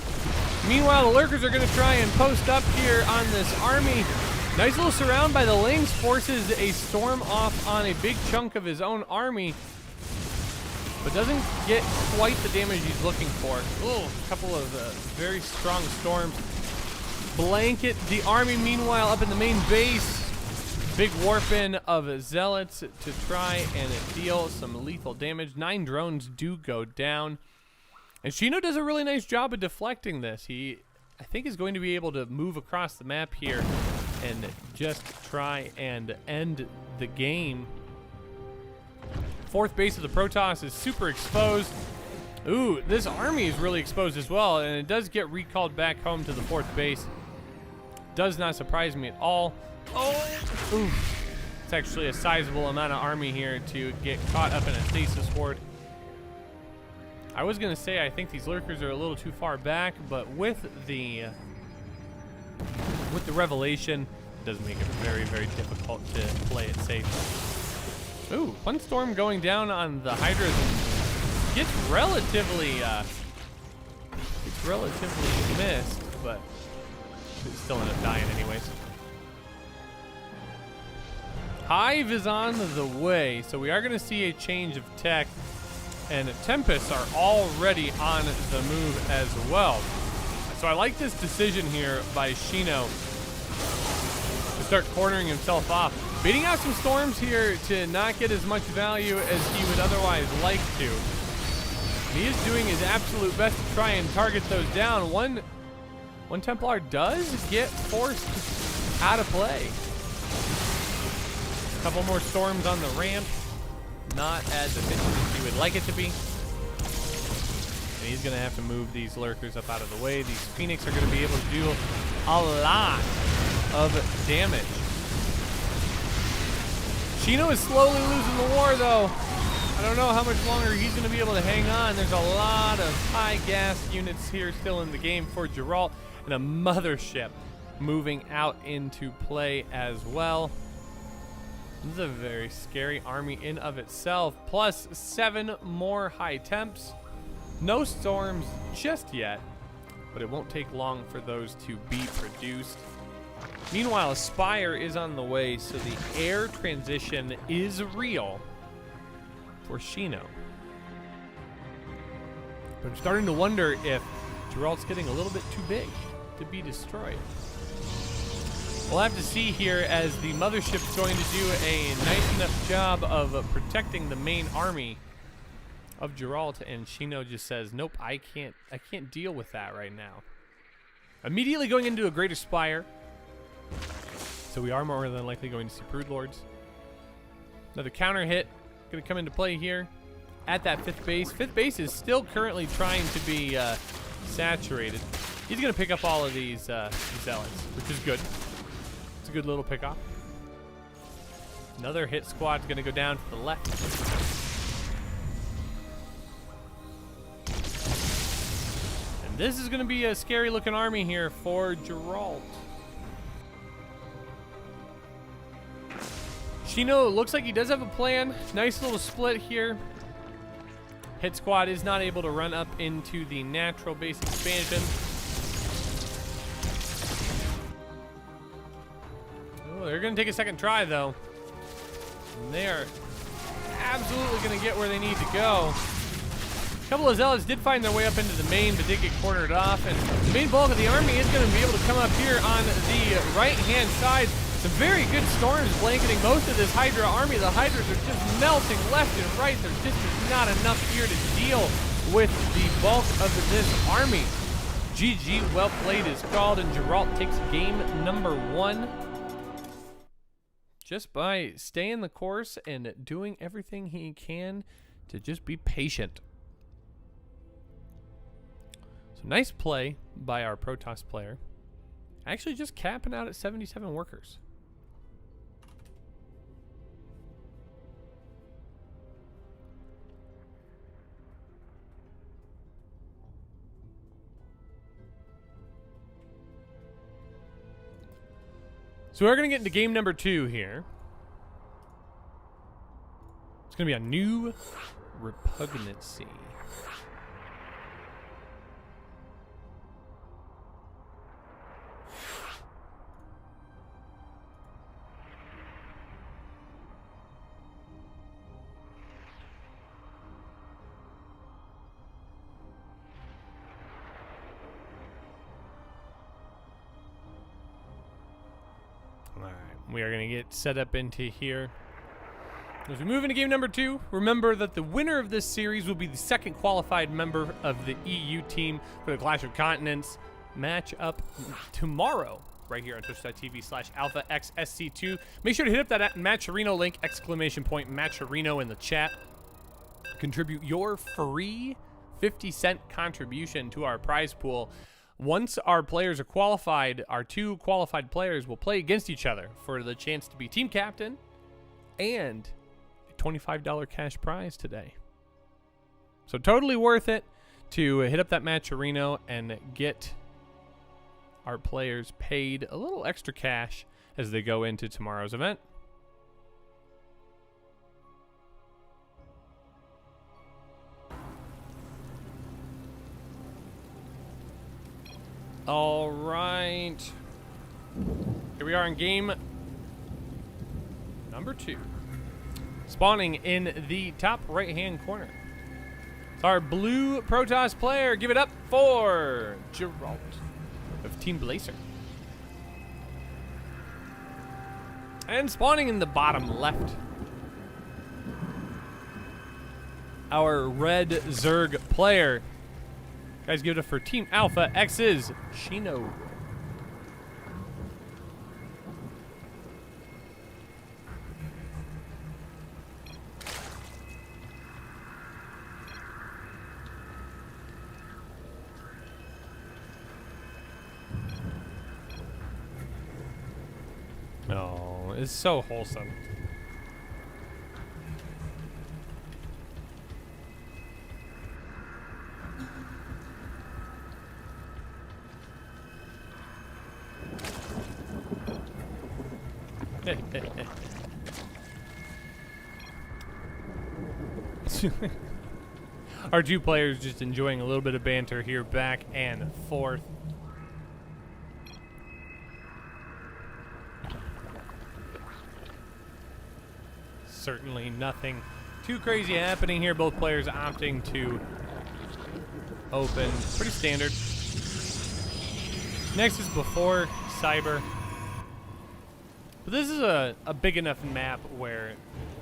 Meanwhile, the Lurkers are going to try and post up here on this army. Nice little surround by the Lings, forces a storm off on a big chunk of his own army, but doesn't get quite the damage he's looking for. Ooh, a couple of very strong storms. Blanket the army, meanwhile, up in the main base. Big warp in of Zealots to try and deal some lethal damage. 9 drones do go down. And Shino does a really nice job of deflecting this. He, I think, is going to be able to move across the map here and just try and end the game. 4th base of the Protoss is super exposed. Ooh, this army is really exposed as well, and it does get recalled back home to the 4th base. Does not surprise me at all. Oh, oof. It's actually a sizable amount of army here to get caught up in a stasis ward. I was gonna say I think these lurkers are a little too far back, but with the revelation, it does make it very, very difficult to play it safe. Ooh, one storm going down on the Hydras. Gets relatively missed, but it's still end up dying anyways. Hive is on the way, so we are going to see a change of tech, and Tempests are already on the move as well. So I like this decision here by Shino to start cornering himself off. Beating out some storms here to not get as much value as he would otherwise like to. He is doing his absolute best to try and target those down. One Templar does get forced out of play. A couple more storms on the ramp. Not as efficient as he would like it to be. And he's going to have to move these lurkers up out of the way. These Phoenix are going to be able to do a lot of damage. Shino is slowly losing the war, though. I don't know how much longer he's going to be able to hang on. There's a lot of high gas units here still in the game for Geralt, and a mothership moving out into play as well. This is a very scary army in of itself, plus 7 more high temps. No storms just yet, but it won't take long for those to be produced. Meanwhile, a Spire is on the way, so the air transition is real for Shino. But I'm starting to wonder if Geralt's getting a little bit too big to be destroyed. We'll have to see here as the mothership's going to do a nice enough job of protecting the main army of Geralt, and Shino just says, nope, I can't deal with that right now. Immediately going into a Greater Spire. So we are more than likely going to see Brood Lords. Another counter hit going to come into play here at that 5th base. 5th base is still currently trying to be saturated. He's going to pick up all of these zealots, which is good. It's a good little pickoff. Another hit squad's going to go down to the left. And this is going to be a scary looking army here for Geralt. Shino looks like he does have a plan. Nice little split here. Hit squad is not able to run up into the natural base expansion. Oh, they're going to take a second try, though. And they are absolutely going to get where they need to go. A couple of zealots did find their way up into the main, but did get cornered off. And the main bulk of the army is going to be able to come up here on the right-hand side. Some very good storms blanketing most of this Hydra army. The Hydras are just melting left and right. There just is not enough here to deal with the bulk of this army. GG, well played is called, and Geralt takes game number 1. Just by staying the course and doing everything he can to just be patient. So nice play by our Protoss player. Actually just capping out at 77 workers. So we're going to get into game number 2 here. It's going to be a new repugnancy. We are going to get set up into here. As we move into game number 2, remember that the winner of this series will be the second qualified member of the EU team for the Clash of Continents match up tomorrow, right here on twitch.tv/alphaxsc2. Make sure to hit up that Matcherino link, ! Matcherino in the chat. Contribute your free 50-cent contribution to our prize pool. Once our players are qualified, our 2 qualified players will play against each other for the chance to be team captain and a $25 cash prize today. So totally worth it to hit up that Matcherino and get our players paid a little extra cash as they go into tomorrow's event. All right. Here we are in game number 2. Spawning in the top right-hand corner. It's our blue Protoss player. Give it up for Geralt of Team Blazer. And spawning in the bottom left, our red Zerg player. Guys, give it up for Team Alpha X's Shino. Oh, it's so wholesome. Our 2 players just enjoying a little bit of banter here, back and forth. Certainly nothing too crazy happening here. Both players opting to open. Pretty standard. Next is before Cyber. But this is a big enough map where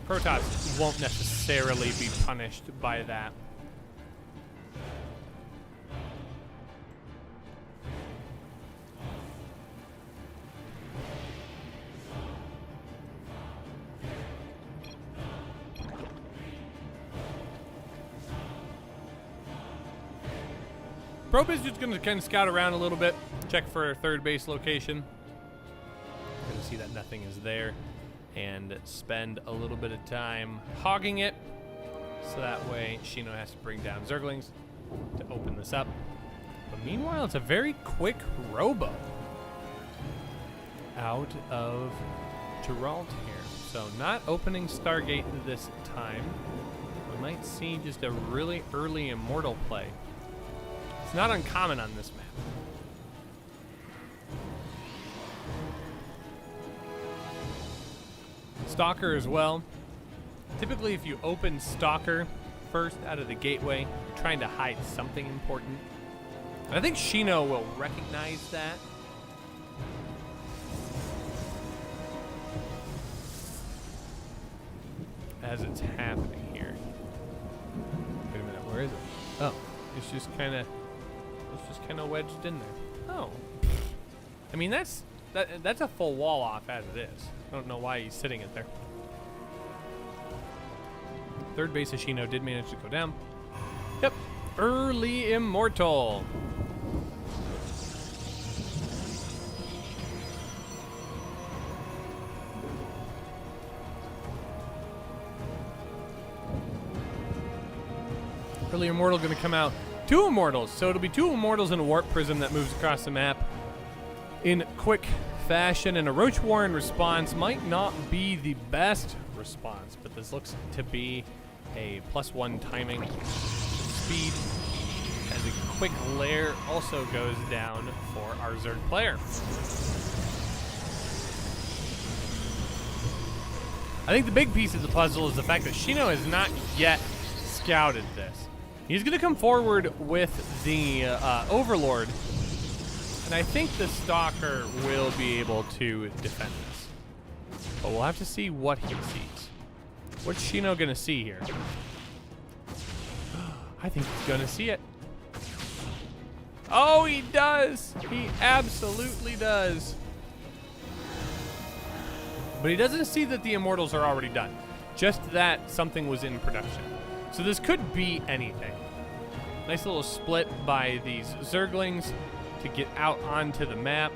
Protoss won't necessarily be punished by that. Probe is just going to kind of scout around a little bit, check for a third base location. Going to see that nothing is there, and spend a little bit of time hogging it, so that way Shino has to bring down Zerglings to open this up. But meanwhile, it's a very quick robo out of Geralt here. So not opening Stargate this time. We might see just a really early Immortal play. It's not uncommon on this map. Stalker as well. Typically, if you open Stalker first out of the gateway, you're trying to hide something important. And I think Shino will recognize that. As it's happening here. Wait a minute, where is it? Oh, it's just kind of wedged in there. Oh, I mean that's a full wall off as it is. I don't know why he's sitting it there. Third base of Shino did manage to go down. Yep, early Immortal. Early Immortal going to come out. 2 Immortals, so it'll be 2 Immortals and a Warp Prism that moves across the map in quick fashion, and a Roach Warren response might not be the best response, but this looks to be a +1 timing speed, as a quick lair also goes down for our Zerg player. I think the big piece of the puzzle is the fact that Shino has not yet scouted this. He's going to come forward with the Overlord, and I think the Stalker will be able to defend this. But we'll have to see what he sees. What's Shino going to see here? I think he's going to see it. Oh, he does! He absolutely does. But he doesn't see that the Immortals are already done. Just that something was in production. So this could be anything. Nice little split by these Zerglings to get out onto the map.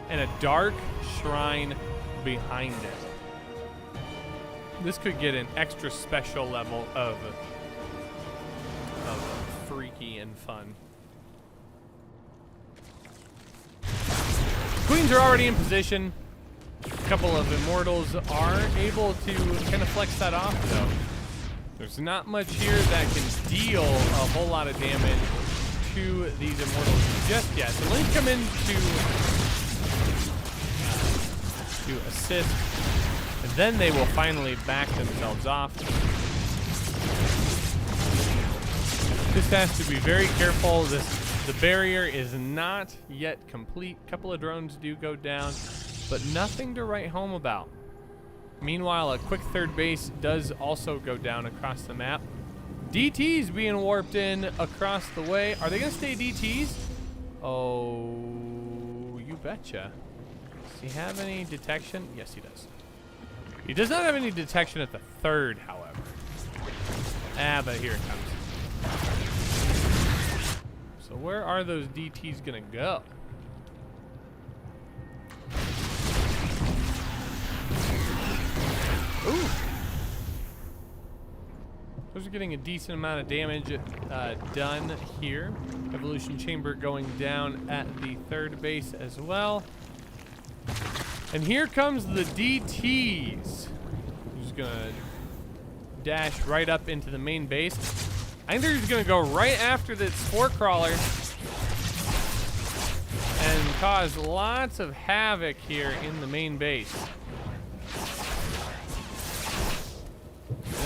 And a dark shrine behind it. This could get an extra special level of freaky and fun. Queens are already in position. A couple of immortals are able to kind of flex that off, though. There's not much here that can deal a whole lot of damage to these immortals just yet. So Link come in to assist, and then they will finally back themselves off. Just has to be very careful. The barrier is not yet complete. A couple of drones do go down, but nothing to write home about. Meanwhile, a quick third base does also go down across the map. DT's being warped in across the way. Are they gonna stay DTs? Oh, you betcha. Does he have any detection? Yes, he does. He does not have any detection at the third, however. But here it comes. So where are those DTs gonna go? Ooh. Those are getting a decent amount of damage done here. Evolution Chamber going down at the third base as well. And here comes the DTs. Just gonna dash right up into the main base. I think they're just gonna go right after this spore crawler and cause lots of havoc here in the main base.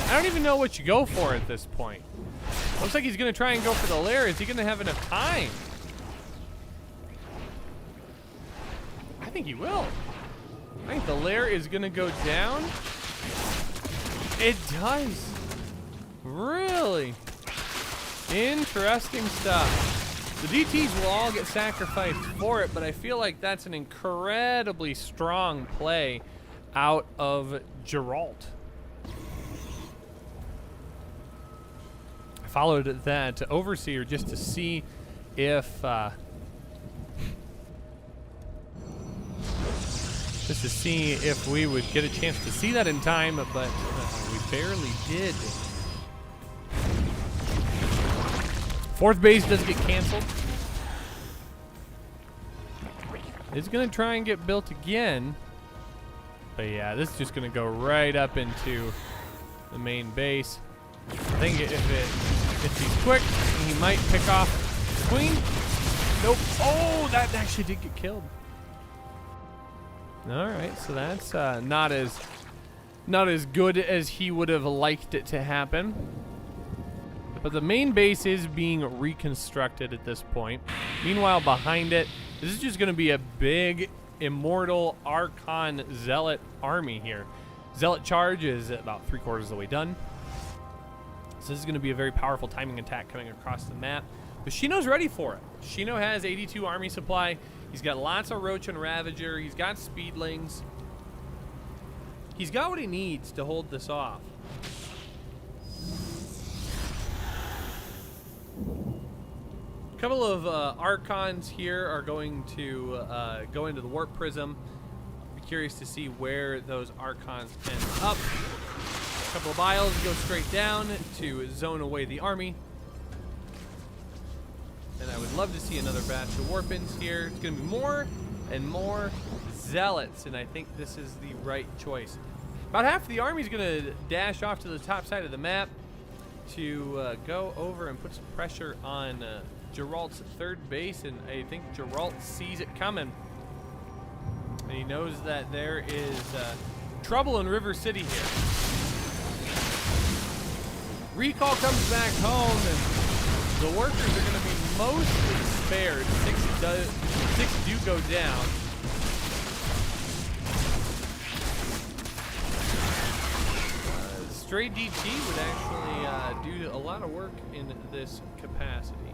I don't even know what you go for at this point. Looks like he's gonna try and go for the lair. Is he gonna have enough time? I think he will. I think the lair is gonna go down. It does. Really interesting stuff. The DTs will all get sacrificed for it, but I feel like that's an incredibly strong play out of Geralt. I followed that Overseer just to see if we would get a chance to see that in time, but we barely did. Fourth base does get canceled. It's gonna try and get built again, but yeah, this is just gonna go right up into the main base. I think if he's quick, he might pick off the queen. Nope. Oh, that actually did get killed. All right, so that's not as good as he would have liked it to happen. But the main base is being reconstructed at this point. Meanwhile, behind it, this is just going to be a big Immortal Archon Zealot army here. Zealot charge is about 3/4 of the way done. So this is going to be a very powerful timing attack coming across the map. But Shino's ready for it. Shino has 82 army supply. He's got lots of Roach and Ravager. He's got Speedlings. He's got what he needs to hold this off. A couple of Archons here are going to go into the Warp Prism. Be curious to see where those Archons end up. A couple of Biles go straight down to zone away the army. And I would love to see another batch of Warpins here. It's going to be more and more Zealots, and I think this is the right choice. About half of the army is going to dash off to the top side of the map to go over and put some pressure on Geralt's third base, and I think Geralt sees it coming. And he knows that there is trouble in River City here. Recall comes back home, and the workers are going to be mostly spared. Six do go down. Stray DT would actually do a lot of work in this capacity.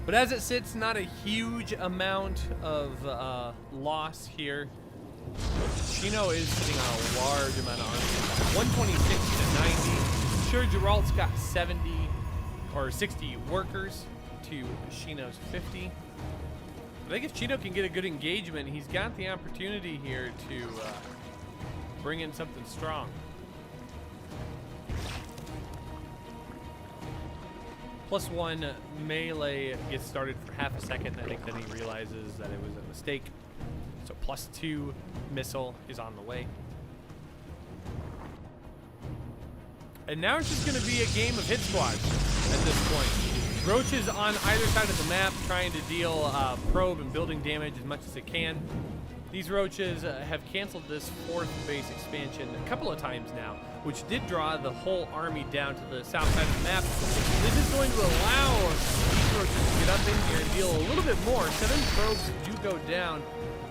But as it sits, not a huge amount of loss here. Shino is sitting on a large amount of army. 126 to 90. Sure, Geralt's got 70 or 60 workers to Shino's 50. But I think if Shino can get a good engagement, he's got the opportunity here to bring in something strong. +1 melee gets started for half a second. I think then he realizes that it was a mistake. So +2 missile is on the way. And now it's just going to be a game of hit squads at this point. Roaches on either side of the map trying to deal probe and building damage as much as it can. These roaches have canceled this 4th base expansion a couple of times now, which did draw the whole army down to the south side of the map. This is going to allow these roaches to get up in here and deal a little bit more. 7 probes do go down.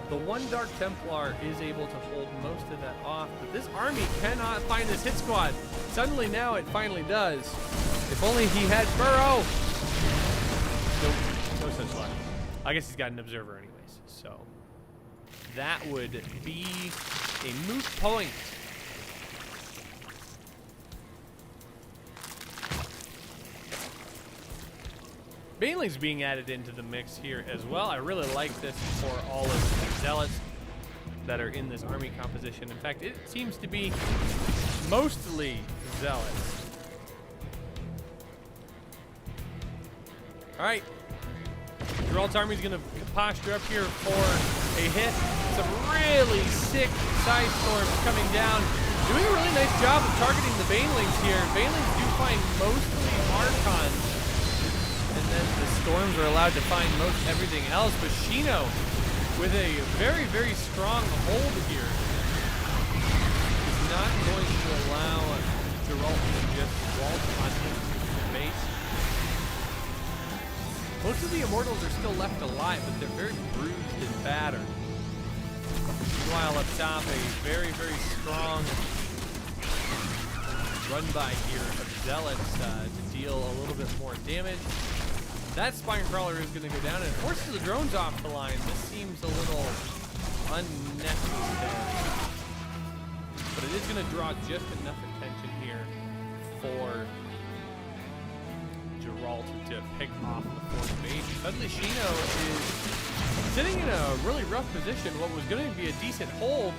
The one Dark Templar is able to hold most of that off, but this army cannot find this hit squad. Suddenly now it finally does. If only he had Burrow. No such luck. I guess he's got an observer anyways, so that would be a moot point. Banelings being added into the mix here as well. I really like this for all of the zealots that are in this army composition. In fact, it seems to be mostly zealots. All right, Geralt's army is going to posture up here for a hit. Some really sick side storms coming down. Doing a really nice job of targeting the Banelings here. Banelings do find mostly Archons, and then the storms are allowed to find most everything else. But Shino with a very, very strong hold here is not going to allow Geralt to just waltz on his base. Most of the Immortals are still left alive, but they're very bruised and battered. Meanwhile, up top, a very, very strong run by here of Zealots to deal a little bit more damage. That Spine Crawler is going to go down and forces the drones off the line. This seems a little unnecessary, but it is going to draw just enough attention here for Geralt to pick off the 4th base. Suddenly Shino is sitting in a really rough position. What was going to be a decent hold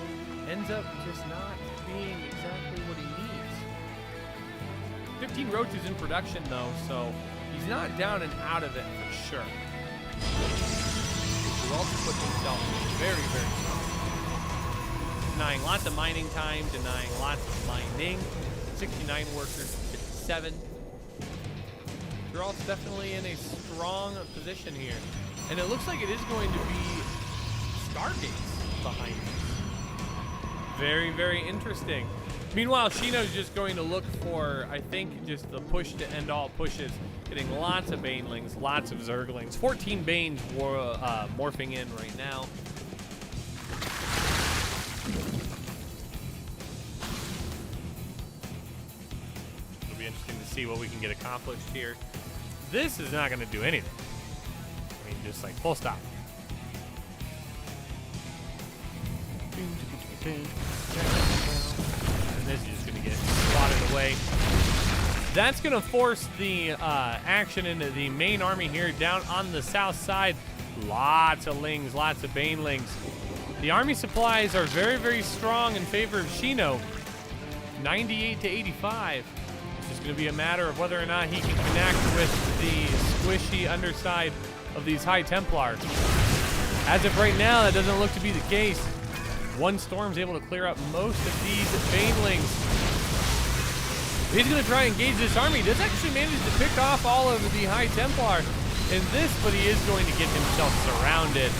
ends up just not being exactly what he needs. 15 roaches in production though, so he's not down and out of it for sure. Geralt put himself very, very strong. Denying lots of mining time, denying lots of mining. 69 workers, 57. Geralt's definitely in a strong position here. And it looks like it is going to be Stargates behind us. Very, very interesting. Meanwhile, Shino's just going to look for, I think, just the push to end all pushes. Getting lots of Banelings, lots of Zerglings. 14 Banes morphing in right now. It'll be interesting to see what we can get accomplished here. This is not going to do anything. I mean, just like full stop. And this is just going to get swatted away. That's going to force the action into the main army here down on the south side. Lots of Lings, lots of Banelings. The army supplies are very, very strong in favor of Shino. 98 to 85. It's just going to be a matter of whether or not he can connect with the squishy underside of these High Templars. As of right now, that doesn't look to be the case. One Storm's able to clear up most of these Banelings. He's going to try and engage this army. He does actually manage to pick off all of the High Templar in this, but he is going to get himself surrounded.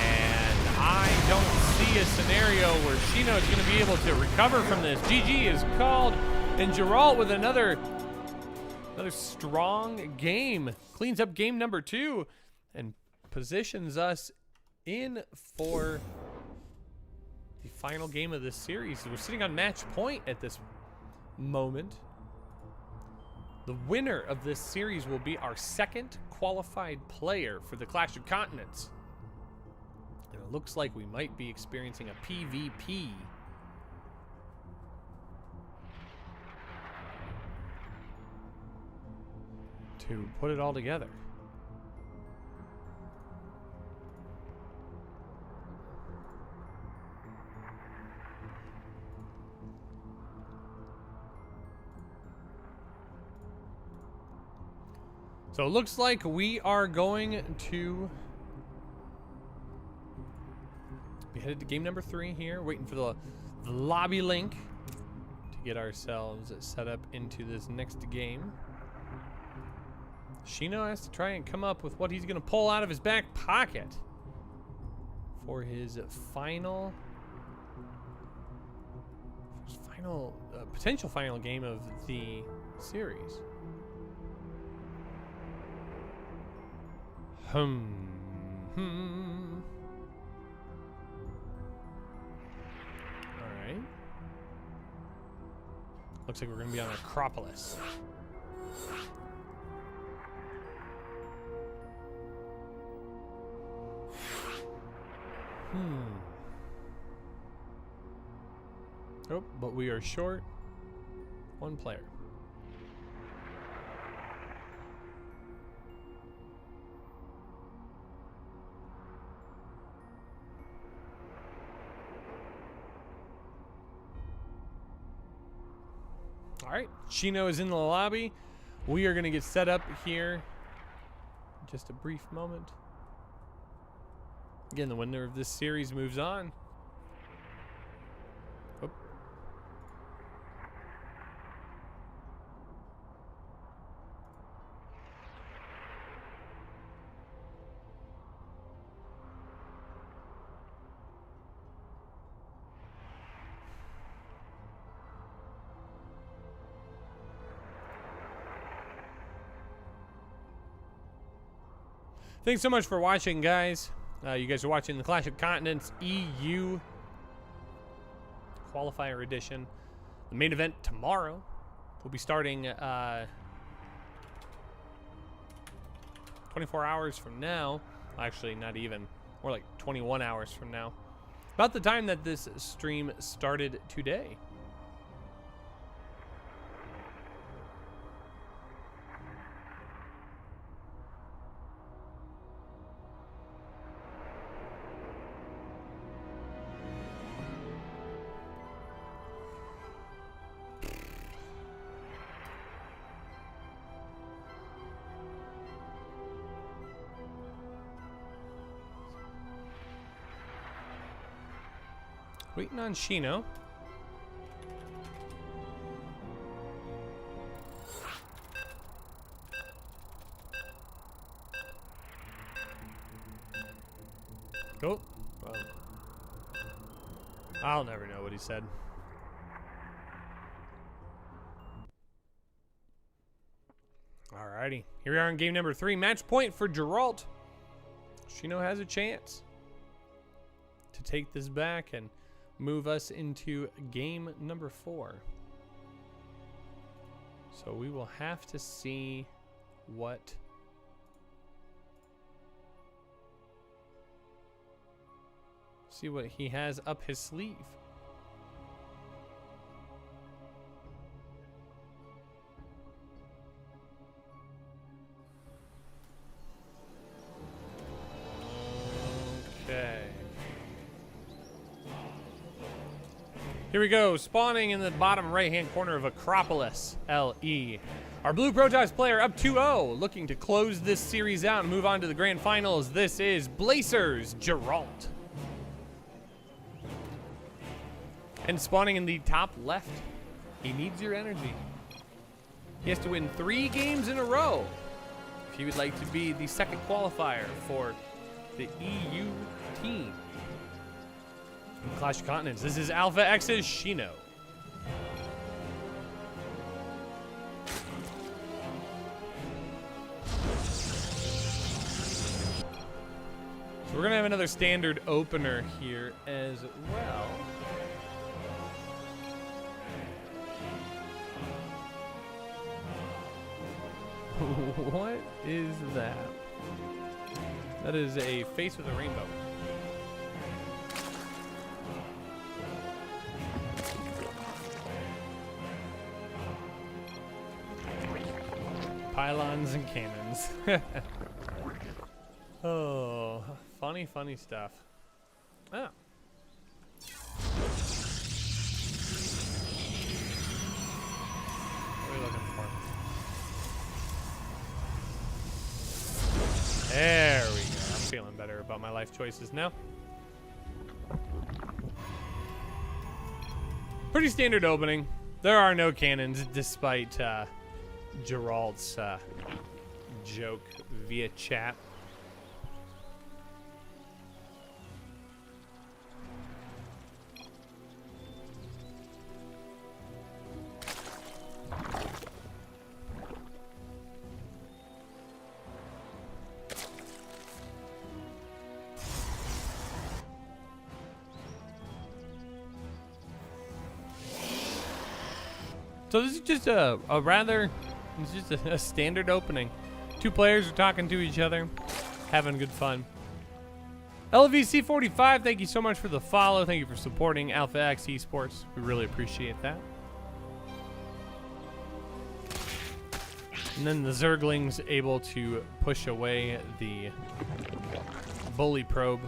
And I don't see a scenario where Shino is going to be able to recover from this. GG is called, and Geralt with another strong game. Cleans up game number 2 and positions us in for the final game of this series. We're sitting on match point at this moment. The winner of this series will be our second qualified player for the Clash of Continents. And it looks like we might be experiencing a PvP. To put it all together. So it looks like we are going to be headed to game number 3 here, waiting for the lobby link to get ourselves set up into this next game. Shino has to try and come up with what he's going to pull out of his back pocket for his final potential final game of the series. All right. Looks like we're going to be on Acropolis. Oh, but we are short 1 player. All right, Shino is in the lobby. We are going to get set up here in just a brief moment. Again, the winner of this series moves on. Oop. Thanks so much for watching, guys. You guys are watching the Clash of Continents EU Qualifier Edition. The main event tomorrow will be starting 24 hours from now. Actually, not even. More like 21 hours from now. About the time that this stream started today. Waiting on Shino. Oh. I'll never know what he said. Alrighty. Here we are in game number 3. Match point for Geralt. Shino has a chance to take this back and move us into game number 4. So we will have to see what he has up his sleeve. Okay. Here we go, spawning in the bottom right-hand corner of Acropolis, LE. Our blue Protoss player up 2-0, looking to close this series out and move on to the grand finals. This is Blazers Geralt. And spawning in the top left, he needs your energy. He has to win 3 games in a row if he would like to be the second qualifier for the EU team. Clash of Continents. This is Alpha X's Shino. So we're gonna have another standard opener here as well. What is that? That is a face with a rainbow. Pylons and cannons. Oh, funny stuff. Oh. What are we looking for? sure about my life choices now. Pretty standard opening. There are no cannons, despite Geralt's joke via chat. So this is just it's just a standard opening. Two players are talking to each other, having good fun. LVC45, thank you so much for the follow. Thank you for supporting Alpha X Esports. We really appreciate that. And then the Zerglings able to push away the bully probe.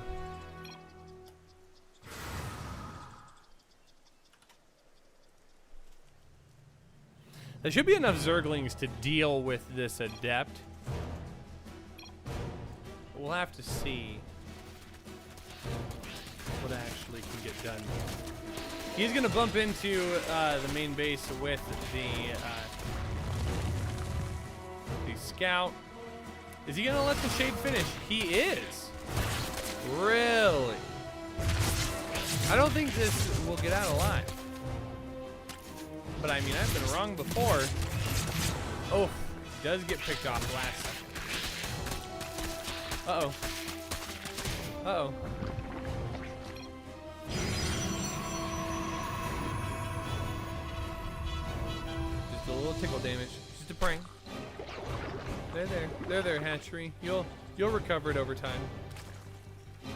There should be enough Zerglings to deal with this Adept. We'll have to see what actually can get done. He's going to bump into the main base with the scout. Is he going to let the Shade finish? He is. Really? I don't think this will get out alive. But I mean, I've been wrong before. Oh, does get picked off last second. Uh-oh. Uh-oh. Just a little tickle damage. Just a prank. There, hatchery. You'll recover it over time. Look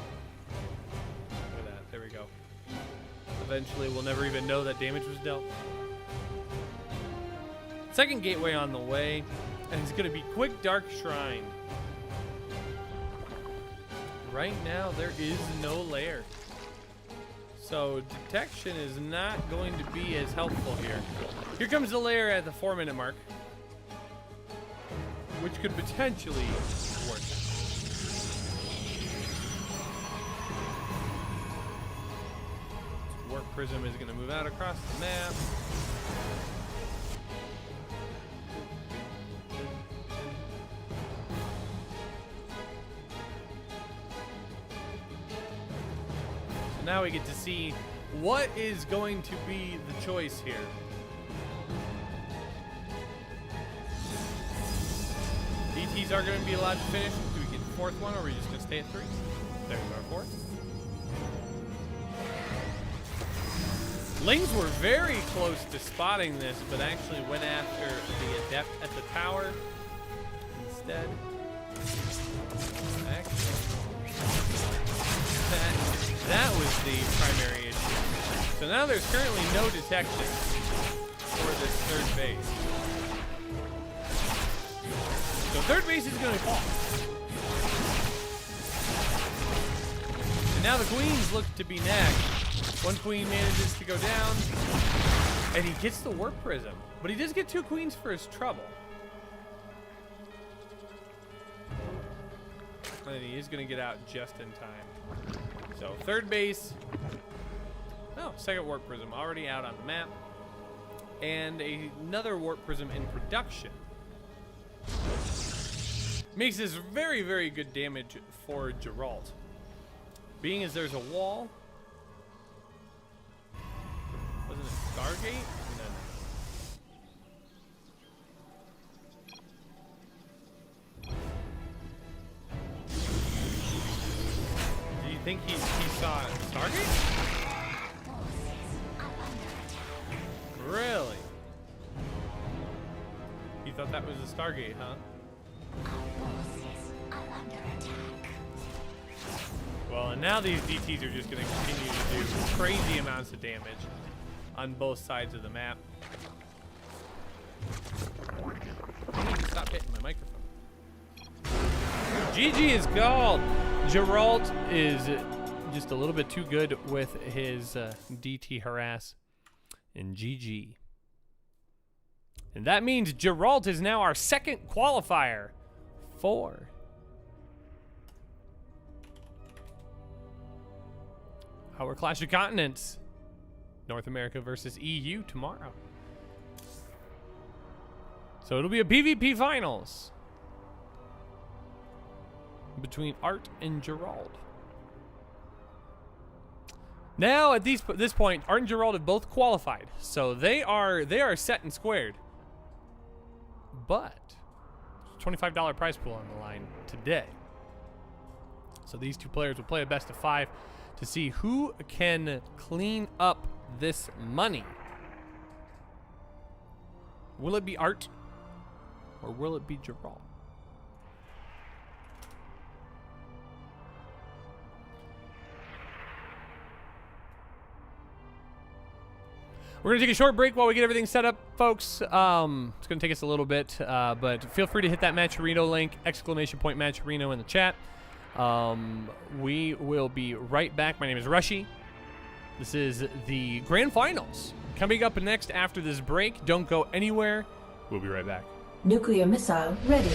at that. There we go. Eventually, we'll never even know that damage was dealt. Second gateway on the way, and it's gonna be Quick Dark Shrine. Right now, there is no lair. So detection is not going to be as helpful here. Here comes the lair at the 4-minute mark, which could potentially work. Warp Prism is gonna move out across the map. Now we get to see what is going to be the choice here. DTs are going to be allowed to finish. Do we get the fourth one, or are we just going to stay at 3? There's our fourth. Lings were very close to spotting this, but actually went after the Adept at the tower instead. That was the primary issue. So now there's currently no detection for this third base. So third base is going to fall. And now the queens look to be next. One queen manages to go down, and he gets the Warp Prism. But he does get 2 queens for his trouble. And he is going to get out just in time. So third base, oh, second Warp Prism already out on the map, and another Warp Prism in production. Makes this very, very good damage for Geralt. Being as there's a wall, wasn't it Stargate? No. I think he saw Stargate? Really? He thought that was a Stargate, huh? Well, and now these DTs are just going to continue to do crazy amounts of damage on both sides of the map. I need to stop hitting my microphone. GG is called. Geralt is just a little bit too good with his DT harass. And GG. And that means Geralt is now our second qualifier. 4. our Clash of Continents. North America versus EU tomorrow. So it'll be a PvP finals between Art and Gerald. Now at this point, Art and Gerald have both qualified, so they are set and squared. But $25 prize pool on the line today. So these two players will play a best of 5 to see who can clean up this money. Will it be Art or will it be Gerald? We're going to take a short break while we get everything set up, folks. It's going to take us a little bit, but feel free to hit that Matcherino link, !Matcherino in the chat. We will be right back. My name is Rushy. This is the Grand Finals. Coming up next after this break. Don't go anywhere. We'll be right back. Nuclear missile ready.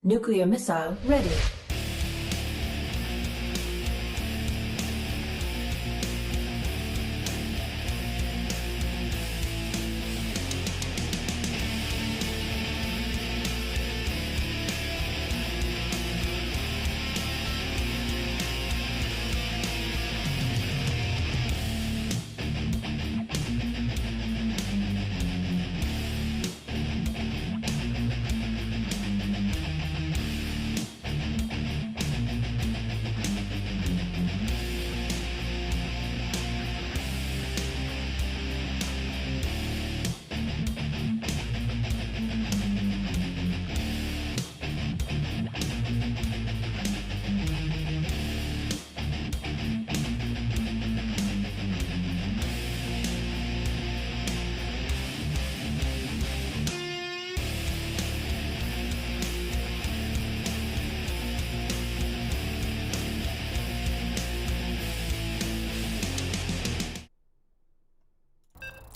Nuclear missile ready.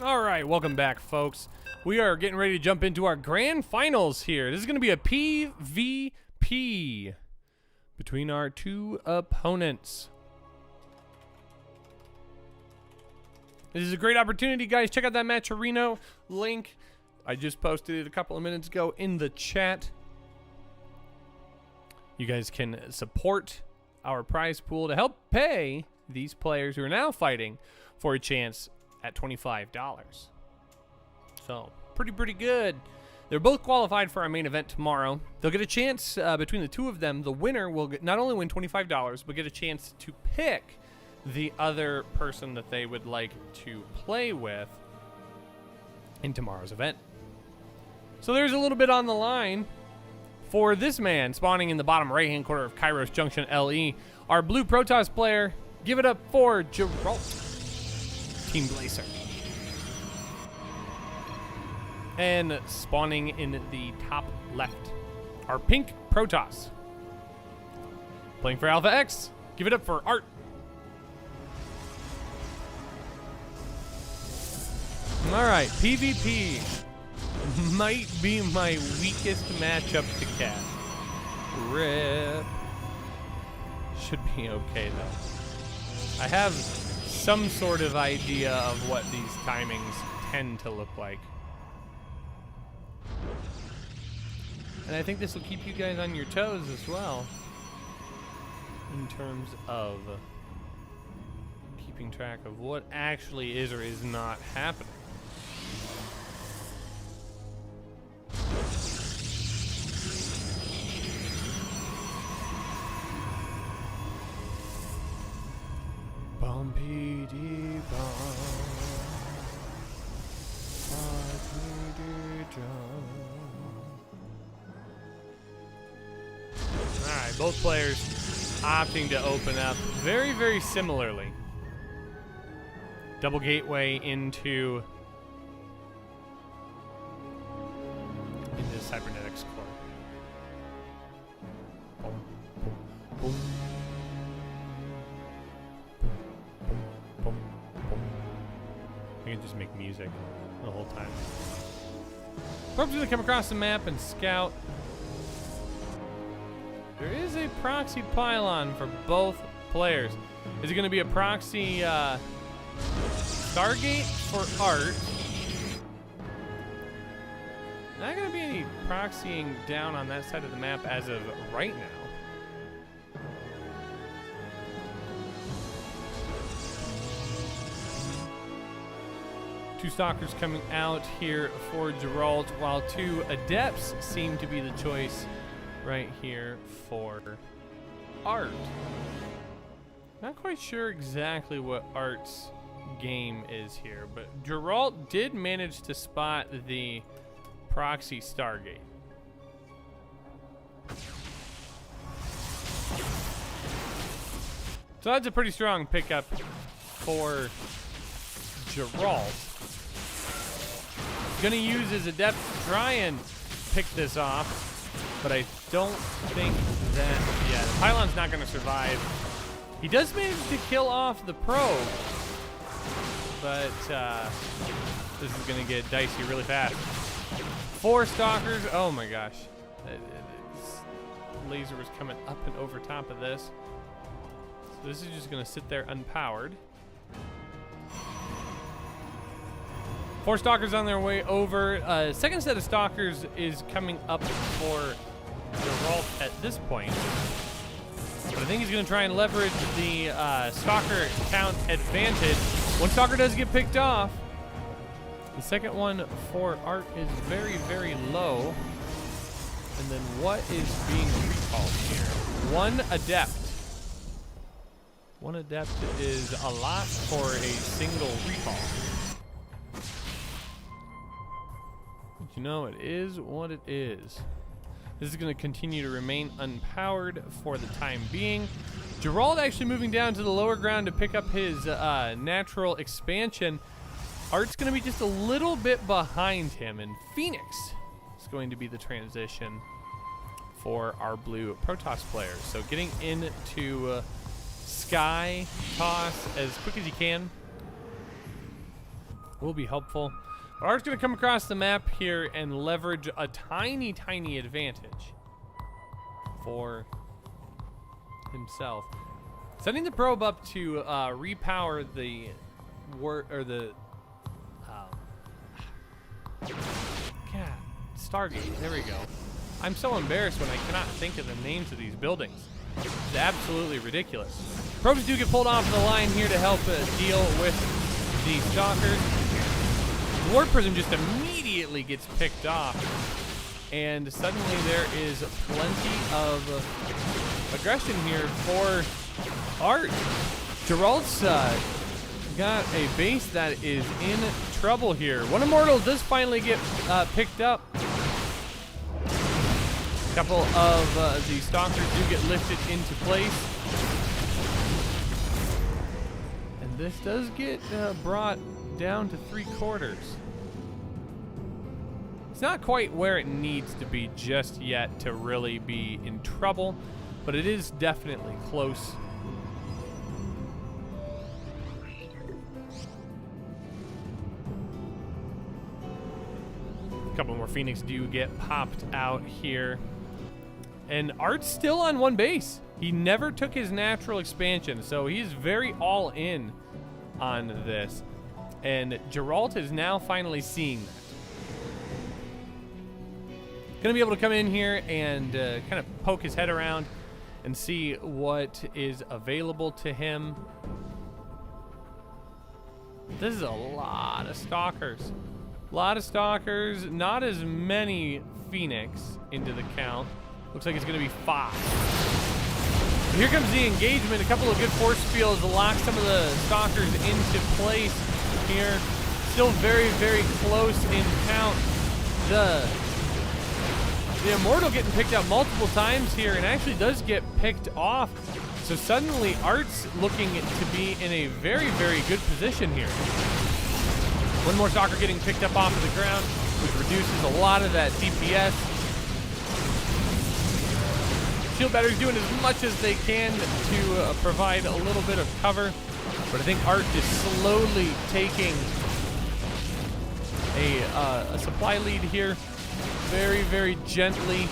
All right, welcome back, folks. We are getting ready to jump into our grand finals here. This is going to be a PvP between our two opponents. This is a great opportunity, guys. Check out that Matcherino link. I just posted it a couple of minutes ago in the chat. You guys can support our prize pool to help pay these players who are now fighting for a chance at $25. So, pretty good. They're both qualified for our main event tomorrow. They'll get a chance between the two of them. The winner will not only win $25, but get a chance to pick the other person that they would like to play with in tomorrow's event. So there's a little bit on the line for this man spawning in the bottom right-hand corner of Kairos Junction LE. Our blue Protoss player, give it up for Geralt. Team Blazer. And spawning in the top left, our pink Protoss. Playing for Alpha X, give it up for Art. Alright, PvP might be my weakest matchup to cast. RIP. Should be okay though. I have some sort of idea of what these timings tend to look like. And I think this will keep you guys on your toes as well, in terms of keeping track of what actually is or is not happening. Bumpy dee bum. Alright, both players opting to open up very similarly. Double gateway into cybernetics core. Boom, boom, boom. I can just make music the whole time. Probes gonna come across the map and scout. There is a proxy pylon for both players. Is it gonna be a proxy Stargate for Art? Not gonna be any proxying down on that side of the map as of right now. Two Stalkers coming out here for Geralt, while two Adepts seem to be the choice right here for Art. Not quite sure exactly what Art's game is here, but Geralt did manage to spot the proxy Stargate. So that's a pretty strong pickup for Geralt. Gonna use his Adept to try and pick this off, but I don't think that, yeah, the pylon's not gonna survive. He does manage to kill off the probe, but this is gonna get dicey really fast. 4 Stalkers, oh my gosh. laser was coming up and over top of this. So this is just going to sit there unpowered. 4 stalkers on their way over. Second set of stalkers is coming up for Geralt at this point. But I think he's going to try and leverage the stalker count advantage. One stalker does get picked off. The second one for Art is very, very low. And then what is being recalled here? 1 adept. 1 adept is a lot for a single recall. But you know, it is what it is. This is going to continue to remain unpowered for the time being. Geralt actually moving down to the lower ground to pick up his natural expansion. Art's going to be just a little bit behind him, and Phoenix is going to be the transition for our blue Protoss players. So getting into Sky Toss as quick as you can will be helpful. But Art's going to come across the map here and leverage a tiny, tiny advantage for himself. Sending the probe up to repower the Stargate. There we go. I'm so embarrassed when I cannot think of the names of these buildings. It's absolutely ridiculous. Probes do get pulled off the line here to help deal with the stalkers. The Ward Prism just immediately gets picked off, and suddenly there is plenty of aggression here for Art. Geralt's got a base that is in trouble here. One Immortal does finally get picked up. A couple of the stalkers do get lifted into place. And this does get brought down to 3/4. It's not quite where it needs to be just yet to really be in trouble, but it is definitely close. A couple more Phoenix do get popped out here. And Art's still on 1 base. He never took his natural expansion, so he's very all in on this. And Geralt is now finally seeing that. Gonna be able to come in here and kind of poke his head around and see what is available to him. This is a lot of stalkers. A lot of stalkers, not as many Phoenix into the count. Looks like it's going to be 5. Here comes the engagement. A couple of good force fields lock some of the stalkers into place here. Still very, very close in count. The Immortal getting picked out multiple times here and actually does get picked off. So suddenly Art's looking to be in a very, very good position here. One more stalker getting picked up off of the ground, which reduces a lot of that DPS. Shield battery's doing as much as they can to provide a little bit of cover, but I think Art is slowly taking a supply lead here. Very, very gently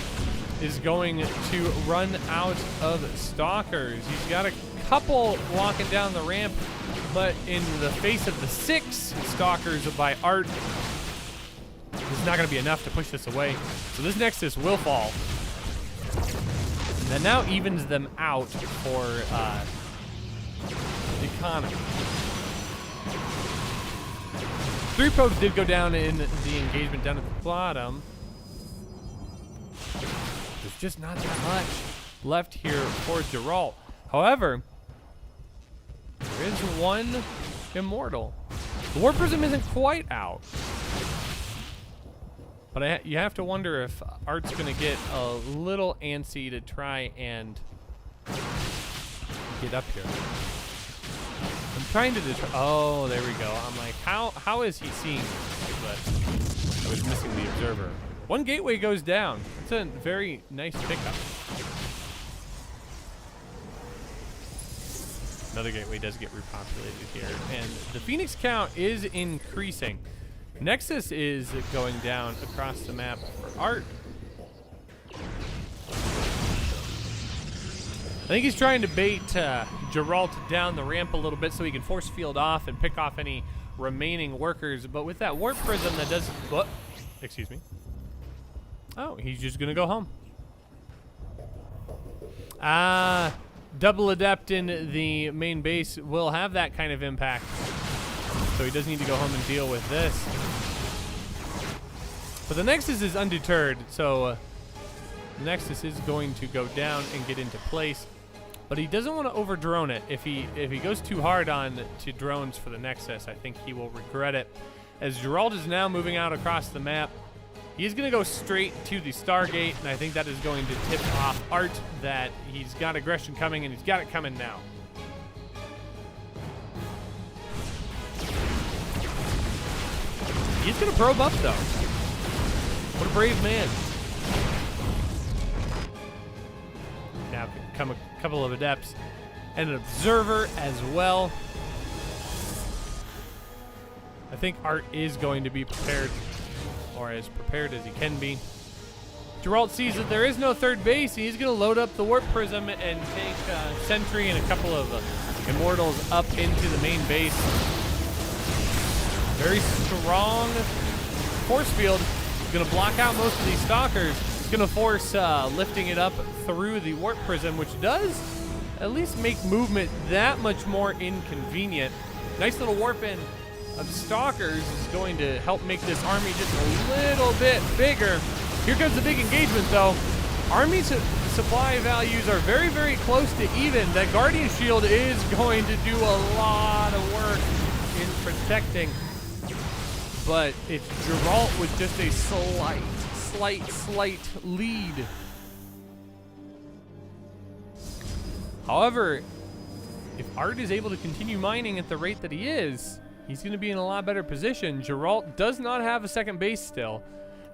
is going to run out of stalkers. He's got a couple walking down the ramp, but in the face of the 6 stalkers by Art, it's not going to be enough to push this away. So this Nexus will fall. That now evens them out for economy. 3 probes did go down in the engagement down at the bottom. There's just not that much left here for Geralt. However, there is 1 Immortal. The War Prism isn't quite out. But you have to wonder if Art's going to get a little antsy to try and get up here. I'm trying to oh, there we go. I'm like, how is he seeing this? But I was missing the observer. 1 gateway goes down. It's a very nice pickup. Another gateway does get repopulated here. And the Phoenix count is increasing. Nexus is going down across the map for Art. think he's trying to bait Geralt down the ramp a little bit so he can force field off and pick off any remaining workers. But with that warp prism that does... What? Excuse me. Oh, he's just going to go home. Double adept in the main base will have that kind of impact. So he does need to go home and deal with this. But the Nexus is undeterred, so the Nexus is going to go down and get into place. But he doesn't want to over-drone it. If he goes too hard on to drones for the Nexus, I think he will regret it. As Geralt is now moving out across the map, he's going to go straight to the Stargate, and I think that is going to tip off Art that he's got aggression coming, and he's got it coming now. He's going to probe up, though. What a brave man. Now come a couple of adepts and an observer as well. I think Art is going to be prepared, or as prepared as he can be. Geralt sees that there is no third base. He's going to load up the warp prism and take Sentry and a couple of Immortals up into the main base. Very strong force field. Going to block out most of these Stalkers. It's going to force lifting it up through the warp prism, which does at least make movement that much more inconvenient. Nice little warp in of Stalkers is going to help make this army just a little bit bigger. Here comes the big engagement, though. Army supply values are very, very close to even. That Guardian Shield is going to do a lot of work in protecting. But it's Geralt with just a slight lead. However, if Art is able to continue mining at the rate that he is, he's going to be in a lot better position. Geralt does not have a second base still,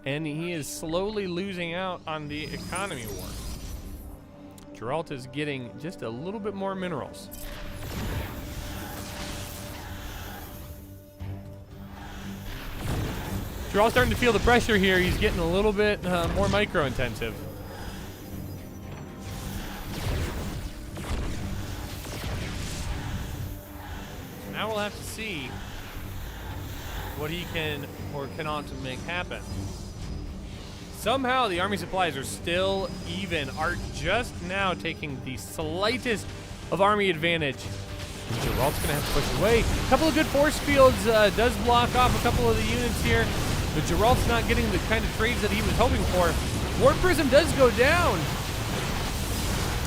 and he is slowly losing out on the economy war. Geralt is getting just a little bit more minerals. Geralt's starting to feel the pressure here. He's getting a little bit more micro-intensive. Now we'll have to see what he can or cannot make happen. Somehow the army supplies are still even. Art just now taking the slightest of army advantage. And Geralt's going to have to push away. A couple of good force fields does block off a couple of the units here, but Geralt's not getting the kind of trades that he was hoping for. Warp Prism does go down,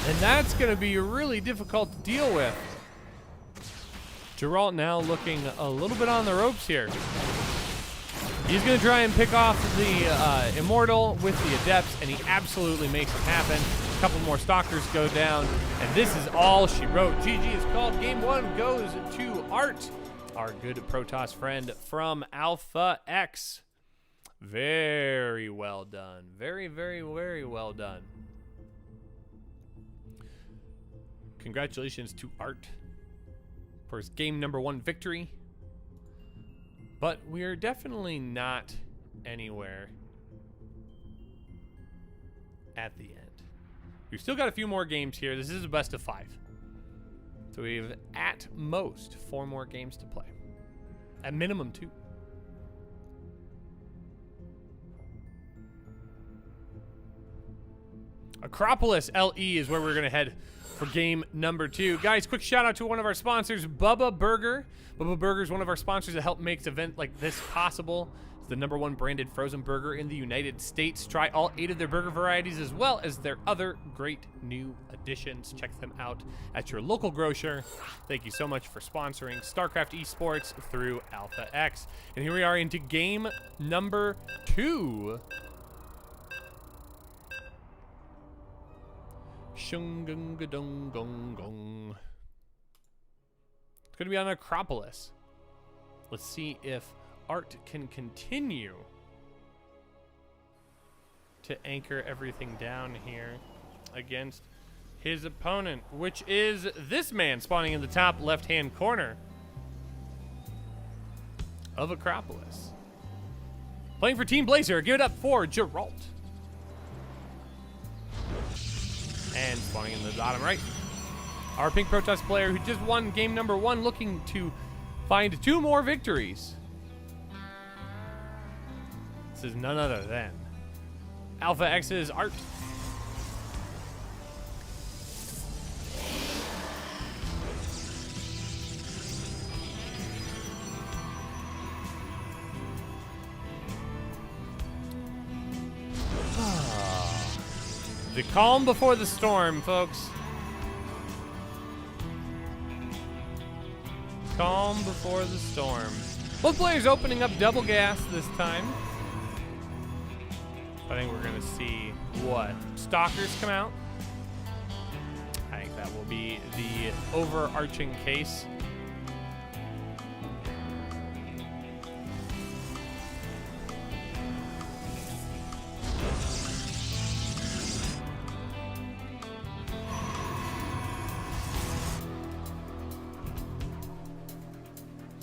and that's going to be really difficult to deal with. Geralt now looking a little bit on the ropes here. He's going to try and pick off the Immortal with the Adepts, and he absolutely makes it happen. A couple more Stalkers go down, and this is all she wrote. GG is called. Game 1 goes to Art, our good Protoss friend from Alpha X. Very well done. Very, very, very well done. Congratulations to Art for his game number 1 victory. But we are definitely not anywhere at the end. We've still got a few more games here. This is a best of 5. So we have at most 4 more games to play. At minimum 2. Acropolis LE is where we're going to head for game number 2. Guys, quick shout out to one of our sponsors, Bubba Burger. Bubba Burger is one of our sponsors that help make events like this possible. It's the #1 branded frozen burger in the United States. Try all 8 of their burger varieties as well as their other great new additions. Check them out at your local grocer. Thank you so much for sponsoring StarCraft Esports through Alpha X. And here we are into game number 2. Shungungadungong. It's going to be on Acropolis. Let's see if Art can continue to anchor everything down here against his opponent, which is this man spawning in the top left-hand corner of Acropolis. Playing for Team Blazer, give it up for Geralt. And spawning in the bottom right, Our Pink Protoss player who just won game number 1, looking to find 2 more victories. This is none other than Alpha X's Art. The calm before the storm, folks. Calm before the storm. Both players opening up double gas this time. I think we're gonna see what? Stalkers come out. I think that will be the overarching case.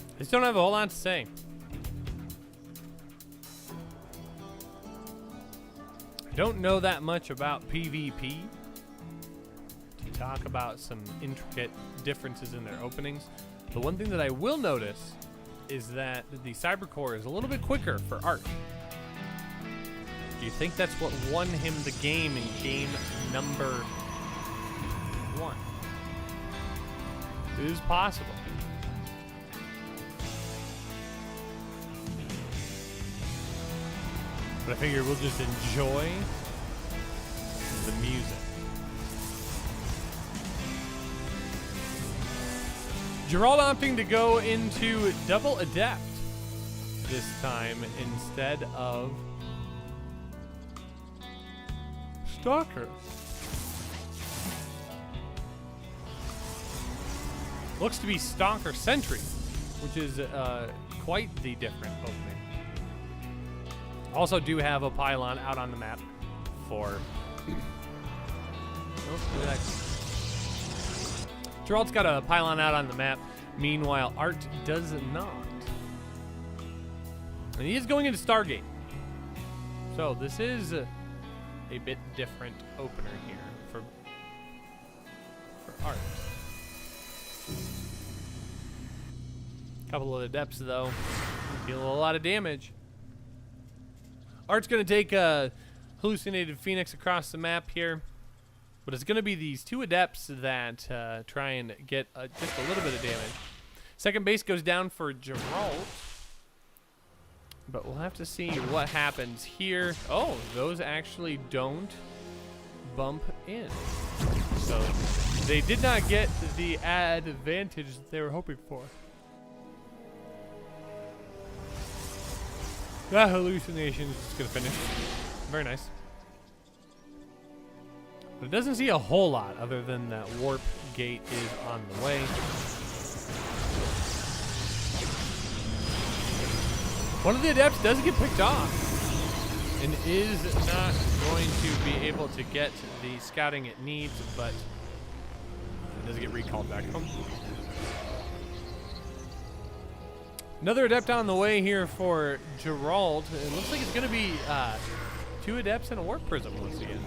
I just don't have a whole lot to say. I don't know that much about PvP to talk about some intricate differences in their openings. The one thing that I will notice is that the Cybercore is a little bit quicker for Art. Do you think that's what won him the game in game number 1? It is possible. But I figure we'll just enjoy the music. Gerald opting to go into Double Adept this time instead of Stalker. Looks to be Stalker Sentry, which is quite the different opening. Also do have a pylon out on the map for... Oh, look at that. Gerald's got a pylon out on the map. Meanwhile, Art does not. And he is going into Stargate. So this is a bit different opener here for Art. Couple of Adepts, though. Deal a lot of damage. Art's going to take a hallucinated Phoenix across the map here, but it's going to be these 2 Adepts that try and get just a little bit of damage. Second base goes down for Gerald, but we'll have to see what happens here. Oh, those actually don't bump in. So they did not get the advantage that they were hoping for. That hallucination is just going to finish. Very nice. But it doesn't see a whole lot other than that warp gate is on the way. One of the Adepts does get picked off and is not going to be able to get the scouting it needs, but it does get recalled back home. Another Adept on the way here for Gerald. It looks like it's going to be 2 Adepts and a Warp Prism once again.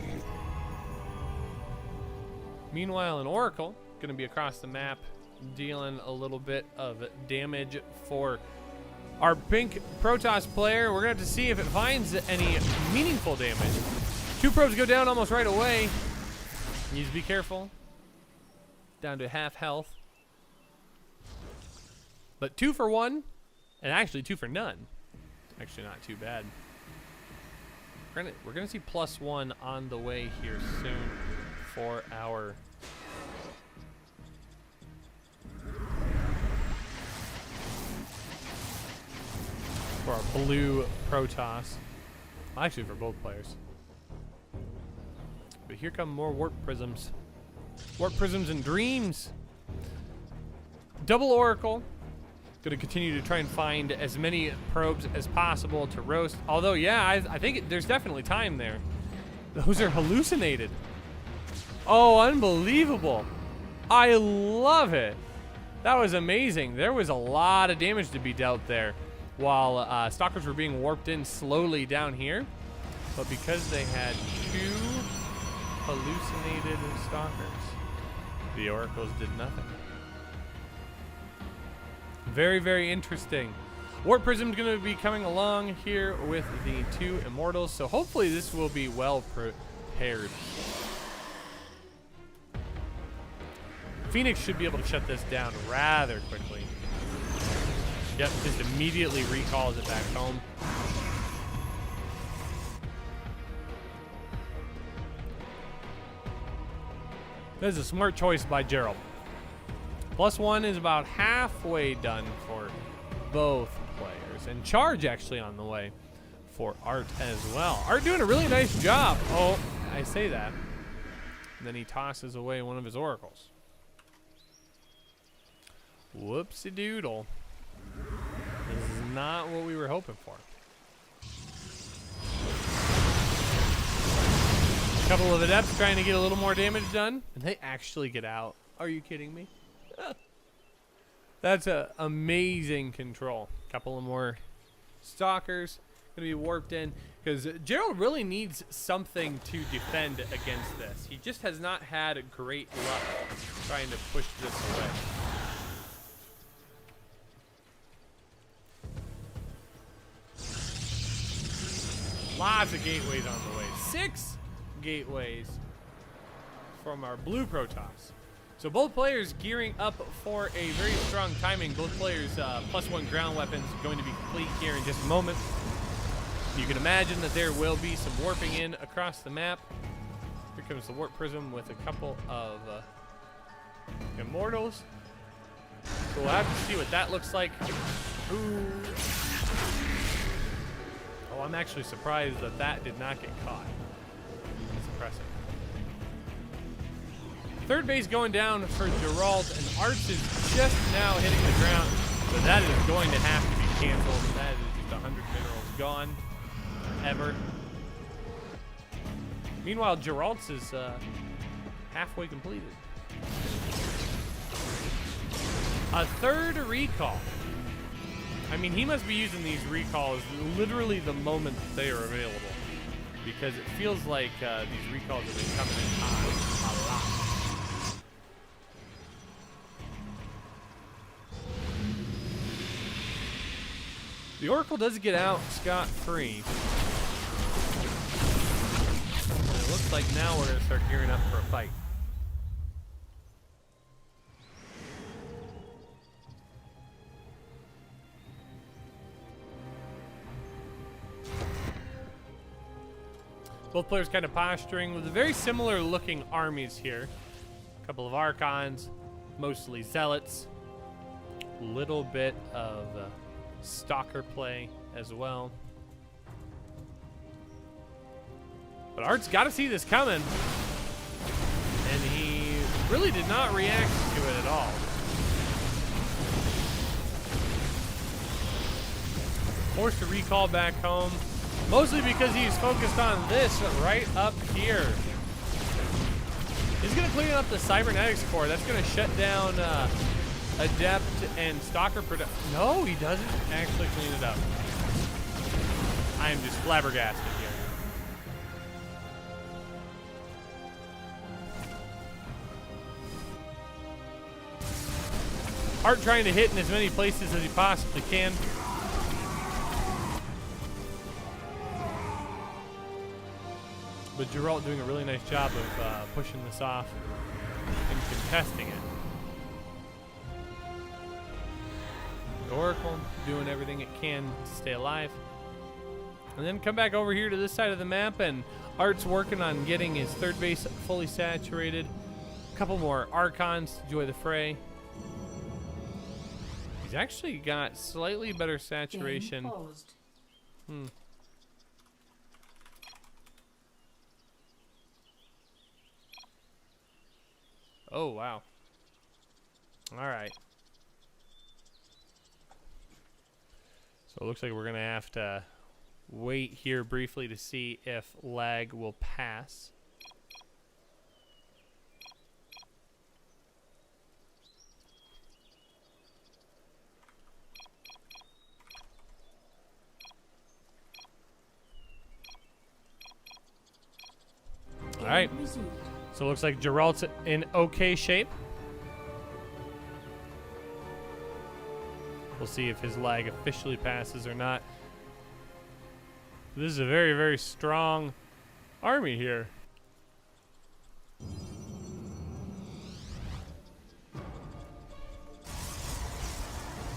Meanwhile, an Oracle going to be across the map, dealing a little bit of damage for our Pink Protoss player. We're going to have to see if it finds any meaningful damage. 2 probes go down almost right away. Need to be careful. Down to half health. But 2 for 1. And actually 2 for none. Actually not too bad. We're gonna see +1 on the way here soon for our blue Protoss. Actually for both players. But here come more Warp Prisms. Warp Prisms and Dreams. Double Oracle. Going to continue to try and find as many probes as possible to roast. Although, yeah, I think there's definitely time there. Those are hallucinated. Oh, unbelievable. I love it. That was amazing. There was a lot of damage to be dealt there while Stalkers were being warped in slowly down here. But because they had 2 hallucinated Stalkers, The oracles did nothing. Very, very interesting. Warp Prism's going to be coming along here with the 2 Immortals, so hopefully this will be well prepared. Phoenix should be able to shut this down rather quickly. Yep, just immediately recalls it back home. That is a smart choice by Gerald. +1 is about halfway done for both players. And charge actually on the way for Art as well. Art doing a really nice job. Oh, I say that. And then he tosses away one of his oracles. Whoopsie doodle. This is not what we were hoping for. A couple of adepts trying to get a little more damage done, and they actually get out. Are you kidding me? That's a amazing control. Couple of more stalkers gonna be warped in, because Gerald really needs something to defend against this. He just has not had great luck trying to push this away. Lots of gateways on the way. 6 gateways from our blue Protoss. So both players gearing up for a very strong timing. Both players +1 ground weapons going to be complete here in just a moment. You can imagine that there will be some warping in across the map. Here comes the Warp Prism with a couple of Immortals. So we'll have to see what that looks like. Ooh. Oh, I'm actually surprised that that did not get caught. That's impressive. Third base going down for Gerald, and Arts is just now hitting the ground, so that is going to have to be canceled. That is just 100 minerals gone, ever. Meanwhile, Gerald's is halfway completed. A third recall. I mean, he must be using these recalls literally the moment that they are available, because it feels like these recalls have been coming in hot a lot. The Oracle does get out scot-free. It looks like now we're going to start gearing up for a fight. Both players kind of posturing with very similar looking armies here. A couple of Archons, mostly Zealots. A little bit of Stalker play as well. But Art's got to see this coming. And he really did not react to it at all. Forced to recall back home. Mostly because he's focused on this right up here. He's going to clean up the Cybernetics core. That's going to shut down Adept and Stalker production. No, he doesn't actually clean it up. I am just flabbergasted here. Art trying to hit in as many places as he possibly can. But Gerald doing a really nice job of pushing this off and contesting it. The Oracle doing everything it can to stay alive. And then come back over here to this side of the map, and Art's working on getting his third base fully saturated. A couple more Archons to join the fray. He's actually got slightly better saturation. Oh, wow. All right. So it looks like we're going to have to wait here briefly to see if lag will pass. All right. So it looks like Gerald's in okay shape. We'll see if his lag officially passes or not. This is a very, very strong army here.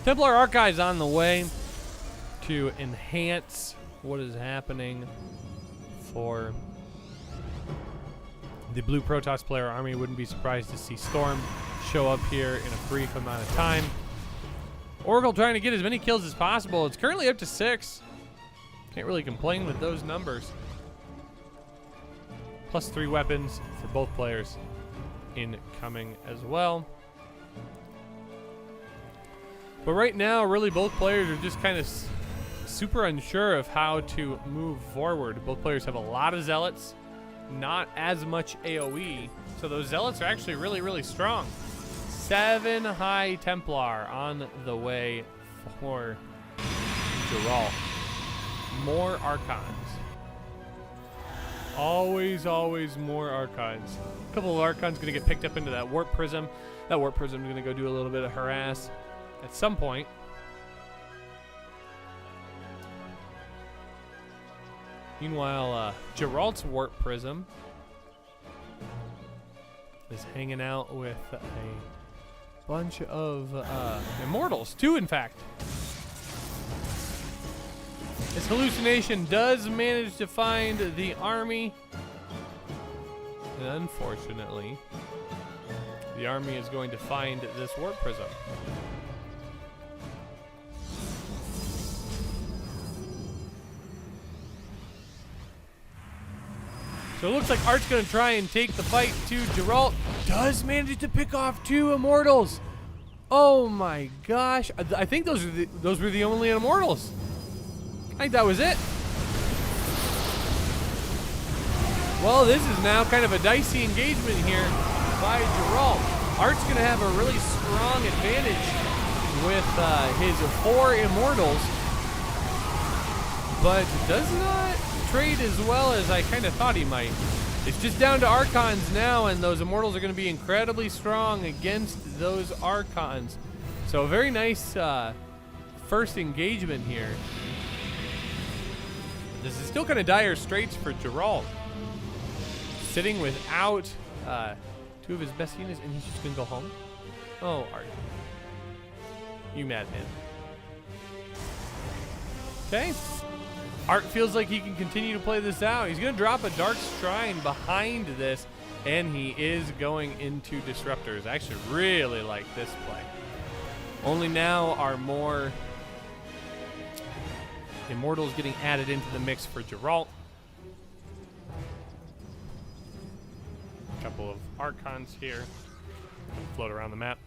Templar Archives on the way to enhance what is happening for the Blue Protoss player army. Wouldn't be surprised to see Storm show up here in a brief amount of time. Oracle trying to get as many kills as possible. It's currently up to 6. Can't really complain with those numbers. +3 weapons for both players incoming as well. But right now, really both players are just kind of super unsure of how to move forward. Both players have a lot of zealots, not as much AoE. So those zealots are actually really, really strong. 7 High Templar on the way for Geralt. More Archons. Always, always more Archons. A couple of Archons going to get picked up into that Warp Prism. That Warp Prism is going to go do a little bit of harass at some point. Meanwhile, Geralt's Warp Prism is hanging out with a bunch of Immortals, 2 in fact. This hallucination does manage to find the army, and unfortunately, the army is going to find this Warp Prism. So it looks like Art's going to try and take the fight to Geralt. Does manage to pick off 2 Immortals. Oh my gosh. I think those were the only Immortals. I think that was it. Well, this is now kind of a dicey engagement here by Geralt. Art's going to have a really strong advantage with his 4 Immortals, but does not trade as well as I kind of thought he might. It's just down to Archons now, and those Immortals are going to be incredibly strong against those Archons. So a very nice first engagement here. This is still kind of dire straits for Geralt. Sitting without 2 of his best units, and he's just going to go home? Oh, Art. You madman. Okay. Art feels like he can continue to play this out. He's going to drop a Dark Shrine behind this, and he is going into Disruptors. I actually really like this play. Only now are more Immortals getting added into the mix for Geralt. A couple of Archons here. Float around the map.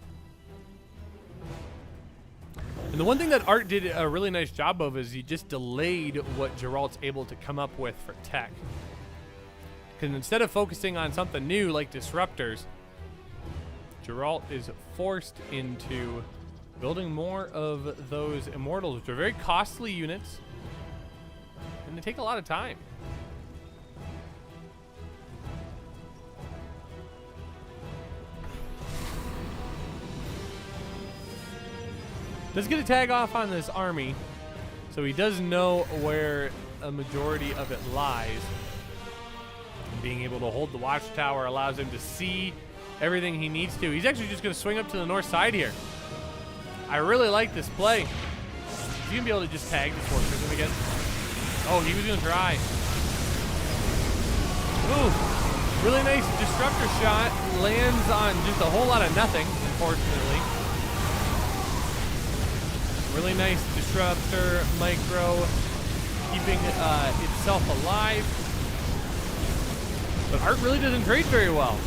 And the one thing that Art did a really nice job of is he just delayed what Geralt's able to come up with for tech. Because instead of focusing on something new like Disruptors, Geralt is forced into building more of those Immortals, which are very costly units, and they take a lot of time. Does get a tag off on this army, so he does know where a majority of it lies. And being able to hold the watchtower allows him to see everything he needs to. He's actually just going to swing up to the north side here. I really like this play. Is he going to be able to just tag this Warp Prism again? Oh, he was going to try. Ooh, really nice Disruptor shot. Lands on just a whole lot of nothing, unfortunately. Really nice Disruptor micro, keeping itself alive. But Art really doesn't trade very well.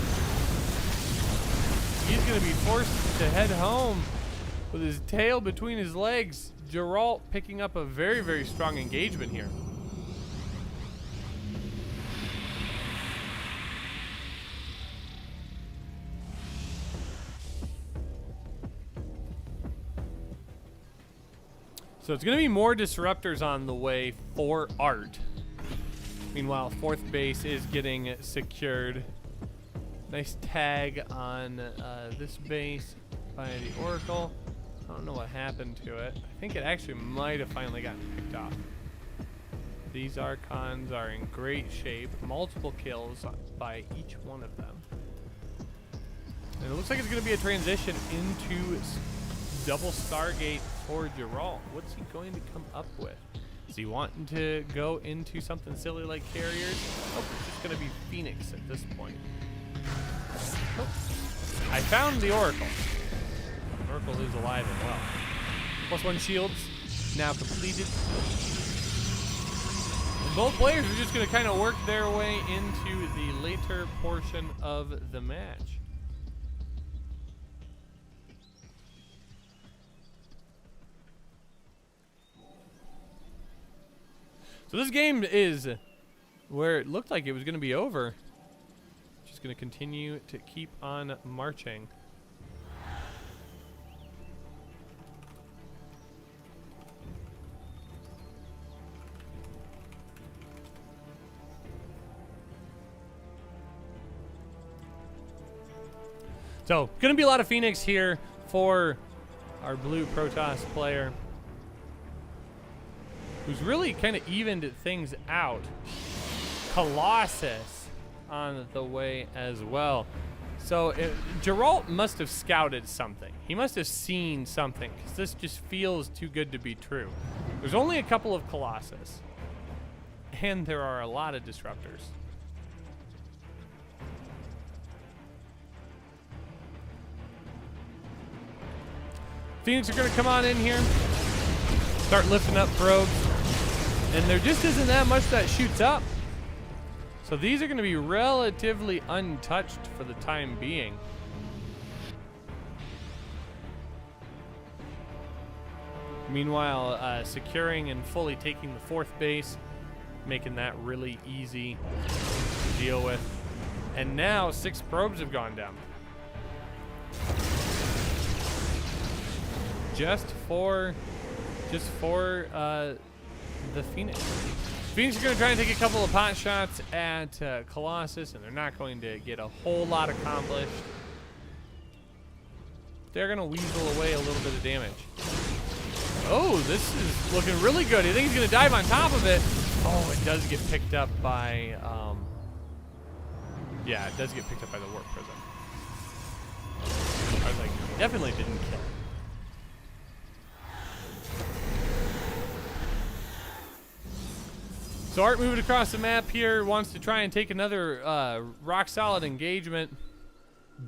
He's going to be forced to head home with his tail between his legs. Geralt picking up a very, very strong engagement here. So it's going to be more Disruptors on the way for Art. Meanwhile, 4th base is getting secured. Nice tag on this base by the Oracle. I don't know what happened to it. I think it actually might have finally gotten picked off. These Archons are in great shape. Multiple kills by each one of them. And it looks like it's going to be a transition into double Stargate for Geralt. What's he going to come up with? Is he wanting to go into something silly like carriers? Oh, it's just going to be Phoenix at this point. Oh. I found the Oracle. Oracle is alive and well. +1 shields now completed. And both players are just going to kind of work their way into the later portion of the match. So this game is where it looked like it was going to be over. Just going to continue to keep on marching. So, going to be a lot of Phoenix here for our blue Protoss player, who's really kind of evened things out. Colossus on the way as well. So Geralt must have scouted something. He must have seen something, because this just feels too good to be true. There's only a couple of Colossus, and there are a lot of Disruptors. Phoenix are going to come on in here, start lifting up probes, and there just isn't that much that shoots up. So these are going to be relatively untouched for the time being. Meanwhile, securing and fully taking the 4th base, making that really easy to deal with. And now 6 probes have gone down. Just for the Phoenix. Phoenix are going to try and take a couple of pot shots at Colossus, and they're not going to get a whole lot accomplished. They're going to weasel away a little bit of damage. Oh, this is looking really good. I think he's going to dive on top of it. Oh, it does get picked up by, yeah, it does get picked up by the warp prism. I was like, definitely didn't kill it. So Art moving across the map here, wants to try and take another rock solid engagement.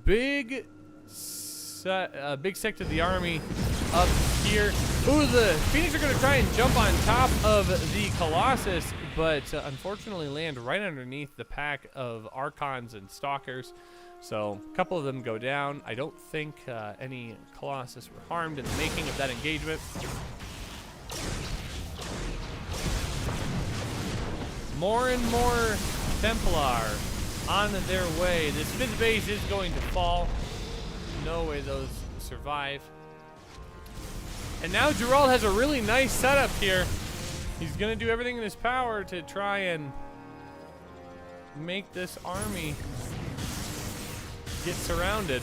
Big sector of the army up here. Ooh, the Phoenix are going to try and jump on top of the Colossus, but unfortunately land right underneath the pack of Archons and Stalkers. So a couple of them go down. I don't think any Colossus were harmed in the making of that engagement. More and more Templar on their way. This 5th base is going to fall. No way those survive. And now Geralt has a really nice setup here. He's going to do everything in his power to try and make this army get surrounded.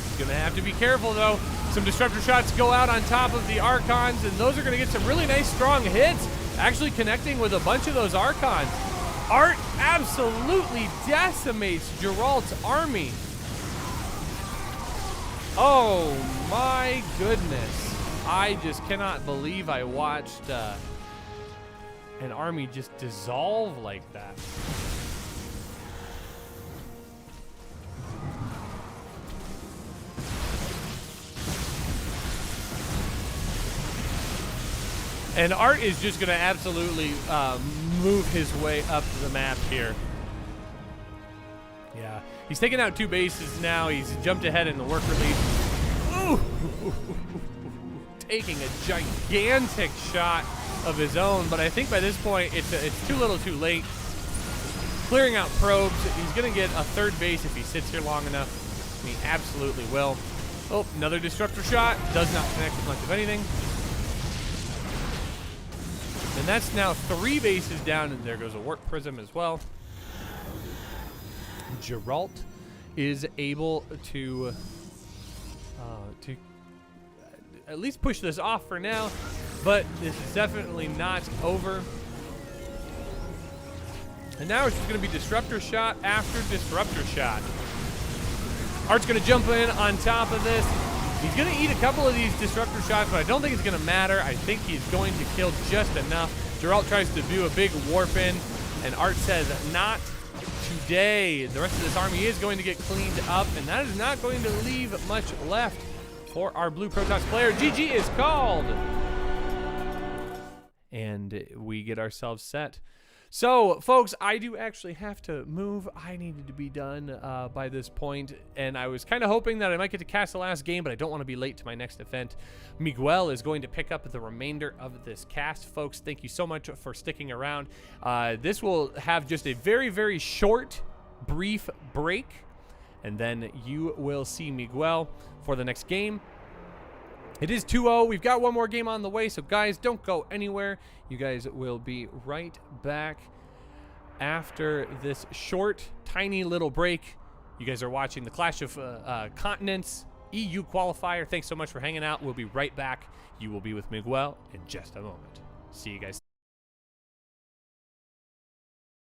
He's going to have to be careful, though. Some disruptor shots go out on top of the Archons, and those are going to get some really nice, strong hits. Actually connecting with a bunch of those Archons. Art absolutely decimates Geralt's army. Oh my goodness. I just cannot believe I watched an army just dissolve like that. And Art is just going to absolutely move his way up the map here. Yeah, he's taken out 2 bases now. He's jumped ahead in the work release. Ooh. Taking a gigantic shot of his own, but I think by this point it's too little too late. Clearing out probes. He's going to get a 3rd base if he sits here long enough. And he absolutely will. Oh, another disruptor shot. Does not connect with much of anything. And that's now 3 bases down, and there goes a warp prism as well. Geralt is able to to at least push this off for now, but this is definitely not over. And now it's just going to be disruptor shot after disruptor shot. Art's going to jump in on top of this. He's going to eat a couple of these disruptor shots, but I don't think it's going to matter. I think he's going to kill just enough. Geralt tries to do a big warp in, and Art says, not today. The rest of this army is going to get cleaned up, and that is not going to leave much left for our blue Protoss player. GG is called. And we get ourselves set. So, folks, I do actually have to move. I needed to be done by this point, and I was kind of hoping that I might get to cast the last game, but I don't want to be late to my next event. Miguel is going to pick up the remainder of this cast. Folks, thank you so much for sticking around. This will have just a very, very short, brief break, and then you will see Miguel for the next game. It is 2-0. We've got one more game on the way, so guys, don't go anywhere. You guys will be right back after this short, tiny little break. You guys are watching the Clash of Continents EU Qualifier. Thanks so much for hanging out. We'll be right back. You will be with Miguel in just a moment. See you guys.